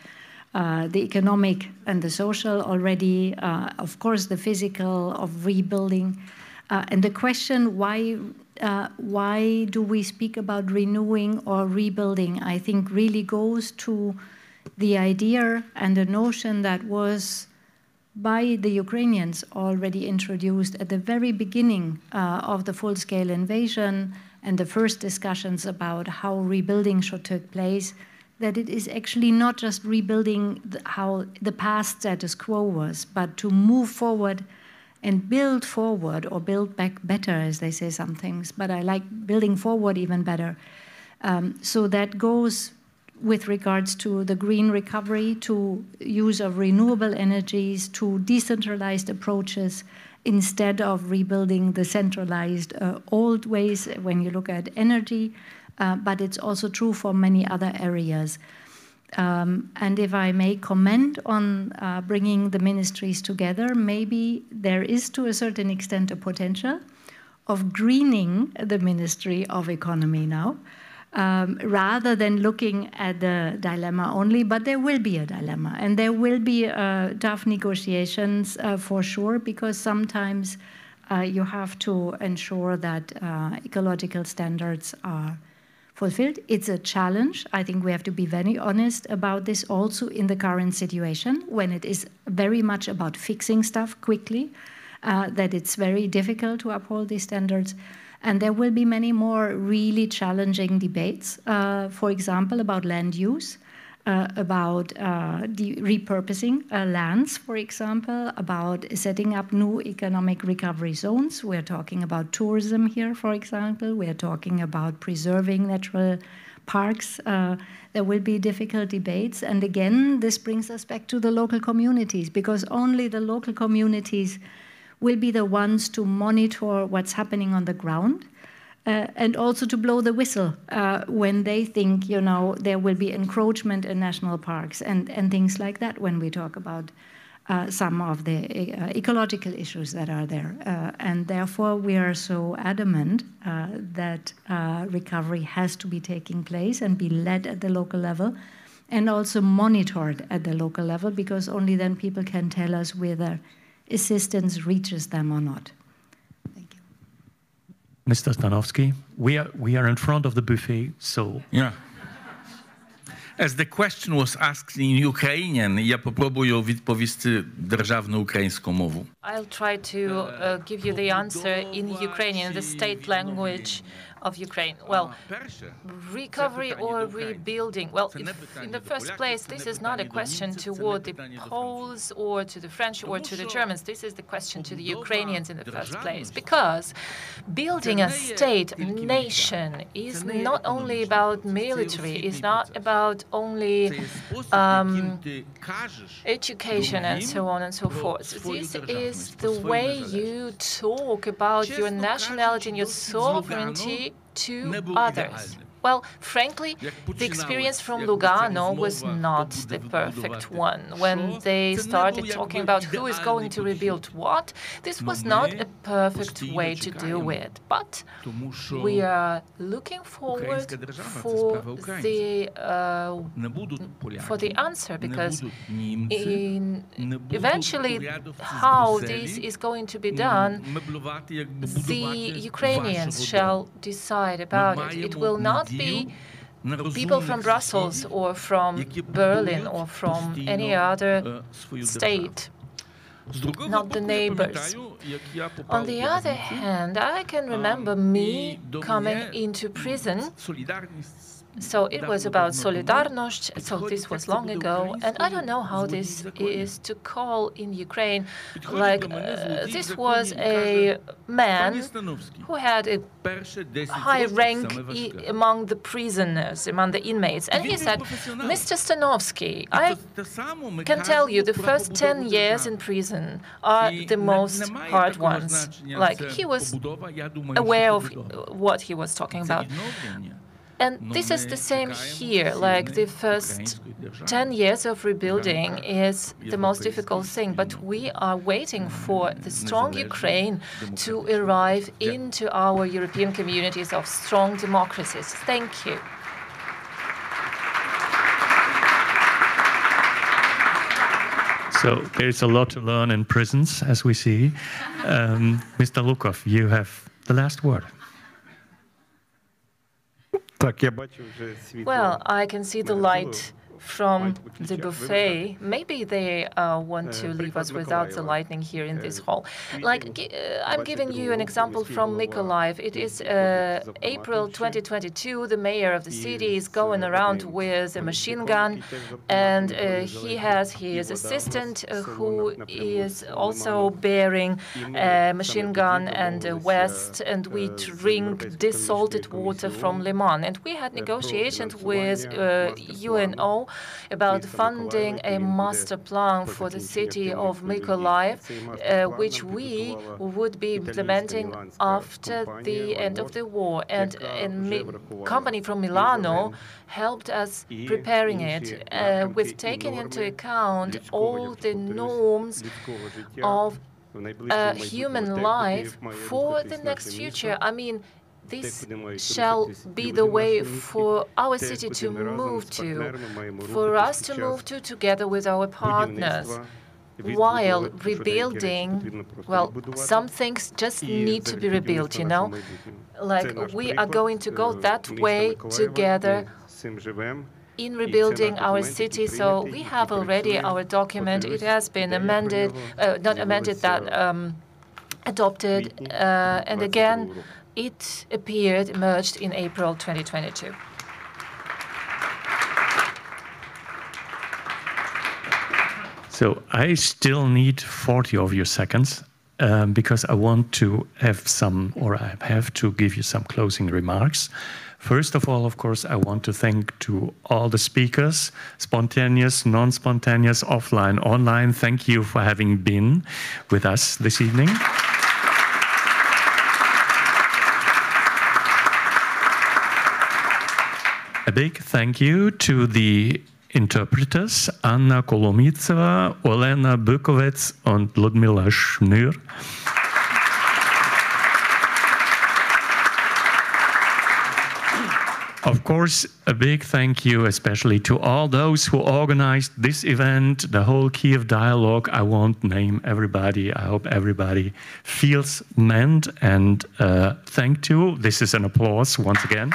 the economic and the social already, of course, the physical of rebuilding. And the question, why do we speak about renewing or rebuilding, I think really goes to the idea and the notion that was by the Ukrainians already introduced at the very beginning of the full-scale invasion and the first discussions about how rebuilding should take place, that it is actually not just rebuilding how the past status quo was, but to move forward and build forward, or build back better, as they say some things, but I like building forward even better. So that goes with regards to the green recovery, to use of renewable energies, to decentralized approaches instead of rebuilding the centralized old ways when you look at energy, but it's also true for many other areas. And if I may comment on bringing the ministries together, maybe there is to a certain extent a potential of greening the Ministry of Economy now, rather than looking at the dilemma only, but there will be a dilemma, and there will be tough negotiations for sure, because sometimes you have to ensure that ecological standards are fulfilled. It's a challenge. I think we have to be very honest about this also in the current situation, when it is very much about fixing stuff quickly, that it's very difficult to uphold these standards. And there will be many more really challenging debates, for example, about land use, about repurposing lands, for example, about setting up new economic recovery zones. We're talking about tourism here, for example. We're talking about preserving natural parks. There will be difficult debates. And again, this brings us back to the local communities, because only the local communities will be the ones to monitor what's happening on the ground, and also to blow the whistle when they think, you know, there will be encroachment in national parks and things like that, when we talk about some of the ecological issues that are there. And therefore, we are so adamant that recovery has to be taking place and be led at the local level, and also monitored at the local level, because only then people can tell us whether assistance reaches them or not. Thank you. Mr. Stanovsky, we are in front of the buffet, so... Yeah. As the question was asked in Ukrainian, я попробую відповісти державну українську мову. I'll try to give you the answer in Ukrainian, the state language of Ukraine. Well, recovery or rebuilding. Well, in the first place, this is not a question toward the Poles or to the French or to the Germans. This is the question to the Ukrainians in the first place, because building a state, nation, is not only about military, it's not about only education and so on and so forth. This is the way you talk about your nationality and your sovereignty to others. Well, frankly, the experience from Lugano was not the perfect one. When they started talking about who is going to rebuild what, this was not a perfect way to do it. But we are looking forward for the answer, because eventually how this is going to be done, the Ukrainians shall decide about it. It will not be people from Brussels or from Berlin or from any other state, not the neighbors. On the other hand, I can remember me coming into prison. So it was about Solidarność, so this was long ago, and I don't know how this is to call in Ukraine. Like, this was a man who had a high rank among the prisoners, among the inmates, and he said, Mr. Stanovsky, I can tell you the first 10 years in prison are the most hard ones. Like, he was aware of what he was talking about. And this is the same here, like the first 10 years of rebuilding is the most difficult thing, but we are waiting for the strong Ukraine to arrive into our European communities of strong democracies. Thank you. So there's a lot to learn in prisons, as we see. Mr. Lukov, you have the last word. Well, I can see the light from the buffet. Maybe they want to leave us without the lighting here in this hall. Like, I'm giving you an example from Mykolaiv. It is April 2022. The mayor of the city is going around with a machine gun, and he has his assistant who is also bearing a machine gun and a vest, and we drink desalted water from Liman. And we had negotiations with UNO about funding a master plan for the city of Mykolaiv, which we would be implementing after the end of the war. And a company from Milano helped us preparing it, with taking into account all the norms of human life for the next future. I mean, this shall be the way for our city to move to, for us to move to together with our partners. While rebuilding, well, some things just need to be rebuilt, you know? Like, we are going to go that way together in rebuilding our city. So we have already our document. It has been amended, not amended, that adopted, and again, it emerged in April 2022. So I still need 40 of your seconds because I want to have some, or I have to give you some closing remarks. First of all, of course, I want to thank to all the speakers, spontaneous, non-spontaneous, offline, online. Thank you for having been with us this evening. A big thank you to the interpreters Anna Kolomitseva, Olena Bukovets und Ludmila Schnür. Of course, a big thank you especially to all those who organized this event, the whole Kyiv dialogue. I won't name everybody. I hope everybody feels meant and thanked you. This is an applause once again.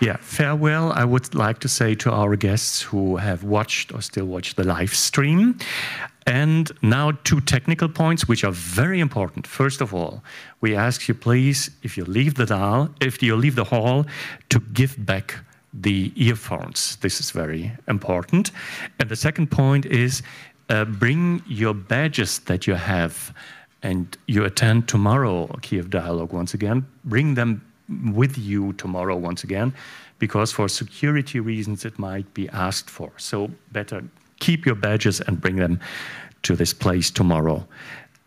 Yeah, farewell, I would like to say to our guests who have watched or still watch the live stream. And now 2 technical points which are very important. First of all, we ask you please, if you leave the hall, to give back the earphones. This is very important. And the second point is bring your badges that you have and you attend tomorrow Kyiv Dialogue once again, bring them with you tomorrow once again, because for security reasons it might be asked for. So better keep your badges and bring them to this place tomorrow.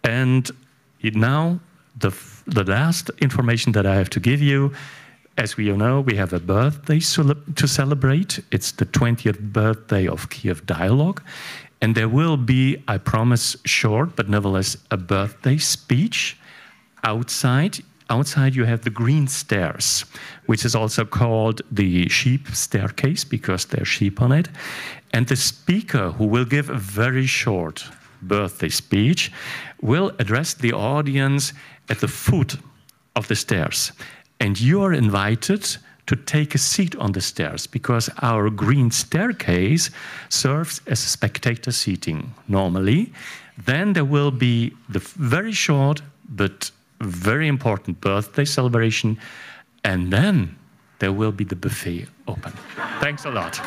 And now the last information that I have to give you, as we all know, we have a birthday to celebrate. It's the 20th birthday of Kyiv Dialogue. And there will be, I promise, short, but nevertheless, a birthday speech outside. Outside you have the green stairs, which is also called the sheep staircase because there are sheep on it. And the speaker, who will give a very short birthday speech, will address the audience at the foot of the stairs. And you are invited to take a seat on the stairs because our green staircase serves as a spectator seating normally. Then there will be the very short but very important birthday celebration, and then there will be the buffet open. Thanks a lot.